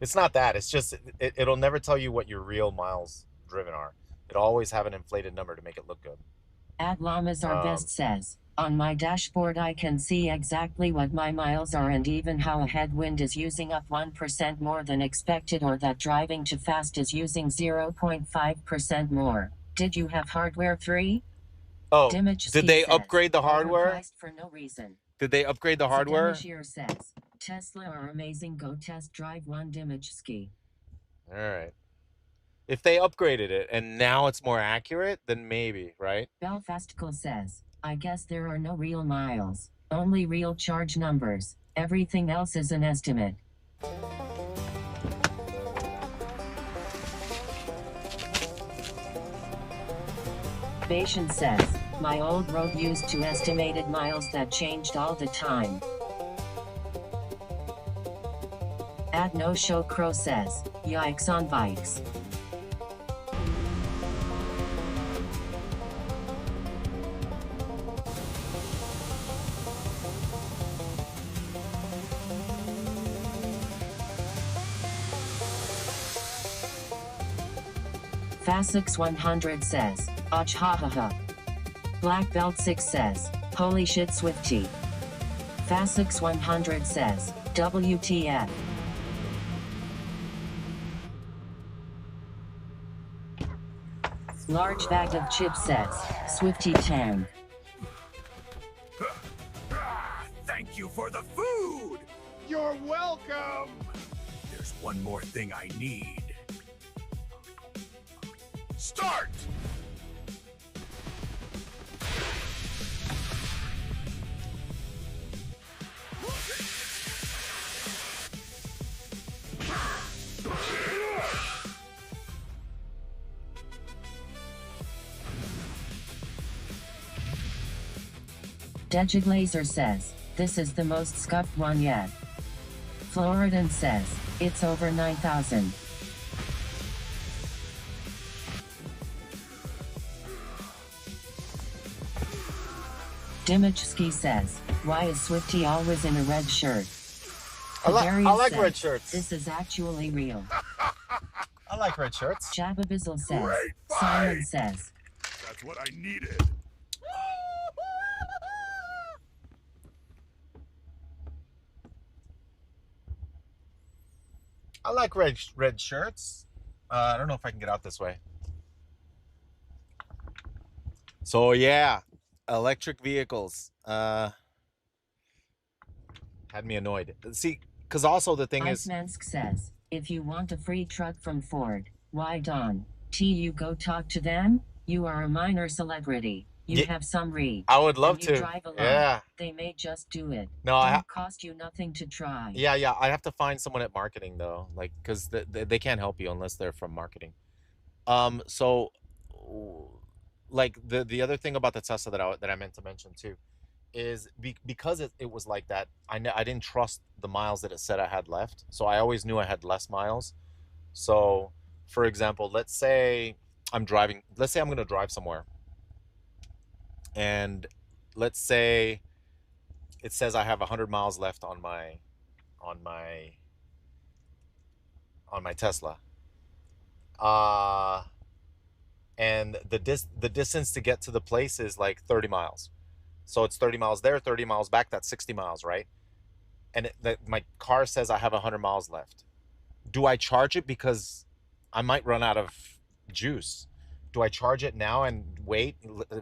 It's not that. It's just, it'll never tell you what your real miles driven are. It'll always have an inflated number to make it look good. Adlamas Our Best says, on my dashboard I can see exactly what my miles are and even how a headwind is using up 1% more than expected, or that driving too fast is using 0.5% more. Did you have hardware 3? Oh, Dimage did Ski they says, upgrade the hardware? overpriced for no reason. Did they upgrade the hardware? Zademashir says, Tesla are amazing. Go test drive one Dimage Ski. All right. If they upgraded it and now it's more accurate, then maybe, right? Belfastical says, I guess there are no real miles, only real charge numbers. Everything else is an estimate. Bashan says, my old road used to estimated miles that changed all the time. At No Show Crow says, yikes on bikes. Fasix 100 says, ach ha ha ha. Black Belt 6 says, holy shit Swifty. Fasix 100 says, WTF. Large bag of chips says, Swifty Tang. Thank you for the food! You're welcome! There's one more thing I need. Start! Degiglazer says, this is the most scuffed one yet. Floridan says, it's over 9,000. Dimachski says, why is Swifty always in a red shirt? I like says, red shirts. This is actually real. I like red shirts. Jababizzle says, Great Simon fight. says, That's what I needed. I like red shirts. I don't know if I can get out this way. So yeah, electric vehicles had me annoyed. See, because also the thing is, Icemansk says, if you want a free truck from Ford, why don't you go talk to them? You are a minor celebrity. You Yeah, have some reach. I would love and you to. drive a lot. Yeah. They may just do it. No, Don't cost you nothing to try. yeah. I have to find someone at marketing though, like because they can't help you unless they're from marketing. So like the other thing about the Tesla that I meant to mention too is because it was like that. I didn't trust the miles that it said I had left, so I always knew I had less miles. So, for example, let's say I'm driving. Let's say I'm going to drive somewhere, and let's say it says I have 100 miles left on my on my on my Tesla. And the distance to get to the place is like 30 miles. So it's 30 miles there, 30 miles back, that's 60 miles, right? And my car says I have 100 miles left. Do I charge it because I might run out of juice? Do I charge it now and wait,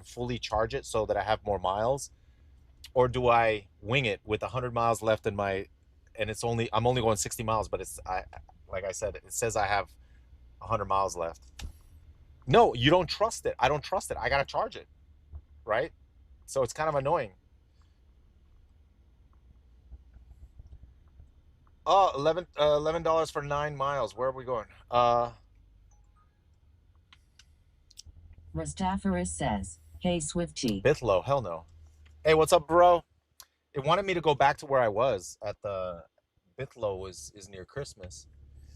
fully charge it so that I have more miles? Or do I wing it with 100 miles left in my, and I'm only going 60 miles, but like I said, it says I have 100 miles left. No, you don't trust it. I don't trust it. I got to charge it, right? So it's kind of annoying. Oh, $11 for 9 miles. Where are we going? Rastafaris says, hey Swifty. Bithlow, hell no. Hey, what's up, bro? It wanted me to go back to where I was at the Bithlow is near Christmas.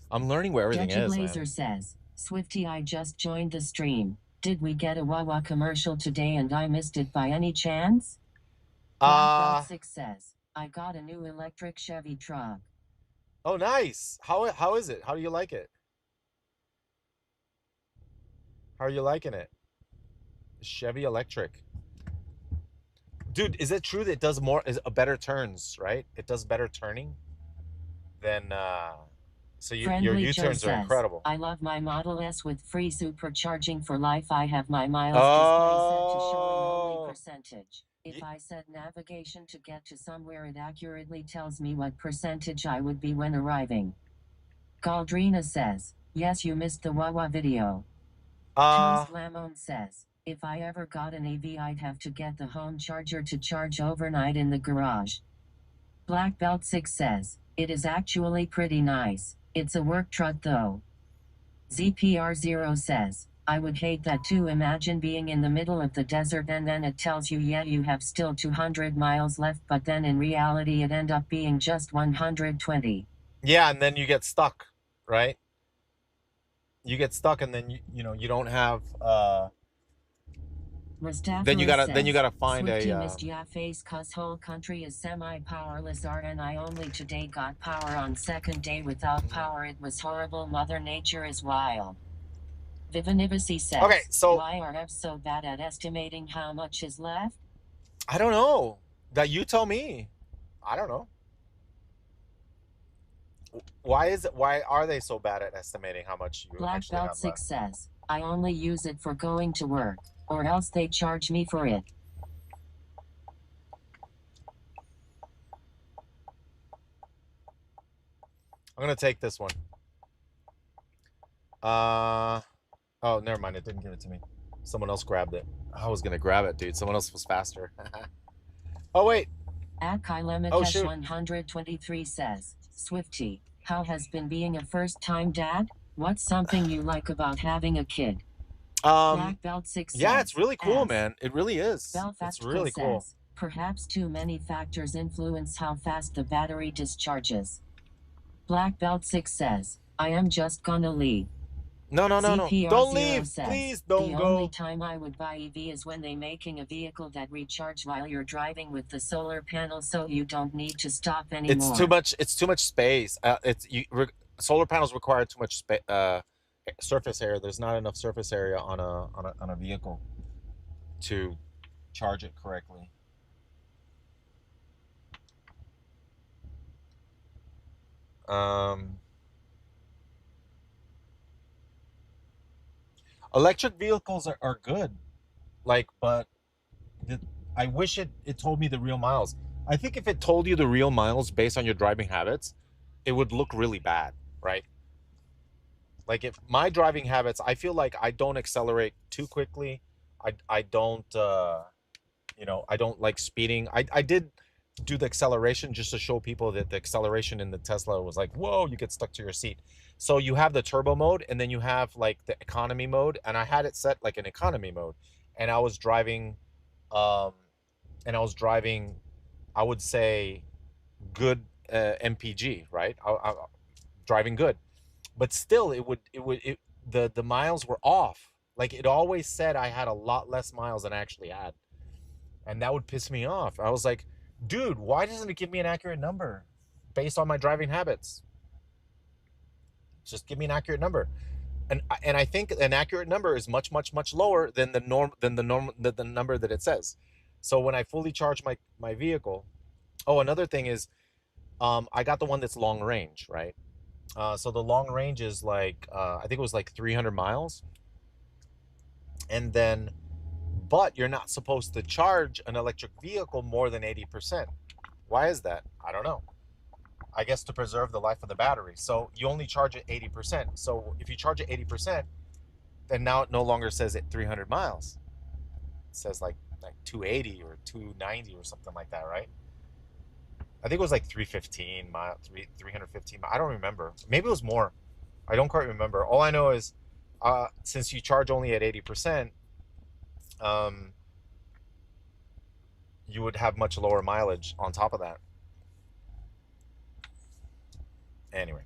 I'm learning where everything is, man. Laser says, Swifty, I just joined the stream. Did we get a Wawa commercial today and I missed it by any chance? Six says, I got a new electric Chevy truck. Oh, nice. How is it? How do you like it? How are you liking it? Chevy electric. Dude, is it true that it does better turns, right? It does better turning than So your Friendly Joe U-turns are says, incredible. I love my Model S with free supercharging for life. I have my miles display set to showing only Oh, percentage. If y- I set navigation to get to somewhere, it accurately tells me what percentage I would be when arriving. Galdrina says, yes, you missed the Wawa video. Toast Lamone says, if I ever got an EV, I'd have to get the home charger to charge overnight in the garage. Black Belt 6 says, it is actually pretty nice. It's a work truck though. ZPR0 says, I would hate that too. Imagine being in the middle of the desert and then it tells you, yeah, you have still 200 miles left, but then in reality it end up being just 120. yeah, and then you get stuck, right? You get stuck, and then you don't have. Then you gotta find Swifty a. missed ya face cause whole country is semi-powerless art and I only today got power on second day without power. It was horrible. Mother Nature is wild. Vivanivasi says, Okay, so why are Fs so bad at estimating how much is left? I don't know. That you tell me. I don't know. Why are they so bad at estimating how much you Black actually Belt have 6 left? says, I only use it for going to work, or else they charge me for it. I'm gonna take this one. Oh, never mind. It didn't give it to me. Someone else grabbed it. I was gonna grab it, dude. Someone else was faster. Oh wait. At Oh Kylemetesh shoot. 123 says, Swifty, how has been being a first-time dad? What's something you like about having a kid? Black Belt 6 Yeah, says, it's really cool, as man. It really is. It's Belfast really cool. says, perhaps too many factors influence how fast the battery discharges. Black Belt 6 says, I am just gonna leave. No. CPR Don't 0 leave. says, Please don't the go. only time I would buy EV is when they making a vehicle that recharge while you're driving with the solar panel so you don't need to stop anymore. It's too much space. Solar panels require too much surface area. There's not enough surface area on a vehicle to charge it correctly. Electric vehicles are good, like, but the, I wish it told me the real miles. I think if it told you the real miles based on your driving habits, it would look really bad, right? Like if my driving habits, I feel like I don't accelerate too quickly. I don't I don't like speeding. I did do the acceleration just to show people that the acceleration in the Tesla was like, whoa, you get stuck to your seat. So you have the turbo mode and then you have like the economy mode, and I had it set like an economy mode, and I was driving, um, I would say, good MPG, right? Driving good, but still, the miles were off. Like it always said I had a lot less miles than I actually had, and that would piss me off. I was like, dude, why doesn't it give me an accurate number based on my driving habits? Just give me an accurate number. And I think an accurate number is much lower than the number that it says. So when I fully charge my vehicle, oh, another thing is, I got the one that's long range, right? So the long range is like, I think it was like 300 miles, and then, but you're not supposed to charge an electric vehicle more than 80%. Why is that? I don't know. I guess to preserve the life of the battery. So you only charge it 80%. So if you charge it 80%, then now it no longer says it 300 miles. It says like 280 or 290 or something like that, right? I think it was like 315 miles, 315 miles. I don't remember. Maybe it was more. I don't quite remember. All I know is, since you charge only at 80%, you would have much lower mileage on top of that. Anyway,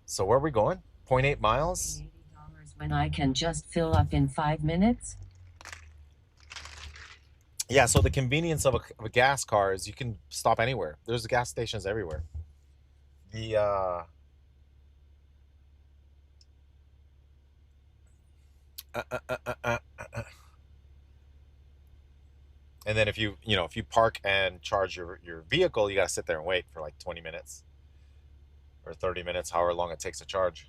so where are we going? 0.8 miles? $80 when I can just fill up in 5 minutes? Yeah, so the convenience of a gas car is you can stop anywhere. There's gas stations everywhere. The and then if you park and charge your vehicle, you got to sit there and wait for like 20 minutes. or 30 minutes, however long it takes to charge.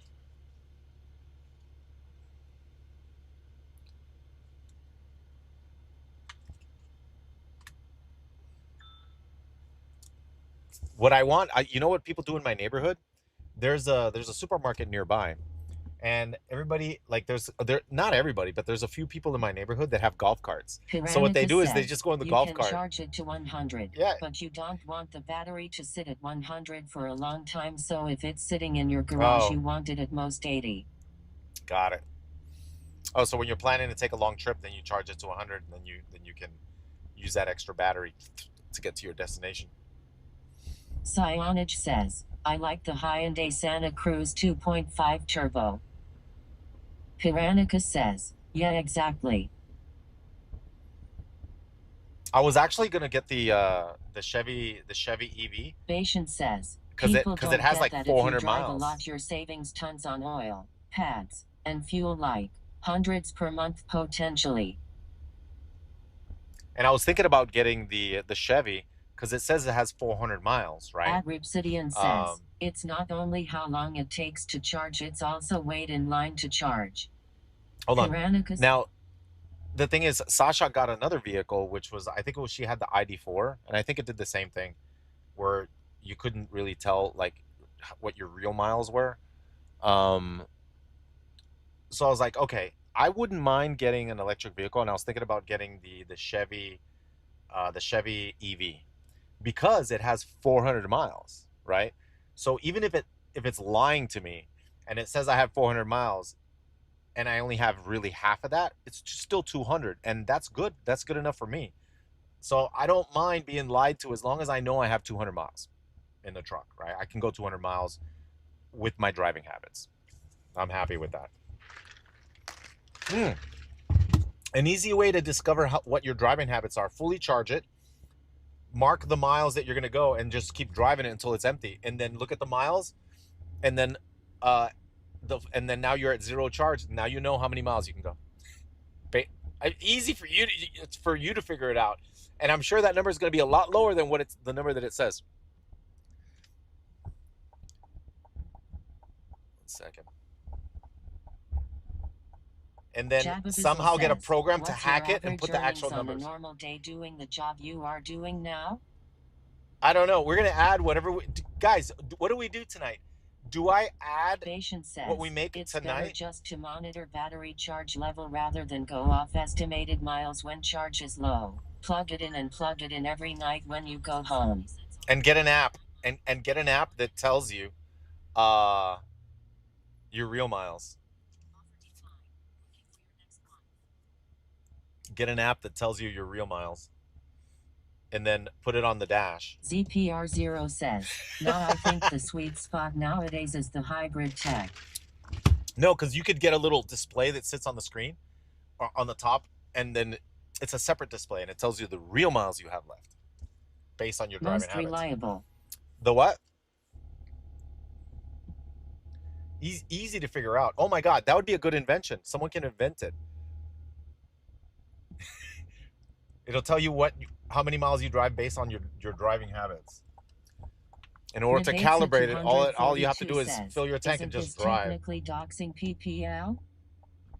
What I want, you know what people do in my neighborhood? There's a supermarket nearby, and everybody, like, there not everybody, but there's a few people in my neighborhood that have golf carts. So what they Veronica do is they says, just go in the you golf can cart. charge it to 100, Yeah. but you don't want the battery to sit at 100 for a long time, so if it's sitting in your garage, Oh, you want it at most 80. got it. Oh, so when you're planning to take a long trip, then you charge it to 100, and then you can use that extra battery to get to your destination. Sionage says, I like the Hyundai Santa Cruz 2.5 turbo. Piranica says, yeah, exactly. I was actually gonna get the Chevy EV Bashan says, because people it don't has get like that if you 400 drive a miles. lot, your savings tons on oil, pads, and fuel, like hundreds per month potentially. And I was thinking about getting the Chevy because it says it has 400 miles, right? Ripsidian says, it's not only how long it takes to charge, it's also wait in line to charge. Hold on. Piranica. Now, the thing is, Sasha got another vehicle, which was, I think it was, she had the ID4, and I think it did the same thing, where you couldn't really tell like what your real miles were. So I was like, okay, I wouldn't mind getting an electric vehicle, and I was thinking about getting the Chevy EV because it has 400 miles, right? So even if it's lying to me and it says I have 400 miles and I only have really half of that, it's still 200, and that's good. That's good enough for me. So I don't mind being lied to as long as I know I have 200 miles in the truck, right? I can go 200 miles with my driving habits. I'm happy with that. An easy way to discover what your driving habits are: fully charge it, mark the miles that you're going to go, and just keep driving it until it's empty, and then look at the miles, and then and then now you're at zero charge. Now you know how many miles you can go. Easy for you it's for you to figure it out, and I'm sure that number is going to be a lot lower than what it's the number that it says. 1 second. And then somehow get a program to hack it and put the actual numbers. On a normal day doing the job you are doing now? I don't know. We're going to add whatever guys, what do we do tonight? Do I add what we make it's tonight? Better just to monitor battery charge level rather than go off estimated miles when charge is low. Plug it in and plug it in every night when you go home. And get an app and get an app that tells you your real miles. Get an app that tells you your real miles. And then put it on the dash. ZPR0 says, now I think the sweet spot nowadays is the hybrid tech. No, because you could get a little display that sits on the screen or on the top, and then it's a separate display, and it tells you the real miles you have left based on your driving habits. Most reliable. The what? Easy to figure out. Oh my God, that would be a good invention. Someone can invent it. It'll tell you how many miles you drive based on your driving habits. In order to calibrate it, all you have to do is fill your tank and just drive. Technically doxing PPL?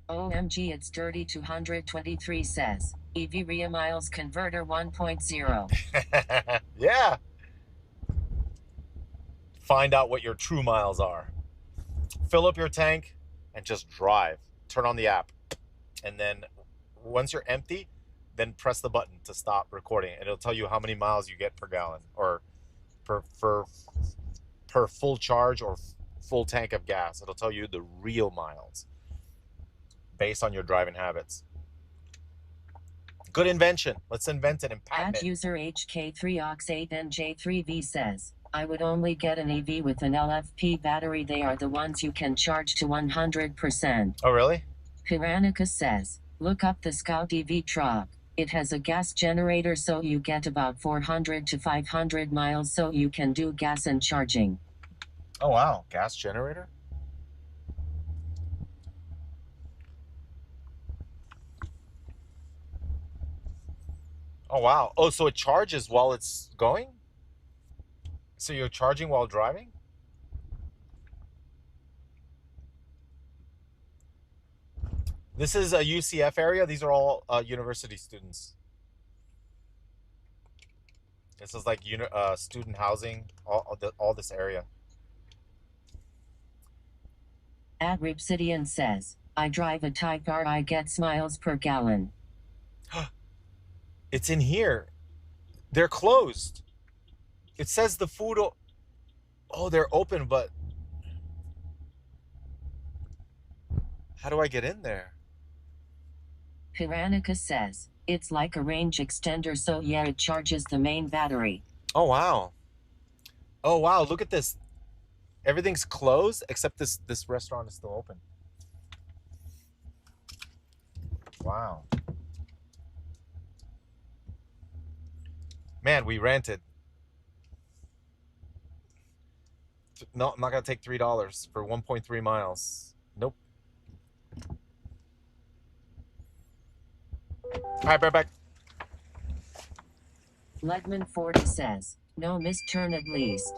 OMG, it's dirty. 223 says, EV real miles converter 1.0. Yeah. Find out what your true miles are. Fill up your tank and just drive. Turn on the app. And then once you're empty, then press the button to stop recording. And it'll tell you how many miles you get per gallon or per full charge or full tank of gas. It'll tell you the real miles based on your driving habits. Good invention. Let's invent it and patent it. User HK3OX8NJ3V says, I would only get an EV with an LFP battery. They are the ones you can charge to 100%. Oh, really? Piranica says, look up the Scout EV truck. It has a gas generator, so you get about 400 to 500 miles, so you can do gas and charging. Oh, wow. Gas generator? Oh, wow. Oh, so it charges while it's going? So you're charging while driving? This is a UCF area. These are all university students. This is like student housing, all this area. Agripsidian says, I drive a Type R, I get miles per gallon. It's in here. They're closed. It says the food. Oh, they're open, but how do I get in there? Piranica says, it's like a range extender, so yeah, it charges the main battery. Oh, wow. Oh, wow. Look at this. Everything's closed except this restaurant is still open. Wow. Man, we rented. No, I'm not going to take $3 for 1.3 miles. Nope. All right, back. Ledman 40 says, no misturn at least.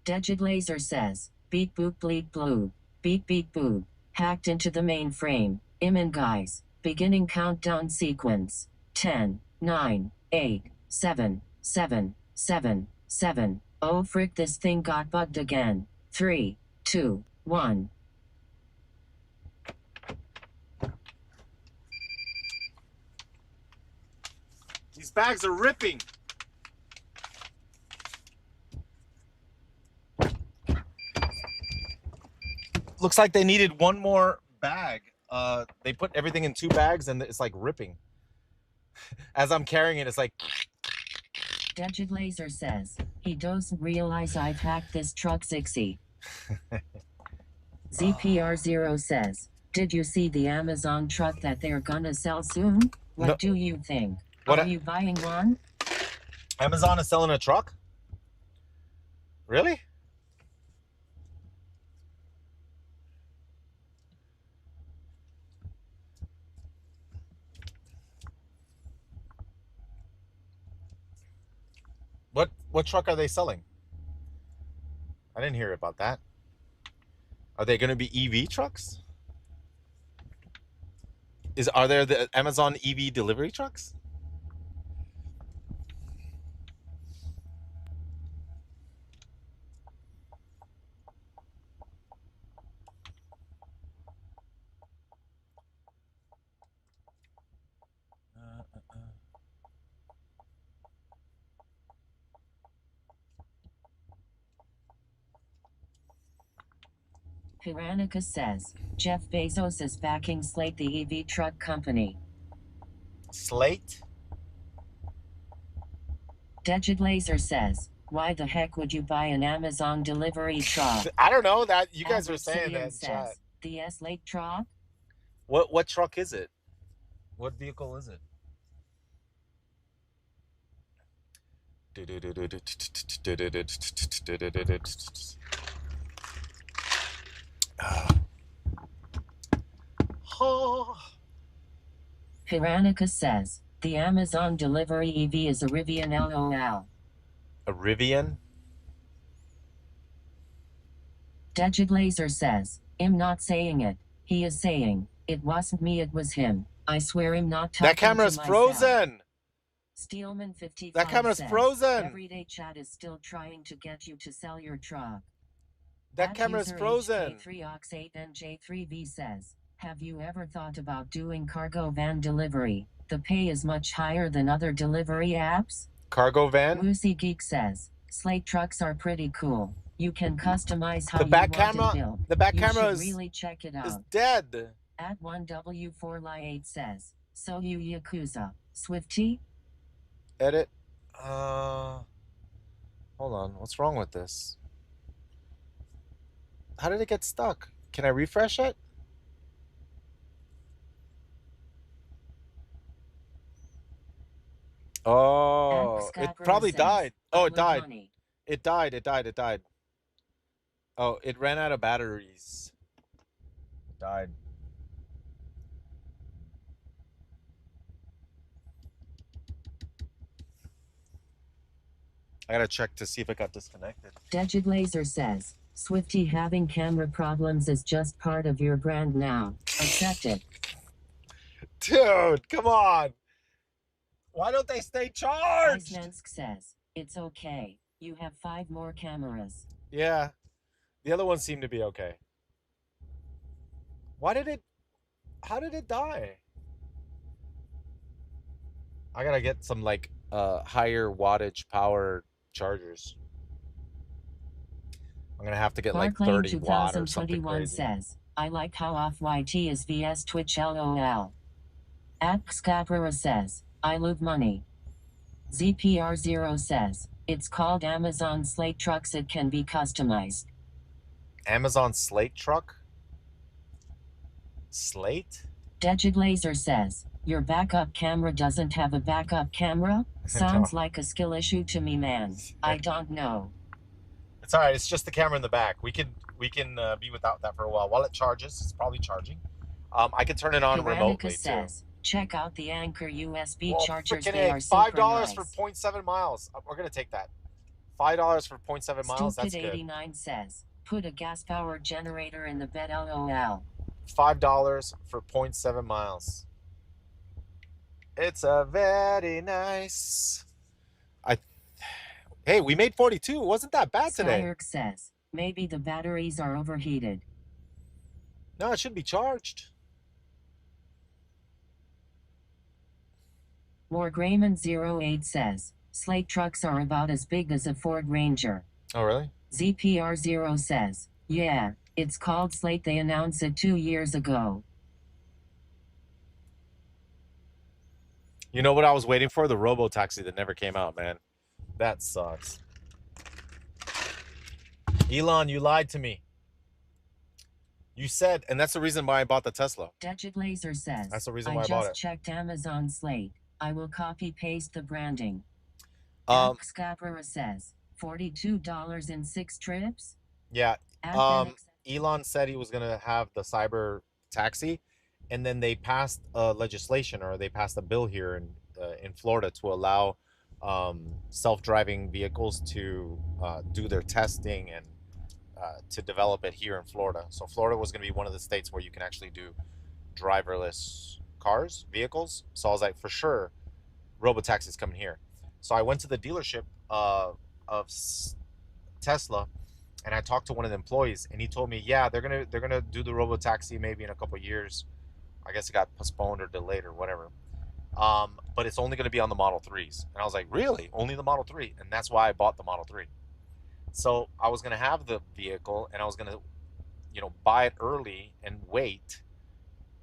Digit Laser says, beep boop bleep blue, beep beep boo, hacked into the mainframe. Imin guys, beginning countdown sequence. 10, 9, 8, 7, 7, 7, 7. Oh frick, this thing got bugged again. 3, 2, 1. These bags are ripping. Looks like they needed one more bag. They put everything in 2 bags and it's like ripping. As I'm carrying it, it's like. Digit Laser says, he doesn't realize I've hacked this truck 60. ZPR0 says, did you see the Amazon truck that they're gonna sell soon? What No. do you think? What? Are you buying one? Amazon is selling a truck? Really? What truck are they selling? I didn't hear about that. Are they going to be EV trucks? Are there the Amazon EV delivery trucks? Piranica says, Jeff Bezos is backing Slate, the EV truck company. Slate? Degid Laser says, why the heck would you buy an Amazon delivery truck? I don't know that. You guys were saying Obsidian that in chat. says, the S-Late truck? What truck is it? What vehicle is it? Piranica says, the Amazon delivery EV is a Rivian LOL. A Rivian? Degid Laser says, I'm not saying it. He is saying, it wasn't me, it was him. I swear I'm not talking That camera's to myself. frozen. Steelman 55 That camera's says, frozen. Everyday chat is still trying to get you to sell your truck. That camera's frozen. 3Ox8 and J3V says, have you ever thought about doing cargo van delivery? The pay is much higher than other delivery apps. Cargo van? Woozy Geek says, Slate trucks are pretty cool. You can customize how The back you want camera. it built. The back You camera should really check it is out. dead. At 1W4Ly8 says, so you Yakuza, Swifty? Edit. Hold on. What's wrong with this? How did it get stuck? Can I refresh it? Oh, it probably died. Oh, it died. It died. It died. It died. Oh, it ran out of batteries. It died. I gotta check to see if it got disconnected. Degid Laser says, Swifty, having camera problems is just part of your brand now. Accept it. Dude, come on. Why don't they stay charged? Icemansk says, it's okay. You have 5 more cameras. Yeah. The other ones seem to be okay. How did it die? I gotta get some like higher wattage power chargers. I'm gonna have to get like 30 watt or something crazy. says, I like how Off-White is vs Twitch LOL. Xcapra says, I love money. ZPR0 says, it's called Amazon Slate Trucks, it can be customized. Amazon Slate truck? Slate? Degid Laser says, your backup camera doesn't have a backup camera? Sounds like a skill issue to me, man. I don't know. It's all right. It's just the camera in the back. We can be without that for a while. While it charges, it's probably charging. I can turn it on remotely says, too. Check out the Anchor USB chargers. They are $5 for 0.7 miles. We're gonna take that. $5 for 0.7 miles. That's good. 89 says, put a gas powered generator in the bed. LOL. $5 for 0.7 miles. It's a very nice. Hey, we made 42. It wasn't that bad today. Skyerk says, maybe the batteries are overheated. No, it should be charged. Wargrayman08 says, Slate trucks are about as big as a Ford Ranger. Oh, really? ZPR0 says, yeah, it's called Slate. They announced it 2 years ago. You know what I was waiting for? The robo-taxi that never came out, man. That sucks. Elon, you lied to me. You said, and that's the reason why I bought the Tesla. Degid Laser says, that's the reason why I bought it. I just checked Amazon Slate. I will copy-paste the branding. Scapra says, $42 in 6 trips? Yeah. Elon said he was going to have the cyber taxi, and then they passed legislation, or they passed a bill here in Florida to allow self-driving vehicles to do their testing and to develop it here in Florida. So Florida was going to be one of the states where you can actually do driverless cars, vehicles. So I was like, for sure, robotaxi's coming here. So I went to the dealership of Tesla, and I talked to one of the employees, and he told me, yeah, they're gonna do the robotaxi maybe in a couple of years. I guess it got postponed or delayed or whatever. But it's only going to be on the Model 3s. And I was like, really? Only the Model 3? And that's why I bought the Model 3. So I was going to have the vehicle and I was going to, buy it early and wait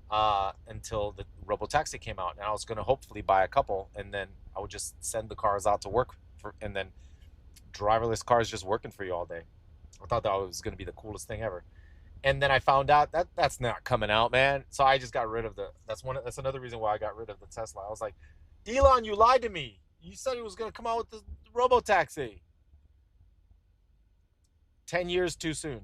until the Robotaxi came out. And I was going to hopefully buy a couple and then I would just send the cars out to work and then driverless cars just working for you all day. I thought that was going to be the coolest thing ever. And then I found out that that's not coming out, man. So I just got rid of that's another reason why I got rid of the Tesla. I was like, Elon, you lied to me. You said it was going to come out with the robotaxi. 10 years too soon.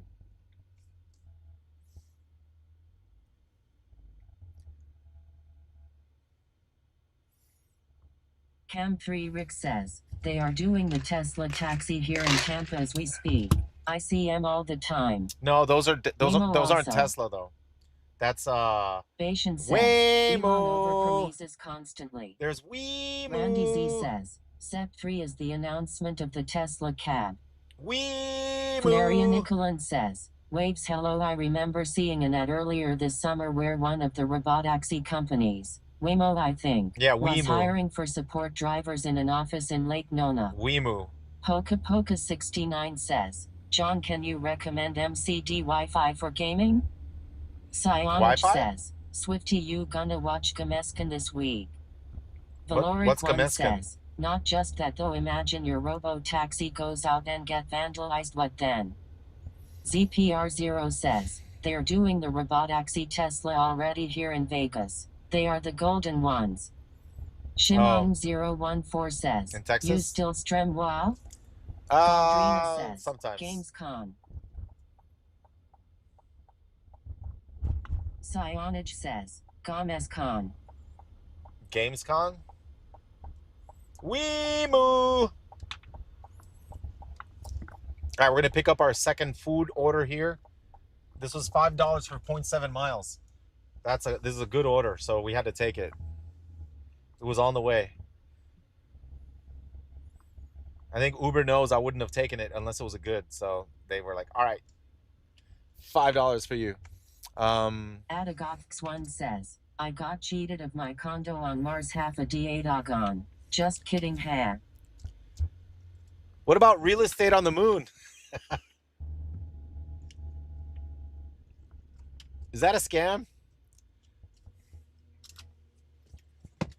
Cam3 Rick says, they are doing the Tesla taxi here in Tampa as we speak. I see them all the time. No, those Waymo aren't also. Tesla though. That's Bashan says, Elon Waymo. overpromises constantly. There's Waymo. Randy Z says, Step 3 is the announcement of the Tesla cab. Waymo. Valeria Nicolin says, Waves hello, I remember seeing an ad earlier this summer where one of the robotaxi companies, Waymo I think, Yeah, was Waymo. hiring for support drivers in an office in Lake Nona. Waymo. Poca Poca 69 says, John, can you recommend MCD Wi-Fi for gaming? Cyanage Wi-Fi? says, Swifty, you gonna watch Gamescan this week? What's Valoric1 Gamescan? says, not just that though, imagine your robo-taxi goes out and get vandalized, what then? ZPR0 says, they're doing the robotaxi Tesla already here in Vegas. They are the golden ones. Shimon014 says, In Texas? you still stream WoW? Galdrina says, Sometimes. Gamescom. Cyanage says, Gamescon. Gamescon? Weemoo! All right, we're going to pick up our second food order here. This was $5 for 0.7 miles. This is a good order, so we had to take it. It was on the way. I think Uber knows I wouldn't have taken it unless it was a good, so they were like, all right, $5 for you. Adagox1 says, I got cheated of my condo on Mars, half a DA doggone. Just kidding, ha. What about real estate on the moon? Is that a scam?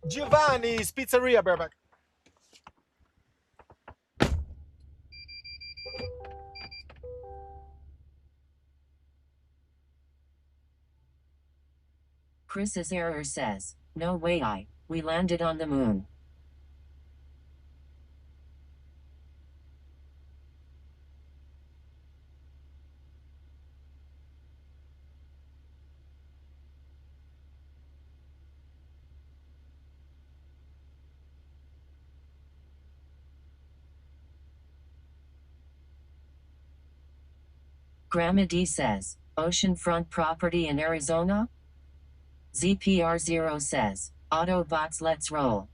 Giovanni's Pizzeria, bareback. Chris's error says, no way, we landed on the moon. Grandma D says, oceanfront property in Arizona? ZPR0 says, Autobots, let's roll.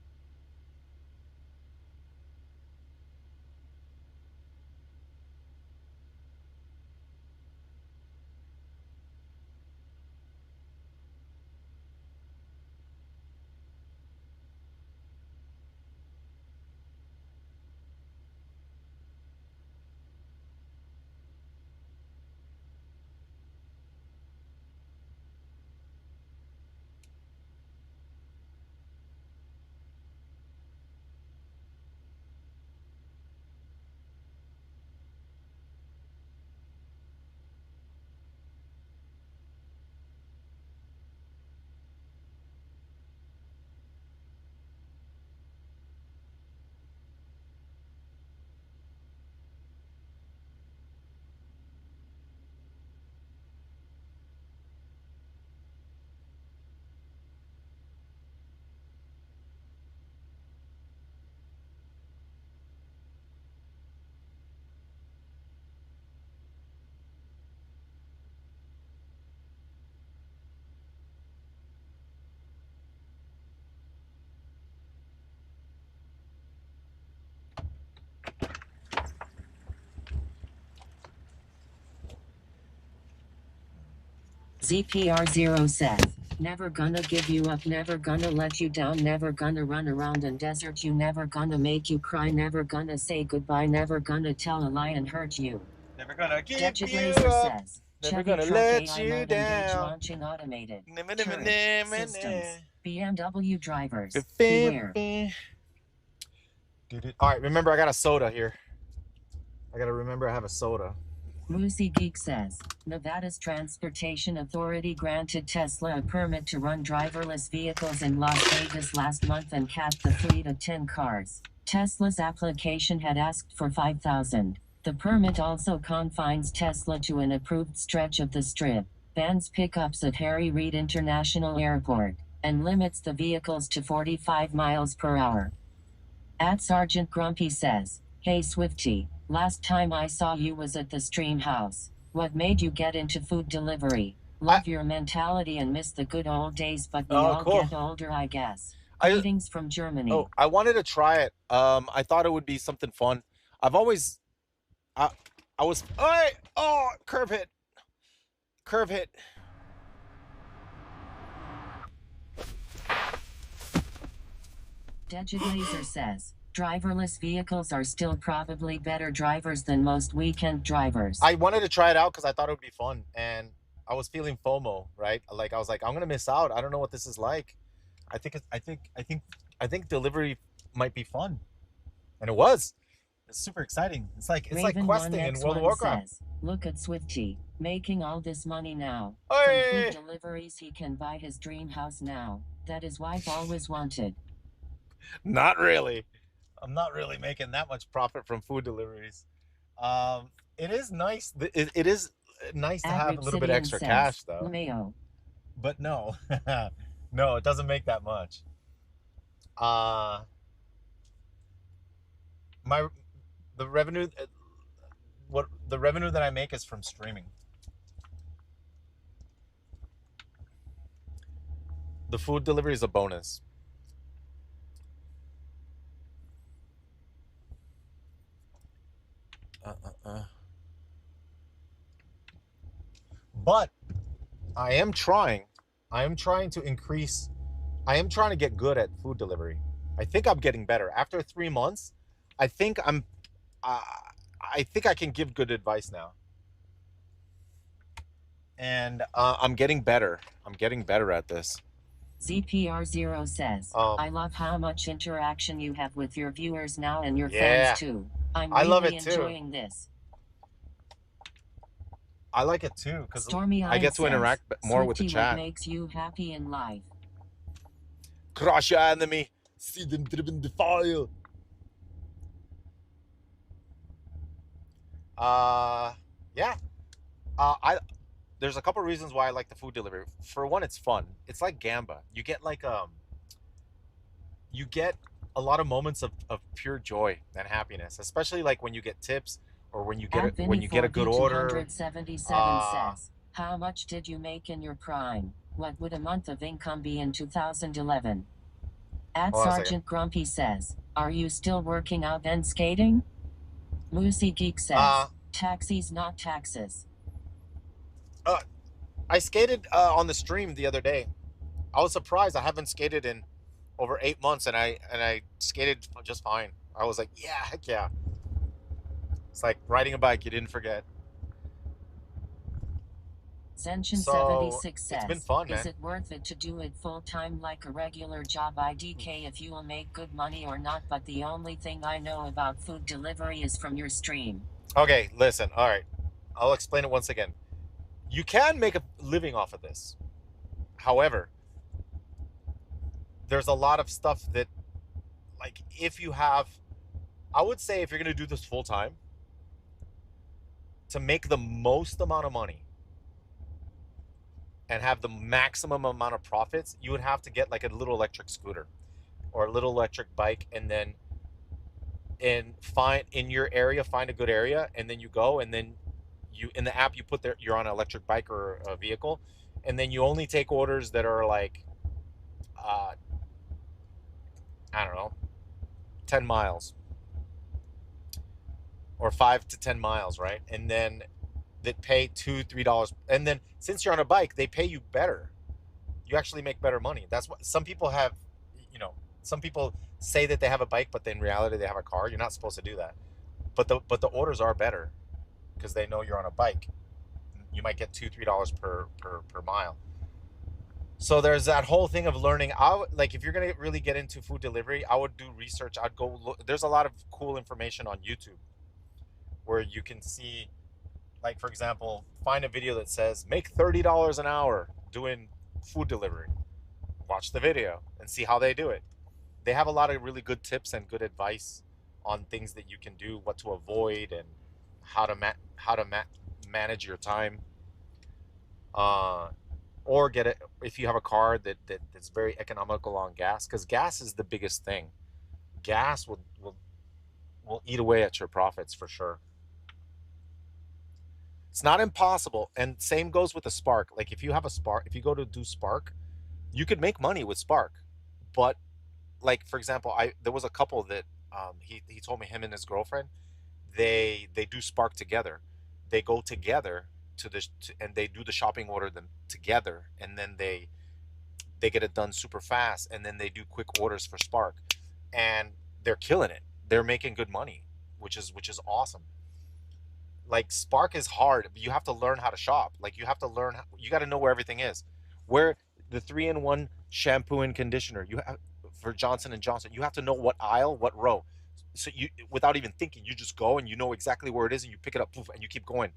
ZPR0 says, never gonna give you up, never gonna let you down, never gonna run around and desert you, never gonna make you cry, never gonna say goodbye, never gonna tell a lie and hurt you. Never gonna give Dutchet you Laser up. says, Never Chevy gonna truck let AI you mode engage down. launching automated Nah, turret systems. BMW drivers, beware. All right, remember I got a soda here. I gotta remember I have a soda. Moosey Geek says, Nevada's Transportation Authority granted Tesla a permit to run driverless vehicles in Las Vegas last month and capped the fleet at 10 cars. Tesla's application had asked for 5,000. The permit also confines Tesla to an approved stretch of the Strip, bans pickups at Harry Reid International Airport, and limits the vehicles to 45 miles per hour. Sergeant Grumpy says, hey Swifty, last time I saw you was at the stream house. What made you get into food delivery? Love your mentality and miss the good old days, but we all get older, I guess. Greetings from Germany. Oh, I wanted to try it. I thought it would be something fun. I've always, I was, curve hit. Curve hit. Dutchet Laser says, driverless vehicles are still probably better drivers than most weekend drivers. I wanted to try it out because I thought it would be fun, and I was feeling FOMO, right? Like I was like, I'm gonna miss out. I don't know what this is like. I think delivery might be fun, and it was. It's super exciting. It's like questing in World of Warcraft. Says, look at Swifty making all this money now. Hey! From food deliveries, he can buy his dream house now. That his wife always wanted. Not really. I'm not really making that much profit from food deliveries. It is nice. It is nice to have a little bit extra cash, though. Mayo. But no, no, it doesn't make that much. The revenue that I make is from streaming. The food delivery is a bonus. But I am trying to increase. I am trying to get good at food delivery. I think I'm getting better. After 3 months, I think I think I can give good advice now. And I'm getting better. I'm getting better at this. ZPR0 says, I love how much interaction you have with your viewers now and your fans too. I'm really love it too. enjoying this. I like it too because I get to says, interact more with the chat. What makes you happy in life? Crush your enemy, see them driven defile. Yeah. There's a couple reasons why I like the food delivery. For one, it's fun. It's like Gamba. You get like you get a lot of moments of pure joy and happiness, especially like when you get tips or when you get a good order. 277 says, how much did you make in your prime? What would a month of income be in 2011? Sergeant Grumpy says, are you still working out and skating? Moosey Geek says, taxis not taxes. I skated on the stream the other day. I was surprised. I haven't skated in over 8 months, and I skated just fine. I was like, yeah, heck yeah. It's like riding a bike. You didn't forget. Zenshin76 says, it's been fun, man. Is it worth it to do it full-time like a regular job? IDK if you will make good money or not, but the only thing I know about food delivery is from your stream. Okay, listen. All right. I'll explain it once again. You can make a living off of this. However, there's a lot of stuff that, like, I would say if you're going to do this full time, to make the most amount of money and have the maximum amount of profits, you would have to get like a little electric scooter or a little electric bike, and then find in your area, find a good area, and then you go, and then you in the app you put you're on an electric bike or a vehicle, and then you only take orders that are like I don't know, 10 miles or 5 to 10 miles, right? And then that pay $2, $3, and then since you're on a bike, they pay you better. You actually make better money. That's what some people have. You know, some people say that they have a bike, but in reality they have a car. You're not supposed to do that. But the orders are better because they know you're on a bike. You might get $2, $3 per mile. So there's that whole thing of learning. Like if you're gonna really get into food delivery, I would do research. I'd go look. There's a lot of cool information on YouTube where you can see, like for example, find a video that says make $30 an hour doing food delivery. Watch the video and see how they do it. They have a lot of really good tips and good advice on things that you can do, what to avoid, and how to manage your time. Or get it if you have a car that's very economical on gas, because gas is the biggest thing. Gas will eat away at your profits for sure. It's not impossible, and same goes with the Spark. Like if you have a Spark, if you go to do Spark, you could make money with Spark. But like for example, I there was a couple that he told me, him and his girlfriend, they do Spark together. They go together and they do the shopping order them together, and then they get it done super fast, and then they do quick orders for Spark, and they're killing it. They're making good money, which is awesome. Like Spark is hard. You have to learn how to shop. Like you have to learn. You got to know where everything is. Where the 3-in-1 shampoo and conditioner you have for Johnson and Johnson. You have to know what aisle, what row. So you, without even thinking, you just go and you know exactly where it is, and you pick it up, poof, and you keep going,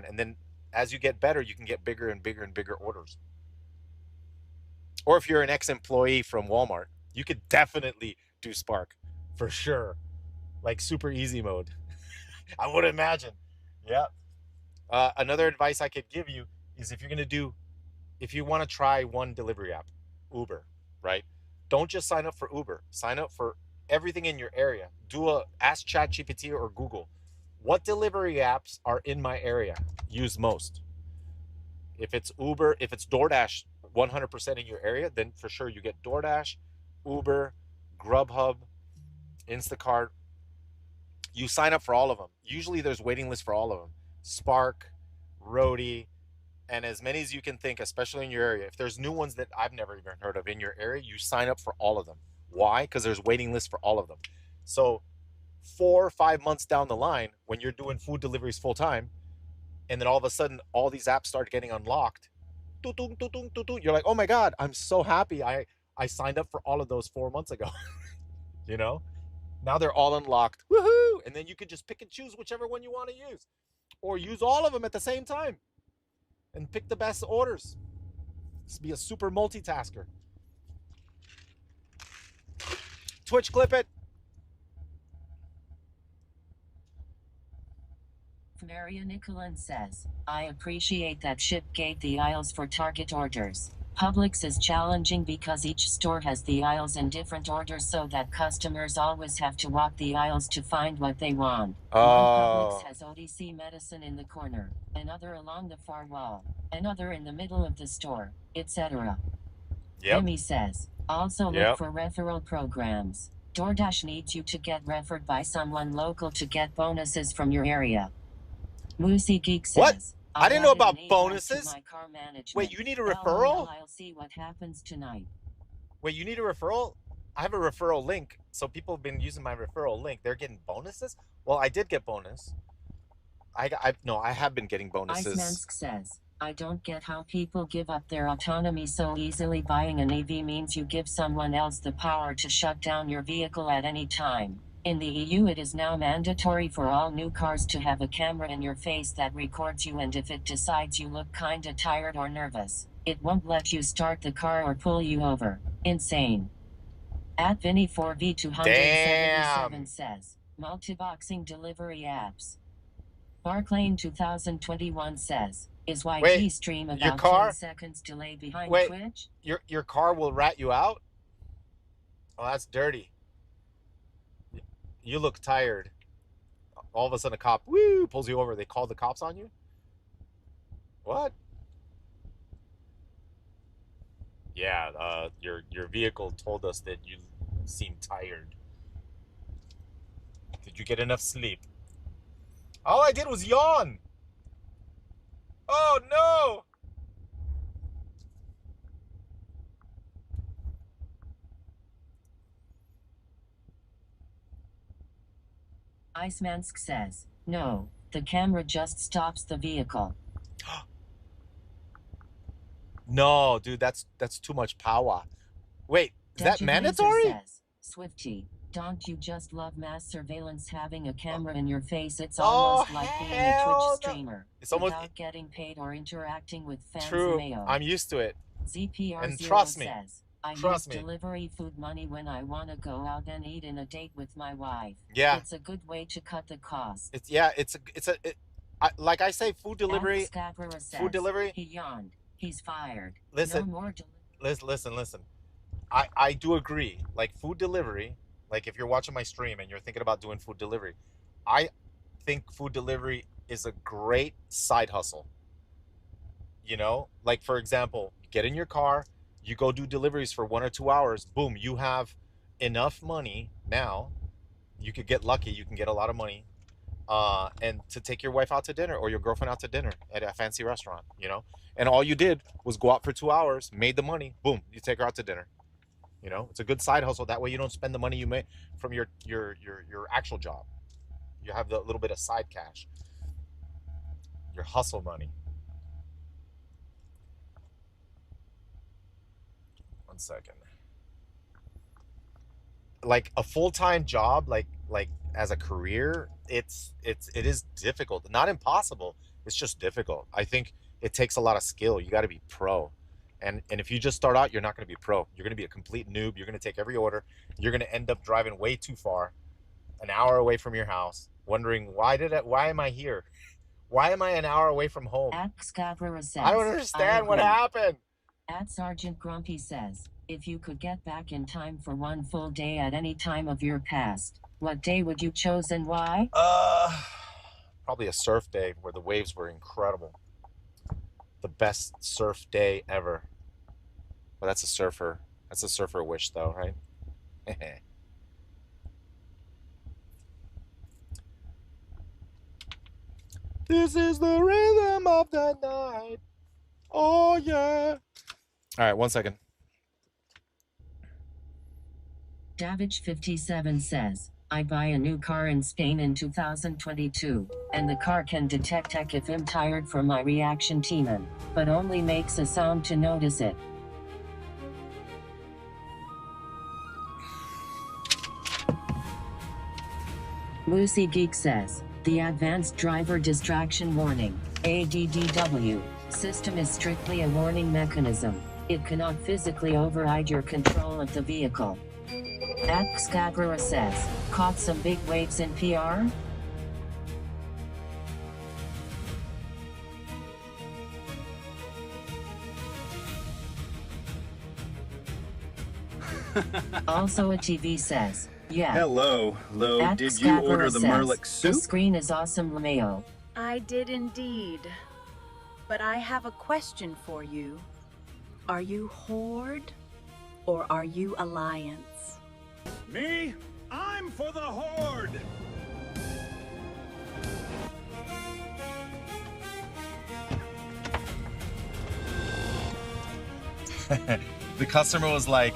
and then as you get better, you can get bigger and bigger and bigger orders. Or if you're an ex-employee from Walmart, you could definitely do Spark for sure, like super easy mode. I would imagine. Yeah. Another advice I could give you is if you want to try one delivery app, Uber, right? Don't just sign up for Uber. Sign up for everything in your area. Ask ChatGPT or Google, what delivery apps are in my area used most? If it's Uber, if it's DoorDash 100% in your area, then for sure you get DoorDash, Uber, Grubhub, Instacart. You sign up for all of them. Usually there's waiting lists for all of them. Spark, Roadie, and as many as you can think, especially in your area. If there's new ones that I've never even heard of in your area, you sign up for all of them. Why? Because there's waiting lists for all of them. So 4 or 5 months down the line, when you're doing food deliveries full time, and then all of a sudden all these apps start getting unlocked, you're like, oh my God, I'm so happy I signed up for all of those 4 months ago. you know Now they're all unlocked. Woohoo! And then you can just pick and choose whichever one you want to use, or use all of them at the same time and pick the best orders. Just be a super multitasker. Twitch, clip it. Maria Nicolin says, I appreciate that Shipgate the aisles for Target orders. Publix is challenging because each store has the aisles in different orders, so that customers always have to walk the aisles to find what they want. One Publix has OTC medicine in the corner, another along the far wall, another in the middle of the store, etc. Amy says, also look for referral programs. DoorDash needs you to get referred by someone local to get bonuses from your area. Moosey Geek says, What? I didn't know about bonuses. My car management. Wait, you need a referral? I'll see what happens tonight. Wait, you need a referral? I have a referral link, so people have been using my referral link. They're getting bonuses? Well, I did get bonus. I have been getting bonuses. Icemansk says, I don't get how people give up their autonomy so easily. Buying an EV means you give someone else the power to shut down your vehicle at any time. In the EU, it is now mandatory for all new cars to have a camera in your face that records you, and if it decides you look kinda tired or nervous, it won't let you start the car or pull you over. Insane. At Vinny4V277 says, multiboxing delivery apps. Barclane 2021 says, is YT stream about 10 seconds delay behind Twitch? Your car will rat you out? Oh, that's dirty. You look tired. All of a sudden a cop, pulls you over. They call the cops on you? What? Yeah, your vehicle told us that you seem tired. Did you get enough sleep? All I did was yawn. Oh no! Icemansk says, no, the camera just stops the vehicle. No, dude, that's too much power. Wait, is that mandatory? Says, Swifty, don't you just love mass surveillance having a camera in your face? It's Oh, almost like being a Twitch hell no. streamer It's almost without getting paid or interacting with fans. true. Mayo. I'm used to it. ZPR And Zero trust me, says, I trust use me. delivery food money when I want to go out and eat in a date with my wife. Yeah, It's a good way to cut the cost. it's like I say, food delivery. Food delivery. He yawned. He's fired. Listen, No more listen. I do agree. Like food delivery, like if you're watching my stream and you're thinking about doing food delivery, I think food delivery is a great side hustle. You know, like for example, you get in your car, you go do deliveries for 1 or 2 hours, boom, you have enough money now. You could get lucky, you can get a lot of money, and to take your wife out to dinner or your girlfriend out to dinner at a fancy restaurant, you know, and all you did was go out for 2 hours, made the money, boom, you take her out to dinner. You know, it's a good side hustle. That way, you don't spend the money you make from your actual job. You have the little bit of side cash, your hustle money. One second. Like a full-time job, like as a career, it is difficult. Not impossible. It's just difficult. I think it takes a lot of skill. You got to be pro. And if you just start out, you're not going to be pro. You're going to be a complete noob. You're going to take every order. You're going to end up driving way too far, an hour away from your house, wondering why am I here? Why am I an hour away from home? Says, I don't understand what happened. At Sergeant Grumpy says, if you could get back in time for one full day at any time of your past, what day would you choose and why? Probably a surf day where the waves were incredible. The best surf day ever. Well, that's a surfer wish though, right? This is the rhythm of the night. Oh yeah. All right, 1 second. Davich57 says, I buy a new car in Spain in 2022, and the car can detect if I'm tired from my reaction teaming, but only makes a sound to notice it. Lucy Geek says, the Advanced Driver Distraction Warning, ADDW, system is strictly a warning mechanism. It cannot physically override your control of the vehicle. Excabra says, caught some big waves in PR? Also a TV says, yeah. Hello. Did you order the Merlick soup? The screen is awesome, Lameo. I did indeed. But I have a question for you. Are you Horde or are you Alliance? Me? I'm for the Horde! The customer was like,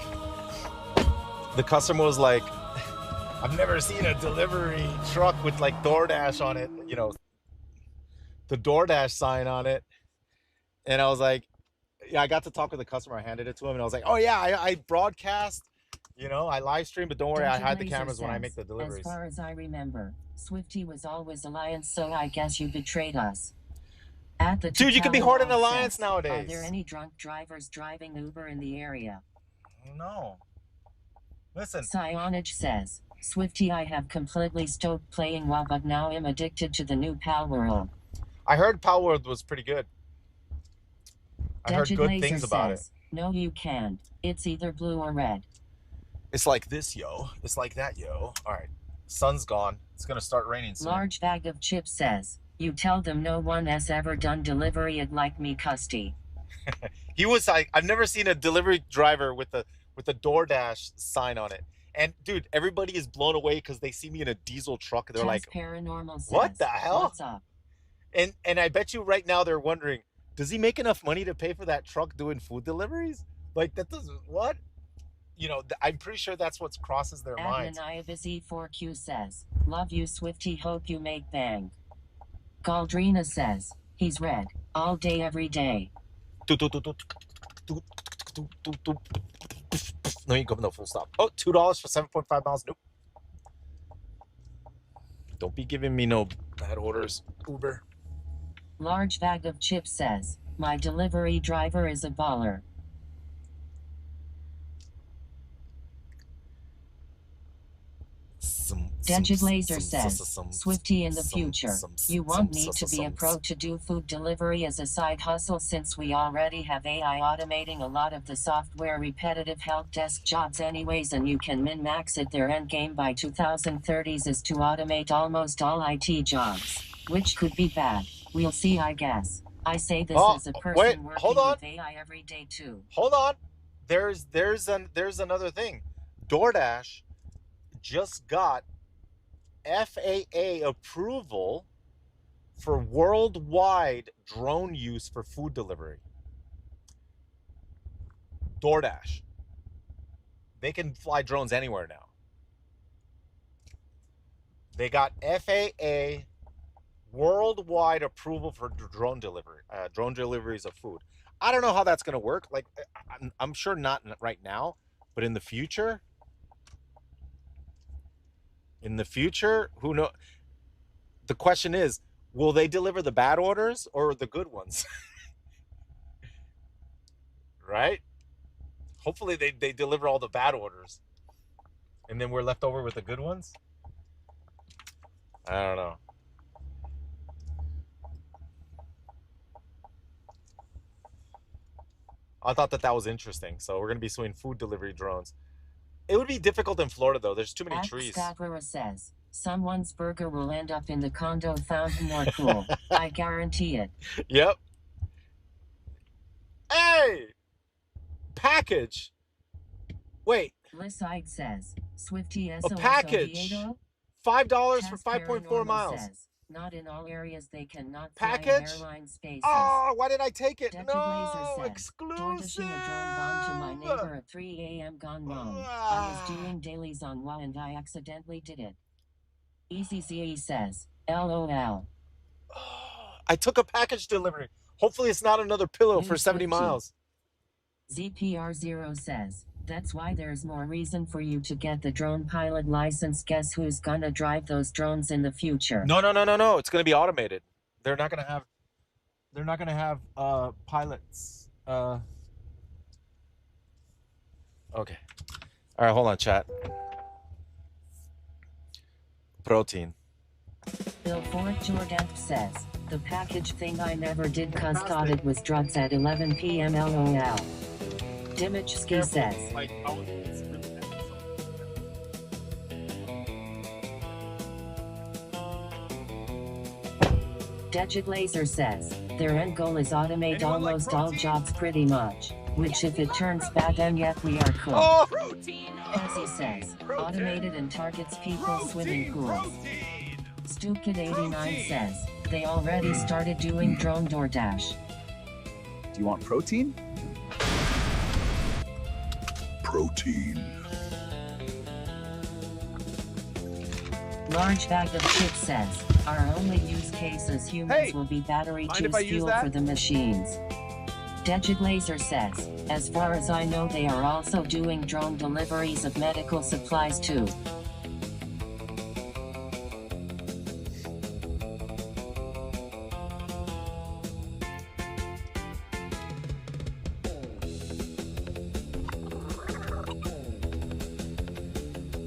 I've never seen a delivery truck with like DoorDash on it, you know, the DoorDash sign on it. And I was like, yeah, I got to talk with the customer. I handed it to him and I was like, oh yeah, I broadcast, you know, I live stream, but don't worry, I hide the cameras when I make the deliveries. As far as I remember, Swifty was always Alliance, so I guess you betrayed us. At the Dude, you could be Horde and Alliance says, nowadays. Are there any drunk drivers driving Uber in the area? No. Listen. Sionage says, Swifty, I have completely stopped playing WoW, but now I'm addicted to the new Pal World. I heard Pal World was pretty good. I heard good things about it. No, you can't. It's either blue or red. It's like this, yo. It's like that, yo. All right. Sun's gone. It's going to start raining soon. Large bag of chips says, you tell them no one has ever done delivery at like me, Custy. He was like, I've never seen a delivery driver with a DoorDash sign on it. And dude, everybody is blown away because they see me in a diesel truck. They're like, Paranormal says, what the hell? What's up? And I bet you right now they're wondering, does he make enough money to pay for that truck doing food deliveries? Like that doesn't what? You know, I'm pretty sure that's what crosses their minds. Adnan Ivazi4Q says, love you Swifty, hope you make bang. Galdrina says, he's red, all day every day. No, you go no full stop. Oh, $2 for 7.5 miles. Nope. Don't be giving me no bad orders, Uber. Large bag of chips says, my delivery driver is a baller. Dejig Laser says, Swifty in the future, you won't need to be a pro to do food delivery as a side hustle since we already have AI automating a lot of the software repetitive help desk jobs anyways, and you can min-max it. Their end game by 2030s is to automate almost all IT jobs, which could be bad. We'll see, I guess. I say this as a person working with AI every day too. Hold on. There's another thing. DoorDash just got FAA approval for worldwide drone use for food delivery. DoorDash. They can fly drones anywhere now. They got FAA worldwide approval for drone deliveries of food. I don't know how that's going to work. Like, I'm sure not right now, but in the future, who knows? The question is, will they deliver the bad orders or the good ones? Right? Hopefully they deliver all the bad orders. And then we're left over with the good ones? I don't know. I thought that was interesting. So we're going to be suing food delivery drones. It would be difficult in Florida, though. There's too many trees. Scavera says, someone's burger will end up in the condo fountain or pool. I guarantee it. Yep. Hey! Package. Wait. Lisside says, Swifty a package. $5 for 5.4 miles. Says, not in all areas they cannot package? Fly in airline spaces. Oh, why did I take it? Dejig No, says, exclusive. DoorDashing a drone bomb to my neighbor at 3 a.m. gone wrong. I was doing dailies on WA and I accidentally did it. ECCE says, LOL. I took a package delivery. Hopefully it's not another pillow for 70 miles. ZPR0 says, that's why there's more reason for you to get the drone pilot license. Guess who's gonna drive those drones in the future? No. It's gonna be automated. They're not gonna have pilots. Okay. All right, hold on, chat. Protein. Bill Ford Jordan says, the package thing I never did cause thought it was drugs at 11 p.m. LOL. Dimichski says, Dejig Laser says, their end goal is automate almost all jobs pretty much, which if it turns bad then yet we are cool. Oh! Pezzy says, automated and targets people swimming pools. Stupid89 says, they already started doing drone DoorDash. Do you want protein? Protein. Large bag of chips says, our only use case as humans will be battery juice fuel for the machines. Dejig Laser says, as far as I know they are also doing drone deliveries of medical supplies too.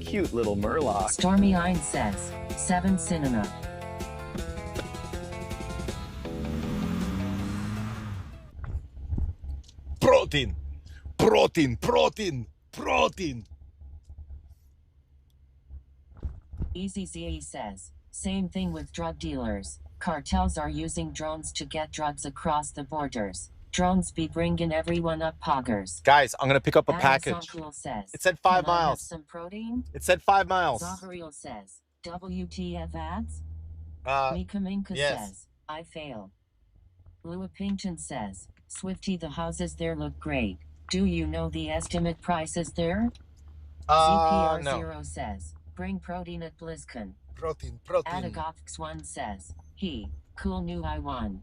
Cute little Murloc. Stormy Ein says, 7 Cinema. Protein. EZZE says, same thing with drug dealers. Cartels are using drones to get drugs across the borders. Drones be bringing everyone up poggers. Guys, I'm going to pick up a package. Says, it said 5 miles. I have some protein? It said 5 miles. Zahariel says, WTF ads? Yes. Mika Minka says, I fail. Lua Pinkton says, Swifty, the houses there look great. Do you know the estimate prices there? ZPR0 No. says, bring protein at BlizzCon. Protein. Adagox1 says, cool new I1.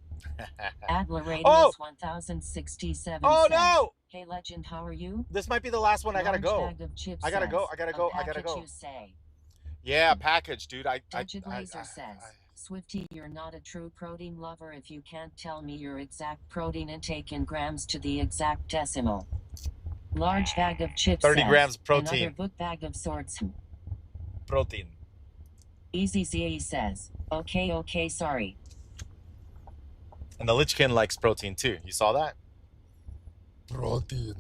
Adler Oh! Radius 1067 Oh says, no! hey legend, how are you? This might be the last one. I gotta Large go. bag of chips I gotta go. says, I gotta a go. I gotta package go. you say. Yeah, package, dude. Dudget Laser says, Swifty, you're not a true protein lover if you can't tell me your exact protein intake in grams to the exact decimal. Large bag of chips 30 says, grams protein. another book bag of sorts. Protein. Easy ZE says, okay, sorry. And the Lichkin likes protein too. You saw that? Protein.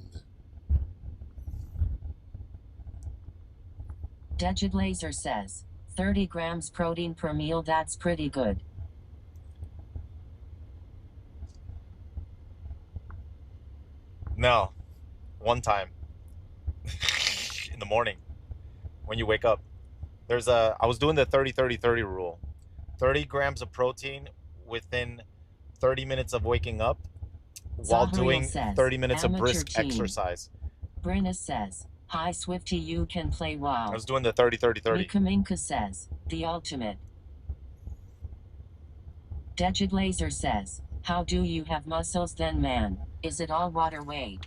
Dudget Laser says, 30 grams protein per meal, that's pretty good. No. One time. In the morning. When you wake up. I was doing the 30-30-30 rule. 30 grams of protein within 30 minutes of waking up while doing says, 30 minutes of brisk team. exercise. Brenna says, hi Swifty, you can play WoW. I was doing the 30-30-30. Mikaminka says, the ultimate. Dudget Laser says, how do you have muscles then, man? Is it all water weight?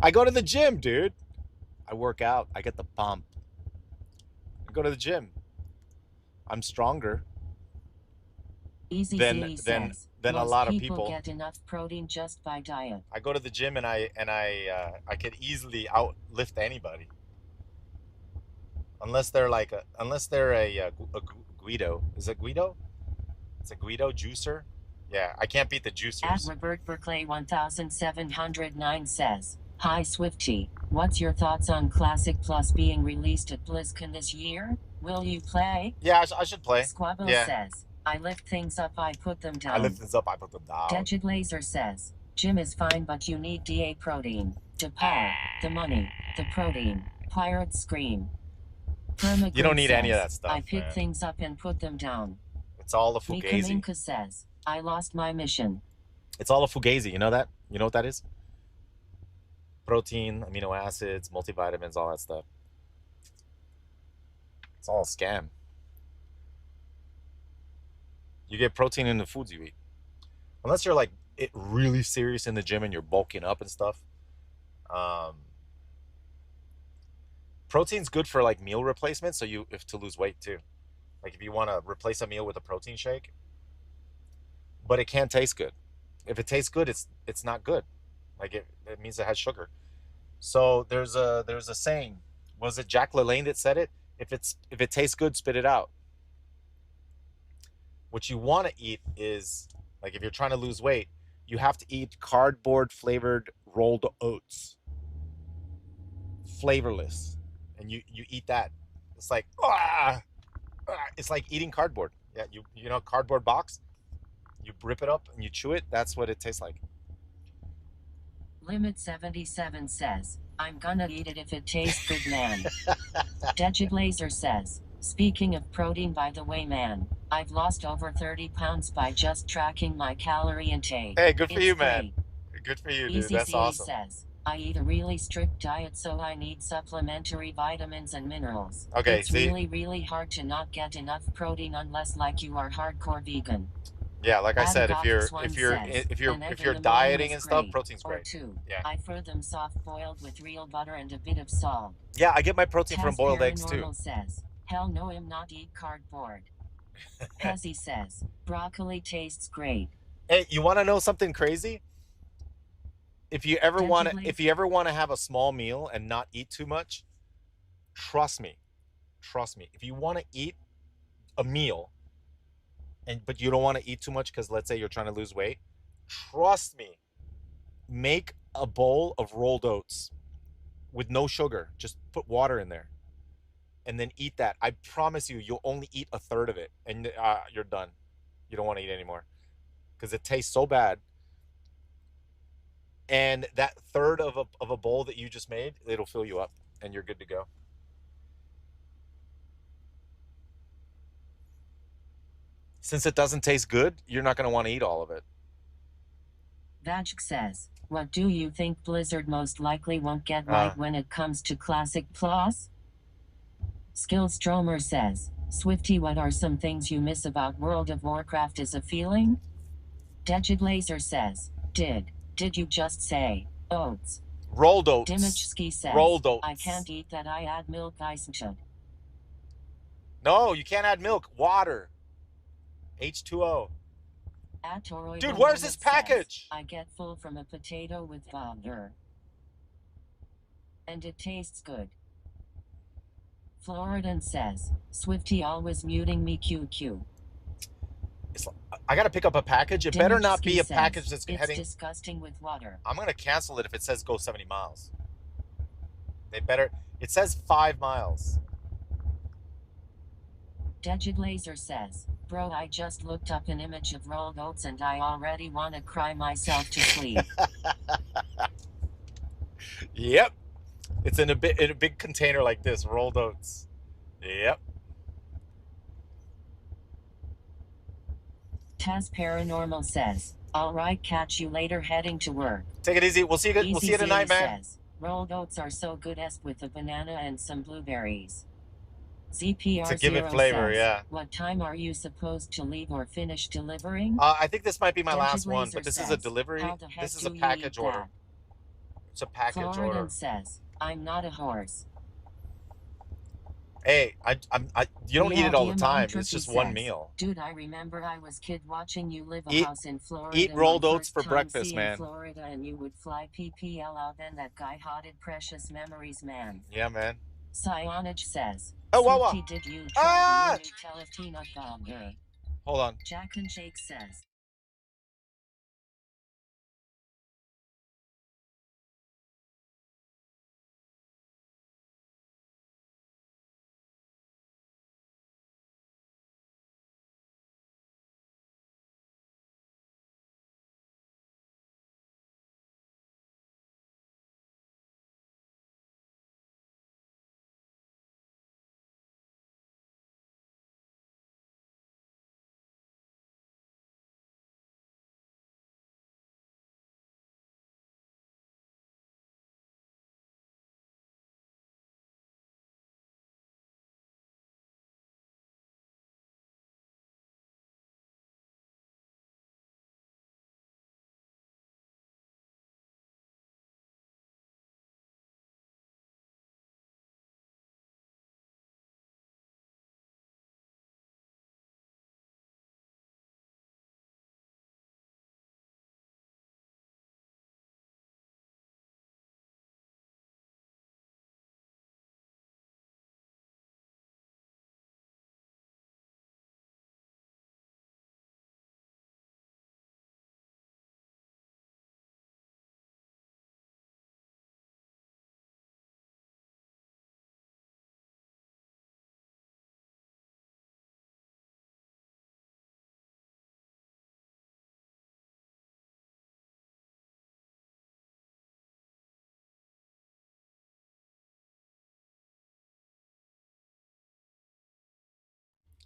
I go to the gym, dude. I work out. I get the pump. I go to the gym. I'm stronger than a lot of people. Get enough protein just by diet. I go to the gym and I could easily outlift anybody. Unless they're a Guido. Is it Guido? It's a Guido juicer. Yeah, I can't beat the juicers. At Robert Berkeley 1709 says, hi Swifty, what's your thoughts on Classic Plus being released at BlizzCon this year? Will you play? Yeah, I should play. Squabble says, I lift things up, I put them down. I lift things up, I put them down. Dudget Laser says, gym is fine, but you need DA protein. The power, the money, the protein. Pirates scream. You don't need any of that stuff. I pick things up and put them down. It's all a fugazi. Mikaminka says, I lost my mission. It's all a fugazi. You know that? You know what that is? Protein, amino acids, multivitamins, all that stuff. It's all a scam. You get protein in the foods you eat. Unless you're like really serious in the gym and you're bulking up and stuff. Protein's good for like meal replacement, so if to lose weight too. Like if you want to replace a meal with a protein shake. But it can't taste good. If it tastes good, it's not good. Like it means it has sugar. So there's a saying. Was it Jack LaLanne that said it? If it tastes good, spit it out. What you want to eat is, like if you're trying to lose weight, you have to eat cardboard flavored rolled oats. Flavorless. And you eat that. It's like it's like eating cardboard. Yeah, you know cardboard box? You rip it up and you chew it. That's what it tastes like. Limit 77 says, I'm gonna eat it if it tastes good, man. Dudget Laser says, speaking of protein, by the way, man, I've lost over 30 pounds by just tracking my calorie intake. Hey, good for you, great. man. Good for you, dude. Easy That's awesome. says, I eat a really strict diet, so I need supplementary vitamins and minerals. Okay, it's really hard to not get enough protein unless like you are hardcore vegan. Yeah, like I said, if you're dieting and stuff, protein's great. Yeah. I fur them soft boiled with real butter and a bit of salt. Yeah, I get my protein from boiled eggs too. Says, hell no, I'm not eat cardboard. Pezzy says, broccoli tastes great. Hey, you want to know something crazy? If you ever want to have a small meal and not eat too much, trust me. If you want to eat a meal but you don't want to eat too much because let's say you're trying to lose weight, trust me, make a bowl of rolled oats with no sugar. Just put water in there and then eat that. I promise you'll only eat a third of it and you're done. You don't want to eat anymore because it tastes so bad. And that third of a bowl that you just made, it'll fill you up and you're good to go. Since it doesn't taste good, you're not going to want to eat all of it. Vajk says, what do you think Blizzard most likely won't get right when it comes to classic plus? Skillstromer says, Swifty, what are some things you miss about World of Warcraft as a feeling? Degidlaser says, did you just say oats? Rolled oats. Dimichski says, rolled oats. I can't eat that, I add milk, I should. No, you can't add milk. Water. H2O. Dude, where's this package? Says, I get full from a potato with water. And it tastes good. Floridan says, Swifty always muting me QQ. I gotta pick up a package. It better not be a package that's heading. It's disgusting with water. I'm gonna cancel it if it says go 70 miles. They better. It says 5 miles. Degidlaser says, bro, I just looked up an image of rolled oats and I already want to cry myself to sleep. Yep. It's in a big container like this, rolled oats. Yep. Taz Paranormal says, all right, catch you later, heading to work. Take it easy. We'll see you. We'll see you tonight, man. Says, rolled oats are so good, with a banana and some blueberries. ZPR to give it flavor, says, yeah. What time are you supposed to leave or finish delivering? I think this might be my last one, but this says, is a delivery. This is a package order. It's a package order. Says, I'm not a horse. Hey, you don't eat it all the time. It's just one meal. Dude, I remember I was kid watching you live a house in Florida. Eat rolled oats for breakfast, man. Florida, and you would fly PPL out, and that guy haunted precious memories, man. Yeah, man. Sionage says, oh, wow. Did you try the new Telefina? Hold on. Jack and Jake says.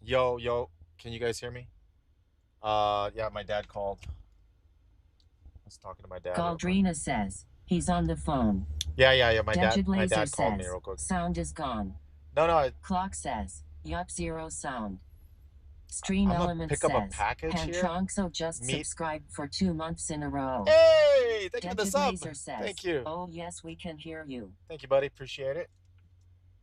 Yo, can you guys hear me? Yeah, my dad called. I was talking to my dad. Galdrina says, he's on the phone. Yeah. My dad called me real quick. Sound is gone. No. Clock says, yup, zero sound. Stream I'm Element pick says, up a package here. Tronxo just subscribed for 2 months in a row. Hey, thank you for the sub. Says, thank you. Oh yes, we can hear you. Thank you, buddy. Appreciate it.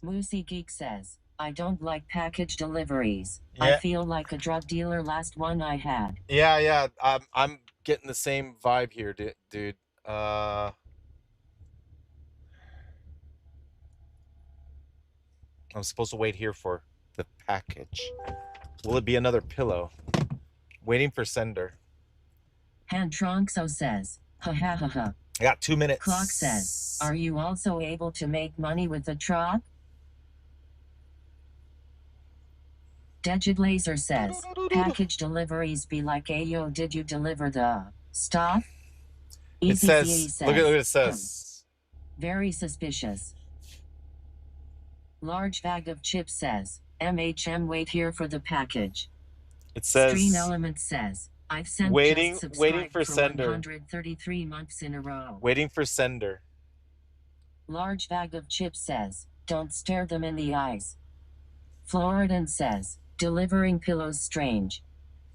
Moosey Geek says, I don't like package deliveries. Yeah. I feel like a drug dealer last one I had. Yeah. I'm getting the same vibe here, dude. I'm supposed to wait here for the package. Will it be another pillow? Waiting for sender. Tronxo says, ha. I got 2 minutes. Clock says, are you also able to make money with the truck? Degidlaser says, package deliveries be like, ayo, did you deliver the stuff? It says, look at what it says. Very suspicious. Large bag of chips says, MHM, wait here for the package. It Stream says Element says, I've sent waiting just waiting subscribed for for sender. 133 months in a row. Waiting for sender. Large bag of chips says, don't stare them in the eyes. Floridan says, delivering pillows strange.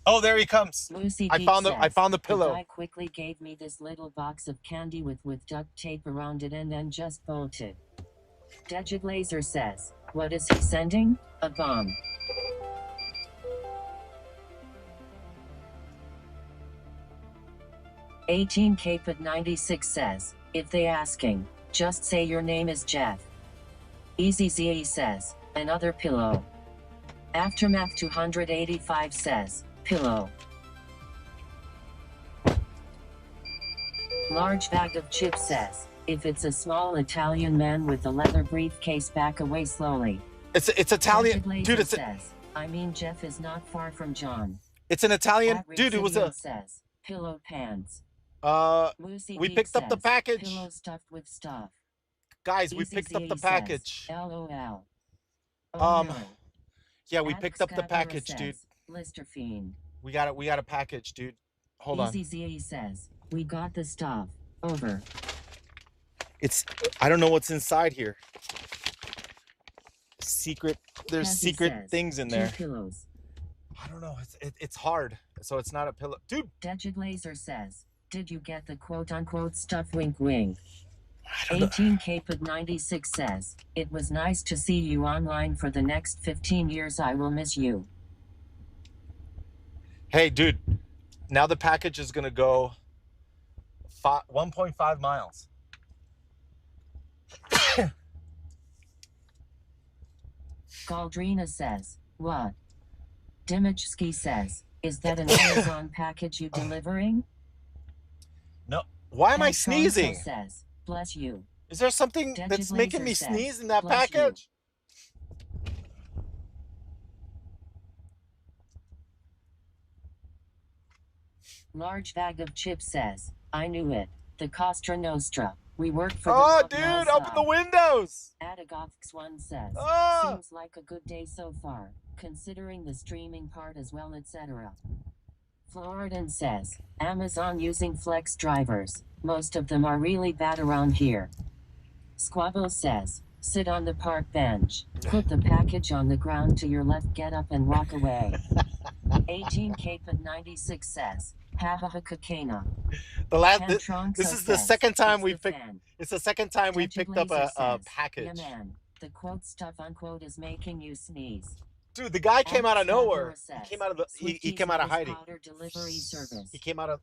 Oh, there he comes. Lucy I Geek found says, the the pillow. guy quickly gave me this little box of candy with duct tape around it and then just bolted. Dejit Laser says, what is he sending? A bomb. $18K96 says, if they asking, just say your name is Jeff. EasyZE says, another pillow. Aftermath 285 says, pillow. Large bag of chips says, if it's a small Italian man with a leather briefcase, back away slowly. It's Italian, dude. It's says, I mean Jeff is not far from John. it's an Italian Average dude. It was a says, pillow pants. we picked up the package. Pillow stuffed with stuff. Guys, we picked up the package. LOL. Yeah, we picked up the package, dude. Lister Fiend. We got a package, dude. Hold on. EasyZE says, we got the stuff. Over. I don't know what's inside here. There's Cassie secret says, things in 2 there. pillows. I don't know. It's hard, so it's not a pillow, dude. Dejit Laser says, did you get the quote-unquote stuff? Wink wink. I don't know. 18K96 says, it was nice to see you online for the next 15 years. I will miss you. Hey, dude. Now the package is gonna go 1.5 miles. Galdrina says, what? Dimachski says, is that an Amazon package you delivering? No. Why am I Patronzo sneezing? says, bless you. Is there something Dejit that's making Laser me says, sneeze in that bless you. package? Large bag of chips says, I knew it. The Costra Nostra. We work for Oh, the dude, open the windows. Adagovx1 says, Oh. seems like a good day so far, considering the streaming part as well, etc. Floridan says, Amazon using flex drivers. Most of them are really bad around here. Squabble says, sit on the park bench. Put the package on the ground to your left, get up and walk away. 18K96 says, haha kakana. This is the second time we picked. It's the second time we picked up a package. Yeah, man. The quote stuff unquote is making you sneeze. Dude, the guy came out of nowhere. Says, He came out of the. He came out of hiding. Delivery service. He came out of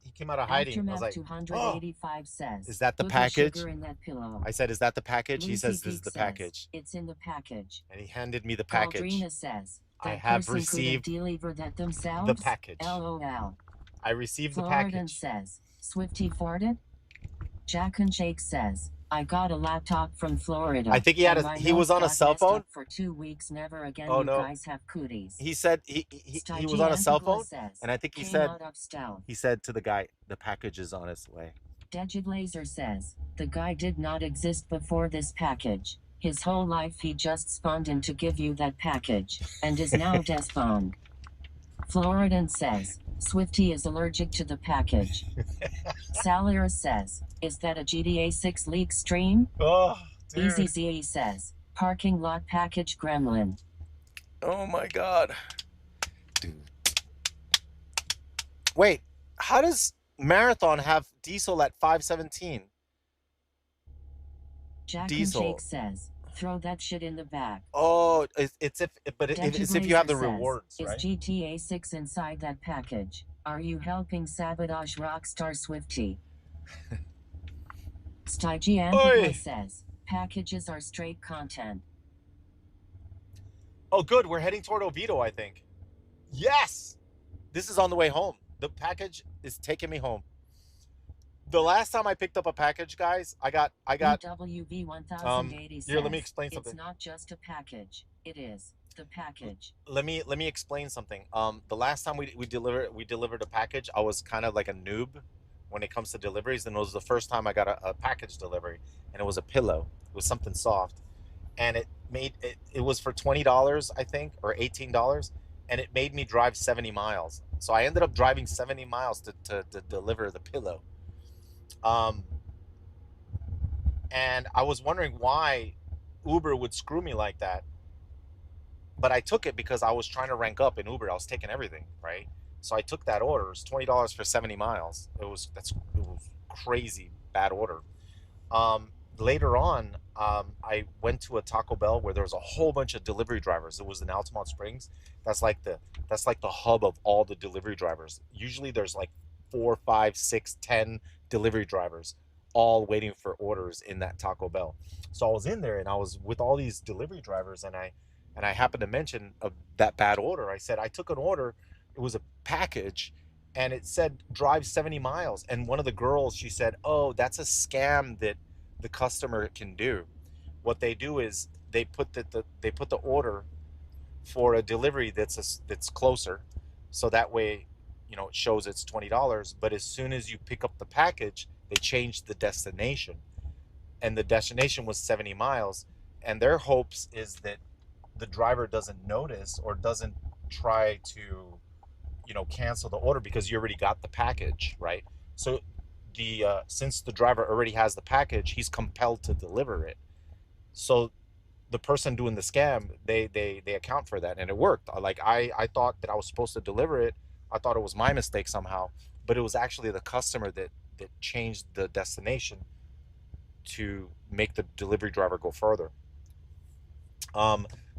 hiding. I was like, 285 says, is that the put package? sugar in that pillow. I said, is that the package? He Lucy says, this is Geek the says, package. It's in the package. And he handed me the package. Galdrina says, I that have person received couldn't deliver that themselves. the package. LOL. I received the Floridan package. says, Swifty farted? Jack and Jake says, I got a laptop from Florida. I think he was on a cell phone for 2 weeks. Never again. Oh, you no. guys have cooties. He said he was on a cell phone, and I think he said to the guy, the package is on its way. Dejit Laser says, the guy did not exist before this package. His whole life he just spawned in to give you that package, and is now despawned. Floridan says, Swifty is allergic to the package. Salir says, is that a GTA 6 leak stream? Oh, dude. EasyZE says, parking lot package gremlin. Oh my god. Dude. Wait, how does Marathon have diesel at 517? Jack Diesel. and Jake says, throw that shit in the back. Oh, it's if you have the rewards, is right? GTA 6 inside that package? Are you helping sabotage Rockstar Swifty? Stygian says, packages are straight content. Oh, good. We're heading toward Oviedo, I think. Yes! This is on the way home. The package is taking me home. The last time I picked up a package, guys, I got WV 1080 here, let me explain something. It's not just a package. It is the package. Let me explain something. The last time we delivered a package, I was kind of like a noob when it comes to deliveries, and it was the first time I got a package delivery, and it was a pillow. It was something soft, and it was for $20, I think, or $18, and it made me drive 70 miles. So I ended up driving 70 miles to deliver the pillow. And I was wondering why Uber would screw me like that. But I took it because I was trying to rank up in Uber. I was taking everything, right? So I took that order. It was $20 for 70 miles. It was crazy bad order. Later on, I went to a Taco Bell where there was a whole bunch of delivery drivers. It was in Altamont Springs. That's like the hub of all the delivery drivers. Usually there's like 4, 5, 6, 10 delivery drivers all waiting for orders in that Taco Bell. So I was in there and I was with all these delivery drivers, and I happened to mention that bad order. I said I took an order. It was a package, and it said drive 70 miles. And one of the girls, she said, "Oh, that's a scam that the customer can do. What they do is they put the order for a delivery that's closer, so that way, it shows it's $20. But as soon as you pick up the package, they change the destination, and the destination was 70 miles. And their hopes is that the driver doesn't notice or doesn't try to cancel the order because you already got the package, right? So the since the driver already has the package, he's compelled to deliver it. So the person doing the scam, they account for that, and it worked. Like I thought that I was supposed to deliver it. I thought it was my mistake somehow, but it was actually the customer that changed the destination to make the delivery driver go further.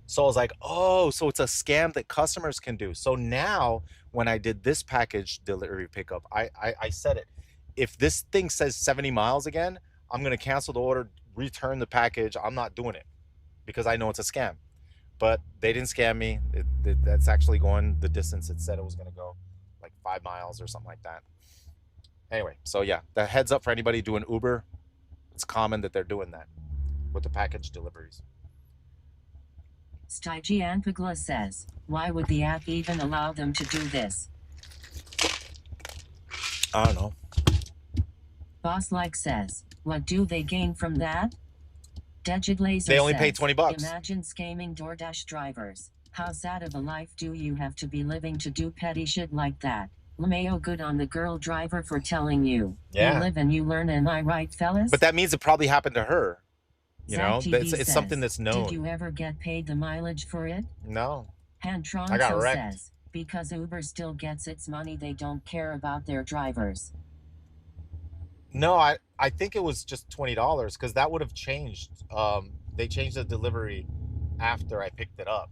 So I was like, oh, so it's a scam that customers can do. So now when I did this package delivery pickup, I said it. If this thing says 70 miles again, I'm going to cancel the order, return the package. I'm not doing it because I know it's a scam. But they didn't scam me. That's actually going the distance it said it was going to go, like 5 miles or something like that. Anyway, so yeah, the heads up for anybody doing Uber. It's common that they're doing that with the package deliveries. Stygianpagla says, why would the app even allow them to do this? I don't know. Boss Like says, what do they gain from that? Digitlaser They only says, pay $20. Imagine scamming DoorDash drivers. How sad of a life do you have to be living to do petty shit like that? LeMayo, good on the girl driver for telling you. Yeah. You live and you learn, am I right, fellas? But that means it probably happened to her. Zach TV it's says, something that's known. Did you ever get paid the mileage for it? No. Hantron I got wrecked. says, because Uber still gets its money, they don't care about their drivers. No, I think it was just $20 because that would have changed. They changed the delivery after I picked it up.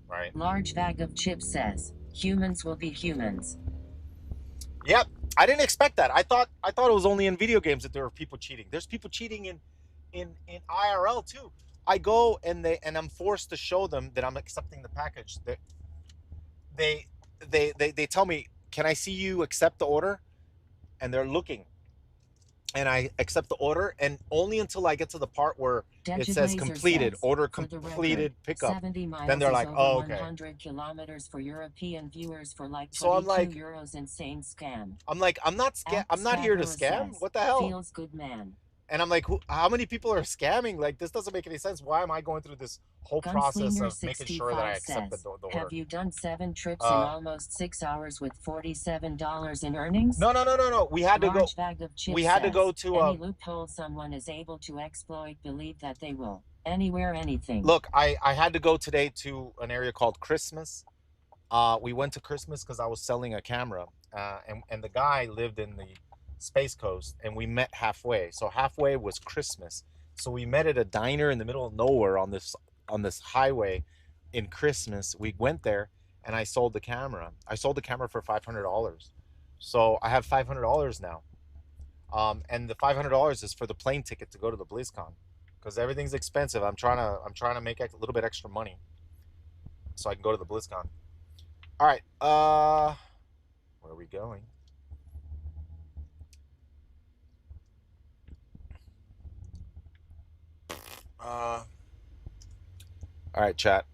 Right. Large bag of chips says, humans will be humans. Yep. I didn't expect that. I thought it was only in video games that there were people cheating. There's people cheating in IRL too. I go and I'm forced to show them that I'm accepting the package. They tell me, "Can I see you accept the order?" And they're looking. And I accept the order, and only until I get to the part where it says completed, order completed, pickup. Then they're like, "Oh, okay." 100 kilometers for European viewers for like 22 So I'm like, euros, insane scam. I'm like, I'm not here to scam. What the hell? Feels good, man. And I'm like, how many people are scamming? Like, this doesn't make any sense. Why am I going through this whole process of making sure that I accept the order? Have you done 7 trips in almost 6 hours with $47 in earnings? No. We had to go. We had to go to any loophole someone is able to exploit. Believe that they will. Anywhere, anything. Look, I had to go today to an area called Christmas. We went to Christmas because I was selling a camera, and the guy lived in the Space Coast, and we met halfway. So halfway was Christmas. So we met at a diner in the middle of nowhere on this highway in Christmas. We went there, and I sold the camera. I sold the camera for $500. So I have $500 now. And the $500 is for the plane ticket to go to the BlizzCon, because everything's expensive. I'm trying to make a little bit extra money so I can go to the BlizzCon. All right. Where are we going? All right, chat.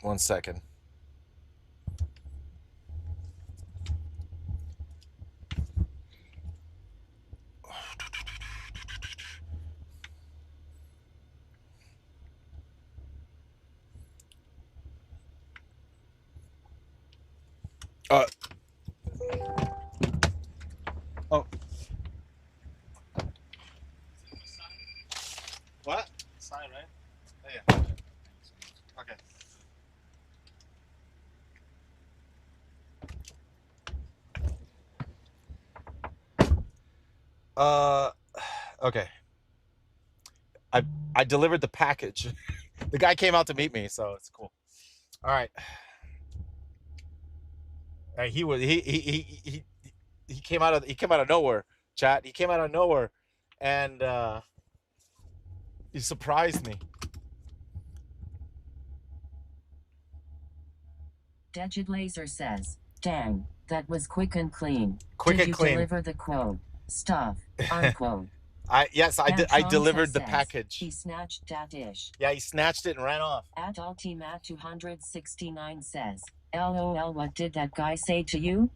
1 second. Uh. Oh. What? Sign, right? Oh, yeah. Okay. Uh. Okay. I delivered the package. The guy came out to meet me, so it's cool. All right. He was he came out of nowhere, chat. He came out of nowhere, and he surprised me. Degid Laser says, "Dang, that was quick and clean. Quick Did and you clean. deliver the quote stuff?" Unquote. Yes, I did. I delivered the says, package. He snatched that dish. Yeah, he snatched it and ran off. At Ultimat 269 says, "LOL, what did that guy say to you?"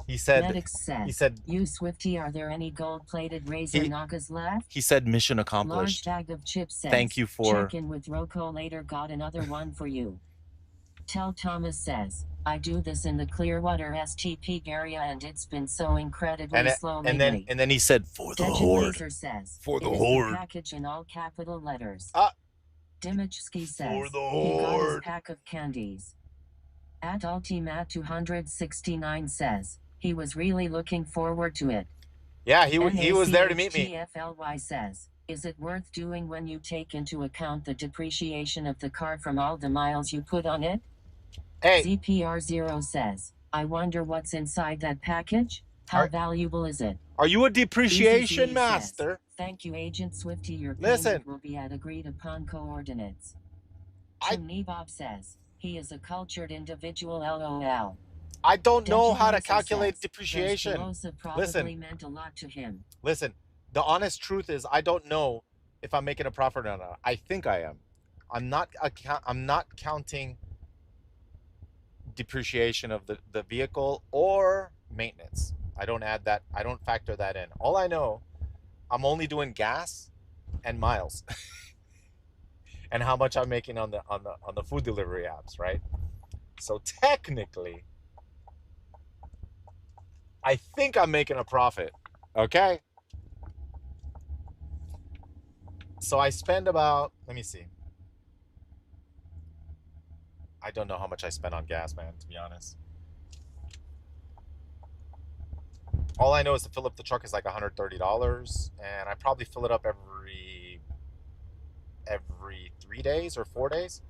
He said. Medix says, He said. "You Swifty, are there any gold-plated razor nagas left?" He said, "Mission Large accomplished." bag of chips says, Thank you for. "Check in with Rocco later. Got another one for you." Tell Thomas says, "I do this in the Clearwater STP area and it's been so incredibly slow lately." And then he said, "For the horde." Says, For the "It is horde. the package in all capital letters." Ah. Dimichski says, For the "He got his horde." pack of candies." At Ultimat 269 says, "He was really looking forward to it." Yeah, he was there to meet me. TFLY says, "Is it worth doing when you take into account the depreciation of the car from all the miles you put on it?" Hey. ZPR0 says, "I wonder what's inside that package? How valuable is it?" Are you a depreciation master? Says, "Thank you, Agent Swifty. Your Listen. payment will be at agreed upon coordinates." Chimney Bob says, "He is a cultured individual, LOL." I don't know how to calculate depreciation. Listen, meant a lot to him. Listen, the honest truth is I don't know if I'm making a profit or not. I think I am. I'm not counting depreciation of the vehicle or maintenance. I don't add that. I don't factor that in. All I know, I'm only doing gas and miles. And how much I'm making on the food delivery apps, right? So technically, I think I'm making a profit. Okay? So I spend about, let me see. I don't know how much I spend on gas, man, to be honest. All I know is to fill up the truck is like $130, and I probably fill it up every 3 days or 4 days.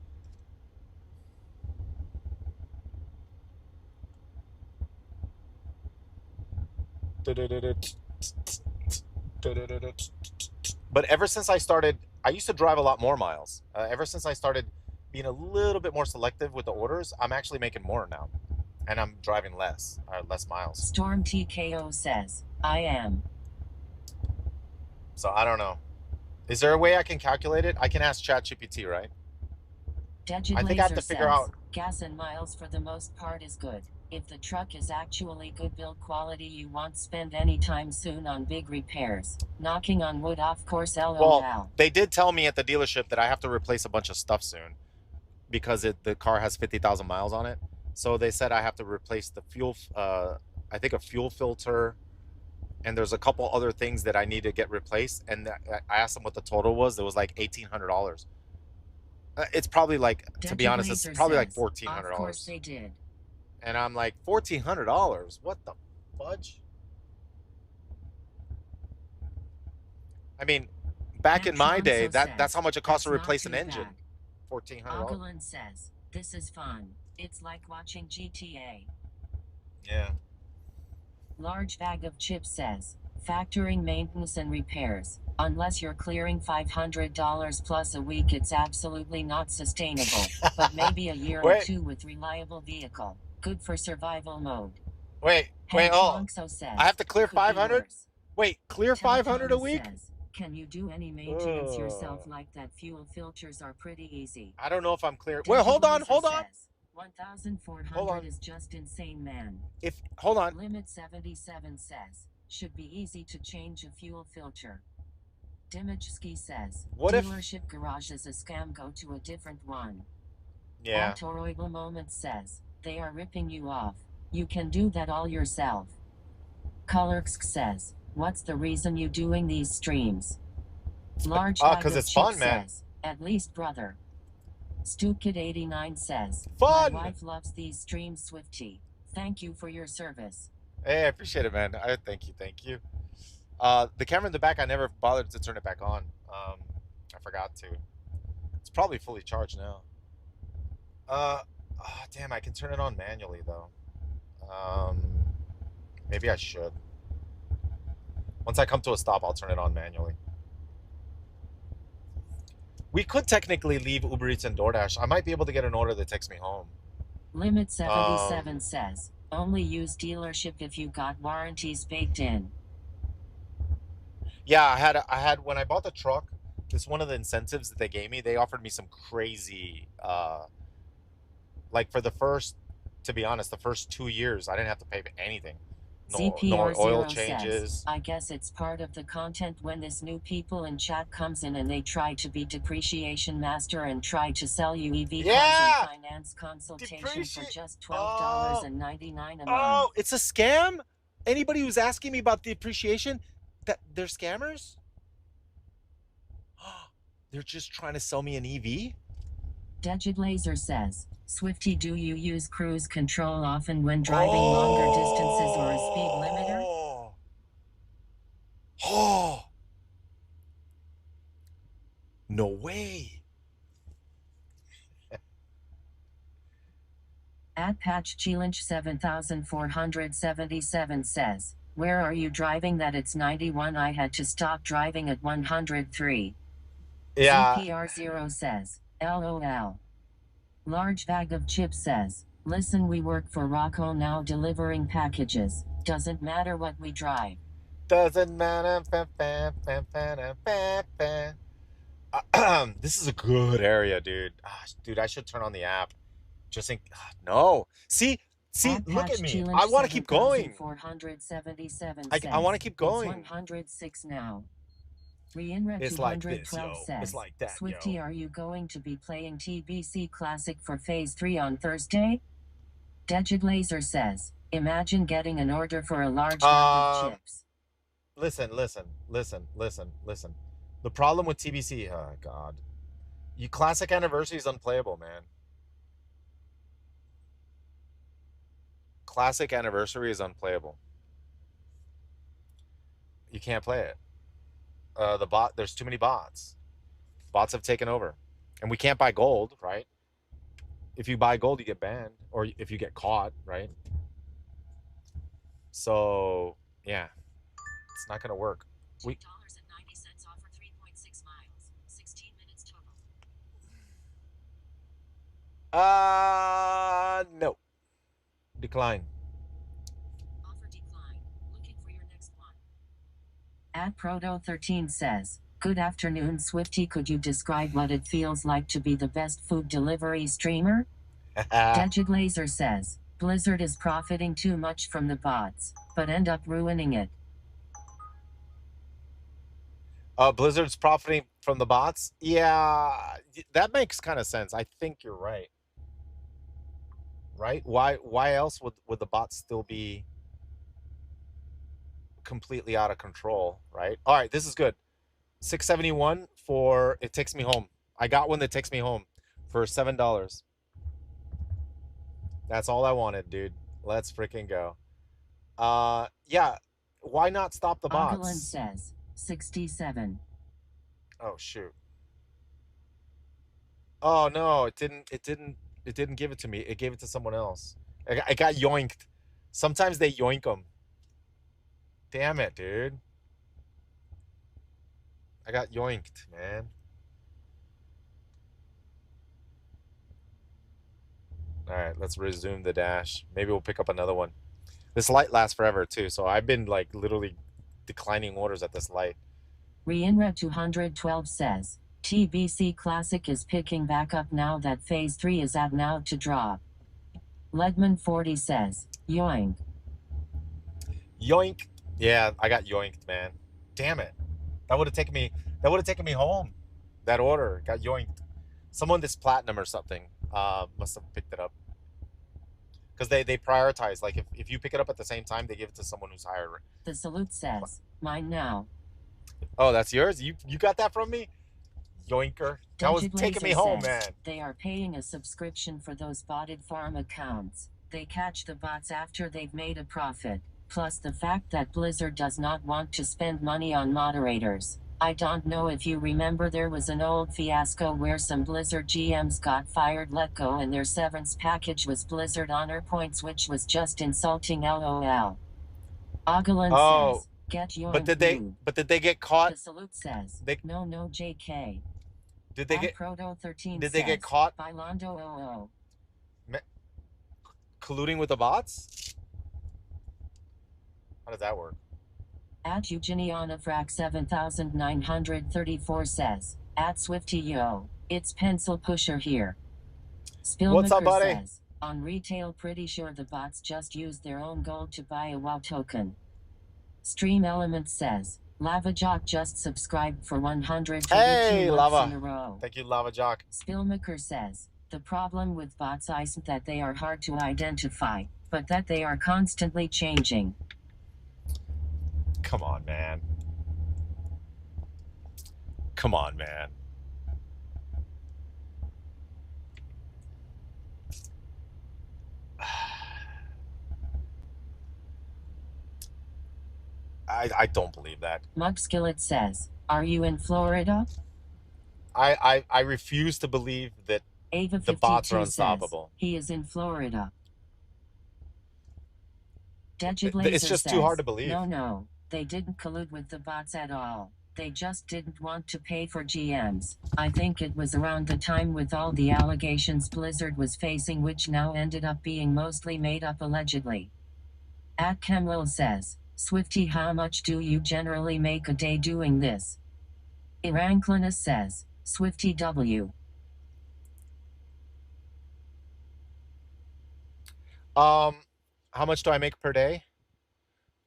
But ever since I started, I used to drive a lot more miles. Ever since I started being a little bit more selective with the orders, I'm actually making more now. And I'm driving less miles. Storm TKO says, "I am." So I don't know. Is there a way I can calculate it? I can ask ChatGPT, right? I think I have to figure out. "Gas and miles for the most part is good. If the truck is actually good build quality, you won't spend any time soon on big repairs. Knocking on wood, of course, LOL." Well, they did tell me at the dealership that I have to replace a bunch of stuff soon because the car has 50,000 miles on it. So they said I have to replace the fuel, I think a fuel filter, and there's a couple other things that I need to get replaced. And I asked them what the total was. It was like $1,800. It's probably like, to be honest, it's probably like $1,400. Of course they did. And I'm like, $1,400? What the fudge? I mean, back in my day, that's how much it costs to replace an engine. $1,400. Ogulin says, "This is fun. It's like watching GTA." Yeah. Large bag of chips says, "Factoring maintenance and repairs. Unless you're clearing $500 plus a week, it's absolutely not sustainable. But maybe a year or two with reliable vehicle. Good for survival mode." Wait, oh, says, I have to clear 500? Wait, clear 500 a week? Says, "Can you do any maintenance yourself like that? Fuel filters are pretty easy." I don't know if I'm clear. Wait, hold on. Says, 1,400 is just insane, man. Hold on. Limit 77 says, "Should be easy to change a fuel filter." Dimichski says, "What dealership garage is a scam, go to a different one." Yeah. Autorable Moment says, "They are ripping you off." You can do that all yourself. Colorx says, what's the reason you doing these streams? Large bag Because of it's chips fun, man. says, at least brother. StupKid89 says, Fun. my wife loves these streams, Swifty. Thank you for your service. Hey, I appreciate it, man. Thank you, thank you. The camera in the back, I never bothered to turn it back on. I forgot to. It's probably fully charged now. Damn, I can turn it on manually though. Maybe I should. Once I come to a stop, I'll turn it on manually. We could technically leave Uber Eats and DoorDash. I might be able to get an order that takes me home. Limit 77 says, only use dealership if you got warranties baked in. Yeah, I had when I bought the truck, this one of the incentives that they gave me, they offered me some crazy like for the first, to be honest, the first 2 years I didn't have to pay for anything. No oil changes. Says, I guess it's part of the content when this new people in chat comes in and they try to be depreciation master and try to sell you EV cars and finance consultation for just $12.99 a month. Oh, it's a scam? Anybody who's asking me about depreciation, that they're scammers? They're just trying to sell me an EV? Degid Laser says, Swifty, do you use cruise control often when driving longer distances or a speed limiter? Oh, no way. At Patch Challenge 7477 says, where are you driving that it's 91? I had to stop driving at 103. Yeah. CPR0 says, LOL. Large bag of chips says, listen, we work for Rocco now delivering packages. Doesn't matter what we drive. Doesn't matter. This is a good area, dude. Dude, I should turn on the app. Just think, no. See, look at me. I want to keep going. 477 I want to keep going. It's 106 now. Rienra It's 212 like this, says, it's like that, Swifty, are you going to be playing TBC Classic for Phase 3 on Thursday? Degid Laser says, imagine getting an order for a large bag of chips. Listen. The problem with TBC, oh God. Classic Anniversary is unplayable, man. Classic Anniversary is unplayable. You can't play it. There's too many bots. Bots have taken over. And we can't buy gold, right? If you buy gold, you get banned. Or if you get caught, right? So, yeah. It's not going to work. $2.90 off for 3.6 miles. 16 minutes total. No. Decline. Offer decline. Looking for your next one. At Proto13 says, good afternoon, Swifty. Could you describe what it feels like to be the best food delivery streamer? Degid Laser says, Blizzard is profiting too much from the bots, but end up ruining it. Blizzard's profiting from the bots? Yeah, that makes kind of sense. I think you're right. Right? Why else would the bots still be completely out of control, right? All right, this is good. 671 for It Takes Me Home. I got one that takes me home for $7. That's all I wanted, dude. Let's freaking go. Yeah, why not stop the bots? Ogulin says, 67. Oh shoot. Oh no, it didn't give it to me. It gave it to someone else. I got yoinked. Sometimes they yoink them. Damn it, dude. I got yoinked, man. All right, let's resume the dash. Maybe we'll pick up another one. This light lasts forever too, so I've been like literally declining orders at this light. Rienra 212 says, TBC Classic is picking back up now that Phase 3 is out now to drop. Ledman 40 says, yoink. Yoink. Yeah, I got yoinked, man. Damn it. That would have taken me home. That order got yoinked. Someone that's platinum or something must have picked it up. because they prioritize. Like if you pick it up at the same time, they give it to someone who's higher. The salute says, mine now. Oh, that's yours? You got that from me? Yoinker. That was taking me home, man. They are paying a subscription for those botted farm accounts. They catch the bots after they've made a profit. Plus the fact that Blizzard does not want to spend money on moderators. I don't know if you remember, there was an old fiasco where some Blizzard GMs got fired, let go, and their severance package was Blizzard honor points, which was just insulting, lol. Ogulin says, get your but did they get caught? The salute says, no, JK. Did they get Proto 13 Did they get caught by Londo 00 colluding with the bots? How does that work? At Eugenianafrac 7934 says, at Swifty yo, it's Pencil Pusher here. What's up, buddy? Says, on retail, pretty sure the bots just use their own gold to buy a WoW token. Stream Element says, Lava Jock just subscribed for 132 months in a row. Thank you, Lava Jock. Spillmaker says, the problem with bots isn't that they are hard to identify, but that they are constantly changing. Come on, man. Come on, man. I don't believe that. Mugskillet says, are you in Florida? I refuse to believe that the bots are unstoppable. Says, he is in Florida. It's just too hard to believe. No. They didn't collude with the bots at all. They just didn't want to pay for GMs. I think it was around the time with all the allegations Blizzard was facing, which now ended up being mostly made up allegedly. At Kemwell says, Swifty, how much do you generally make a day doing this? Iranklinus says, Swifty W. How much do I make per day?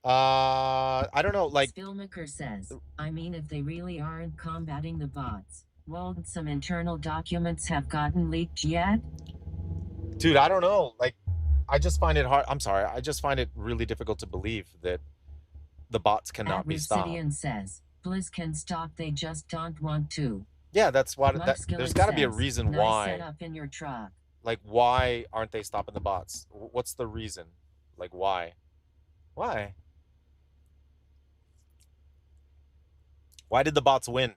I don't know, like... Spillmaker says, I mean, if they really aren't combating the bots, won't some internal documents have gotten leaked yet? Dude, I don't know. Like, I just find it hard. I'm sorry. I just find it really difficult to believe that the bots cannot be stopped. Obsidian says, Blizz can stop, they just don't want to. Yeah, that's why. There's got to be a reason why. Set up in your truck. Like, why aren't they stopping the bots? What's the reason? Like, why? Why? Why did the bots win?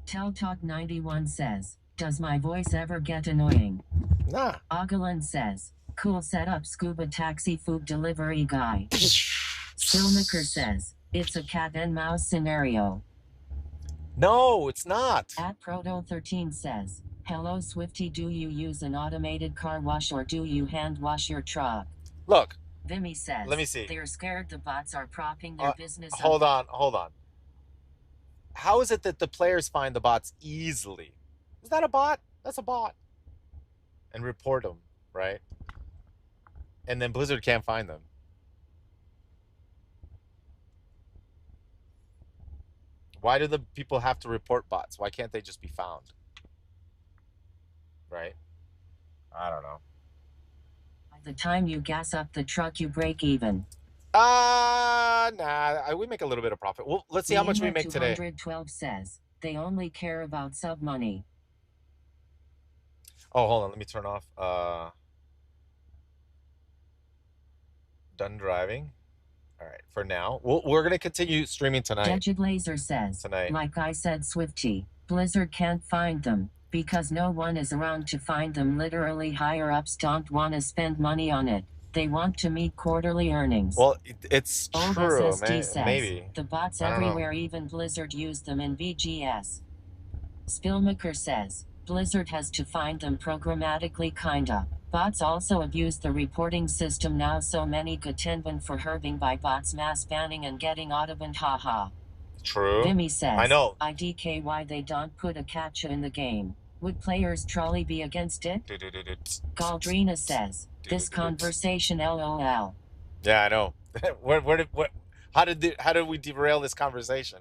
Teltalk91 says, does my voice ever get annoying? Nah. Ogulin says, cool setup, scuba taxi food delivery guy. Spillmaker says, it's a cat and mouse scenario. No, it's not. At Proto13 says, hello Swifty, do you use an automated car wash or do you hand wash your truck? Look. Vimy says, let me see. They're scared the bots are propping their business Hold on. How is it that the players find the bots easily? Is that a bot? That's a bot. And report them, right? And then Blizzard can't find them. Why do the people have to report bots? Why can't they just be found? Right? I don't know. By the time you gas up the truck, you break even. Nah. We make a little bit of profit. Well, let's see how much we make today. 212 says, they only care about sub money. Oh, hold on. Let me turn off. Done driving. All right, for now. We're going to continue streaming tonight. Judge Laser says, like I said, Swifty, Blizzard can't find them, because no one is around to find them. Literally, higher-ups don't want to spend money on it. They want to meet quarterly earnings. Well, it's Old true, SSD man. says, Maybe. The bots everywhere, even Blizzard used them in VGS. Spillmaker says, Blizzard has to find them programmatically, kinda. Bots also abuse the reporting system now, so many contendment for herbing by bots, mass banning and getting autobanned, haha. True. Vimy says, I know. IDK why they don't put a catcha in the game. Would players truly be against it? Galdrina says, this conversation LOL. Yeah, I know. How did we derail this conversation?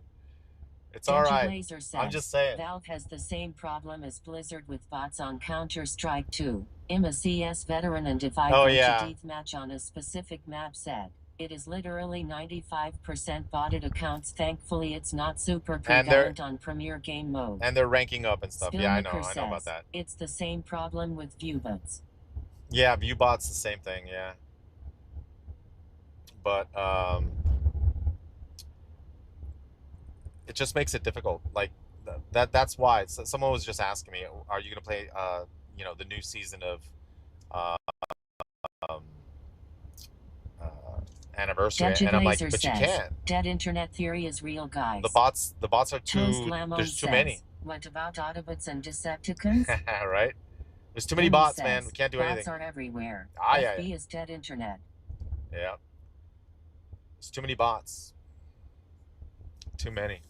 It's all right. Laser says, I'm just saying. Valve has the same problem as Blizzard with bots on Counter-Strike 2. I'm a CS veteran, and if I go to deathmatch on a specific map set, it is literally 95% botted accounts. Thankfully, it's not super prevalent on Premier Game Mode. And they're ranking up and stuff. Yeah, I know about that. It's the same problem with viewbots. Yeah, viewbots the same thing. Yeah, but it just makes it difficult. Like that's why. So someone was just asking me, "Are you gonna play the new season of um, Anniversary?" And I'm like, "But you can't. Dead internet theory is real, guys. The bots are too. There's too many. What about Autobots and Decepticons? Right? There's too many bots, man. We can't do anything. Bots are everywhere. Yeah. is dead internet. Yeah. There's too many bots. Too many.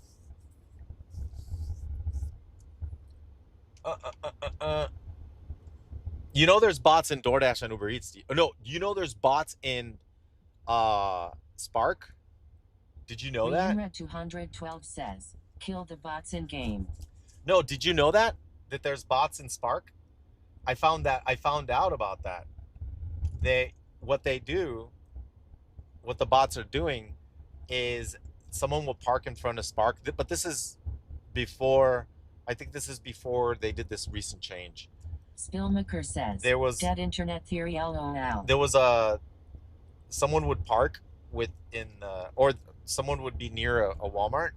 You know there's bots in DoorDash and Uber Eats. No, you know there's bots in Spark? Did you know that? 212 says, kill the bots in game. No, did you know that there's bots in Spark? I found out about that. What the bots are doing is someone will park in front of Spark, but this is before, I think this is before they did this recent change. Spillmaker says, there was dead internet theory, LOL. There was someone would park or someone would be near a Walmart,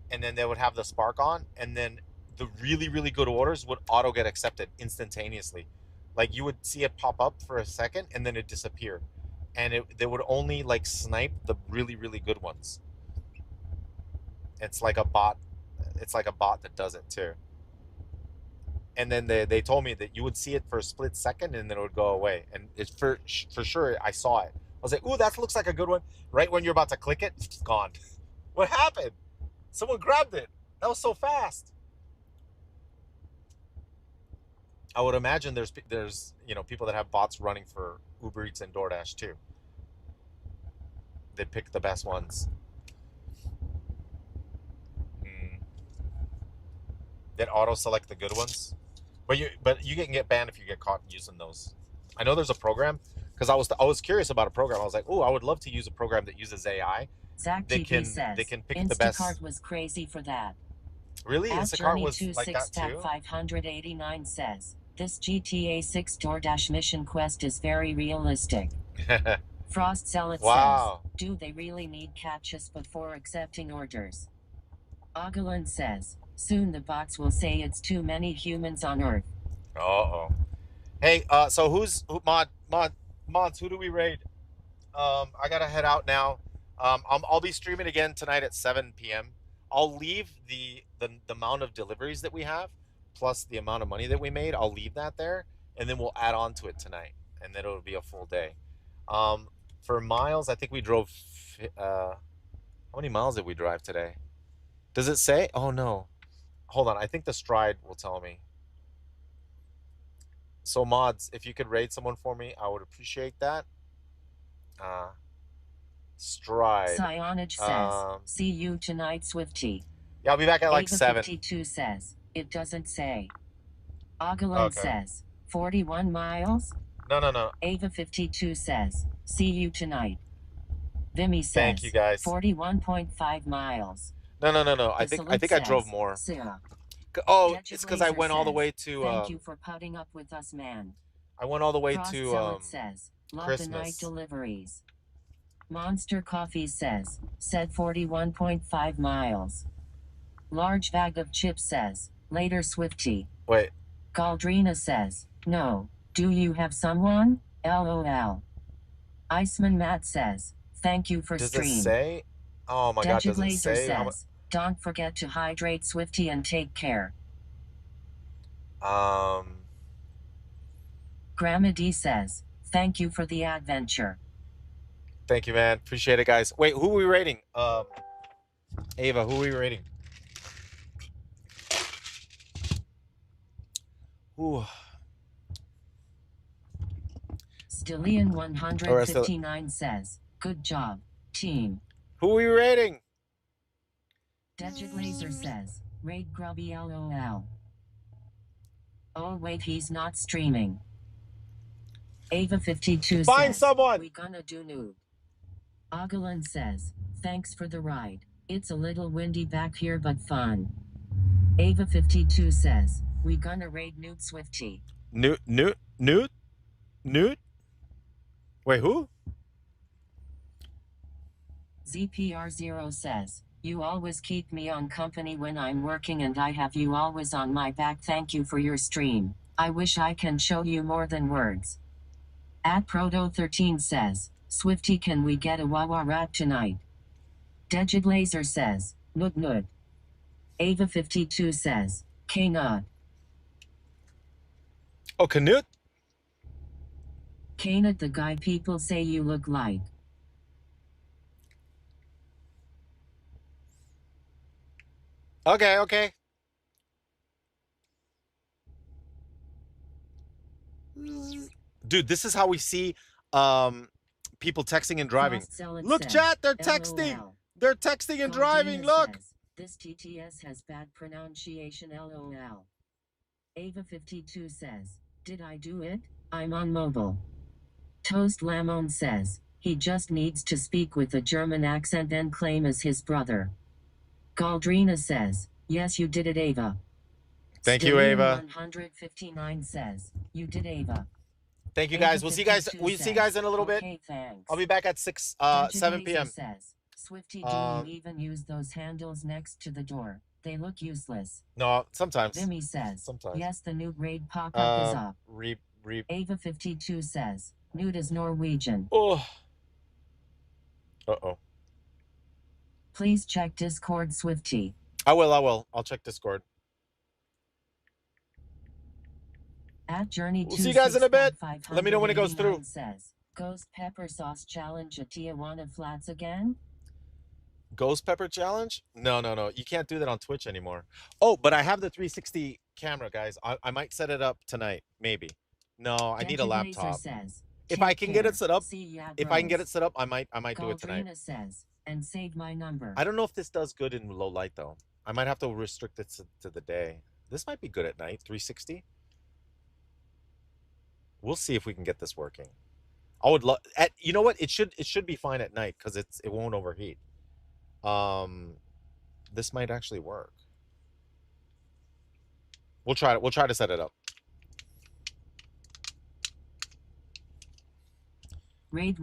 and then they would have the Spark on, and then the really, really good orders would auto get accepted instantaneously. Like you would see it pop up for a second and then it disappear, and they would only like snipe the really, really good ones. It's like a bot that does it too. And then they told me that you would see it for a split second and then it would go away. And it's for sure I saw it. I was like, ooh, that looks like a good one. Right when you're about to click it, it's gone. What happened? Someone grabbed it. That was so fast. I would imagine there's people that have bots running for Uber Eats and DoorDash too. They pick the best ones. That auto select the good ones, but you can get banned if you get caught using those. I know there's a program, because I was curious about a program. I was like, oh, I would love to use a program that uses AI. Zach they can pick the best. Instacart was crazy for that. Really? Instacart was like that too? 589 says, this GTA 6 DoorDash mission quest is very realistic. Frost Zealot says, do they really need catches before accepting orders? Ogulin says, soon the bots will say it's too many humans on Earth. Hey, so mods, who do we raid? I gotta head out now. I'll be streaming again tonight at 7 p.m. I'll leave the amount of deliveries that we have, plus the amount of money that we made. I'll leave that there, and then we'll add on to it tonight, and then it'll be a full day. For miles, I think we drove. How many miles did we drive today? Does it say? Oh no. Hold on. I think the stride will tell me. So mods, if you could raid someone for me, I would appreciate that. Stride. Sionage says, see you tonight, Swifty. Yeah, I'll be back at like 7. 52 says, it doesn't say. Ogulon says, 41 miles? No. Ava 52 says, see you tonight. Vimy says, thank you guys. 41.5 miles. No. I think I drove more. Oh, it's because I went all the way to. Thank you for putting up with us, man. I went all the way to says, love Christmas. The night deliveries. Monster Coffee says, said 41.5 miles. Large bag of chips says, later Swifty. Wait. Galdrina says, no. Do you have someone? LOL. Iceman Matt says, thank you for stream. Does it say? Oh my God, does it say? Says, don't forget to hydrate, Swifty, and take care. Grandma D says, thank you for the adventure. Thank you, man. Appreciate it, guys. Wait, who are we rating? Ava, who are we rating? Ooh. Stillian 159 says, good job, team. Who are we rating? Digit Laser says, raid grubby LOL. Oh wait, he's not streaming. Ava52 Find says, someone. we gonna do nude. Ogalan says, thanks for the ride. It's a little windy back here but fun. Ava52 says, we gonna raid Newt Swifty. Newt? Wait, who? ZPR0 says, you always keep me on company when I'm working and I have you always on my back. Thank you for your stream. I wish I can show you more than words. At Proto13 says, Swifty, can we get a Wawa rat tonight? Digit Laser says, Nud Nud. Ava52 says, K-Nud. Oh, Canute? K-Nud, the guy people say you look like. Okay. Dude, this is how we see people texting and driving. Look, chat, they're texting. LOL. They're texting and driving. Galdina Look. says, this TTS has bad pronunciation. LOL. Ava52 says, did I do it? I'm on mobile. Toast Lamon says, he just needs to speak with a German accent and claim as his brother. Galdrina says, yes, you did it, Ava. Thank you, Ava. 159 says, you did, Ava. Thank you, guys. We'll see you guys. Ava52 We'll see you guys in a little bit. Okay, thanks. I'll be back at 7 p.m. Says, Swifty, do you even use those handles next to the door? They look useless. No, sometimes. Vimy says, Sometimes. yes, the new raid pop-up is up. Reap. Ava52 says, nude is Norwegian. Oh. Uh-oh. Please check Discord, Swifty. I will. I'll check Discord. At Journey We'll see you guys in a bit. Let me know when it goes through. Says, Ghost Pepper Sauce Challenge at Tijuana Flats again? Ghost Pepper Challenge? No. You can't do that on Twitch anymore. Oh, but I have the 360 camera, guys. I might set it up tonight, maybe. No, I need a laptop. Says, if I can get it set up, I might do it tonight. Says, and save my number. I don't know if this does good in low light though. I might have to restrict it to the day. This might be good at night. 360. We'll see if we can get this working. I would love. You know what? It should be fine at night because it won't overheat. This might actually work. We'll try it. We'll try to set it up. Raid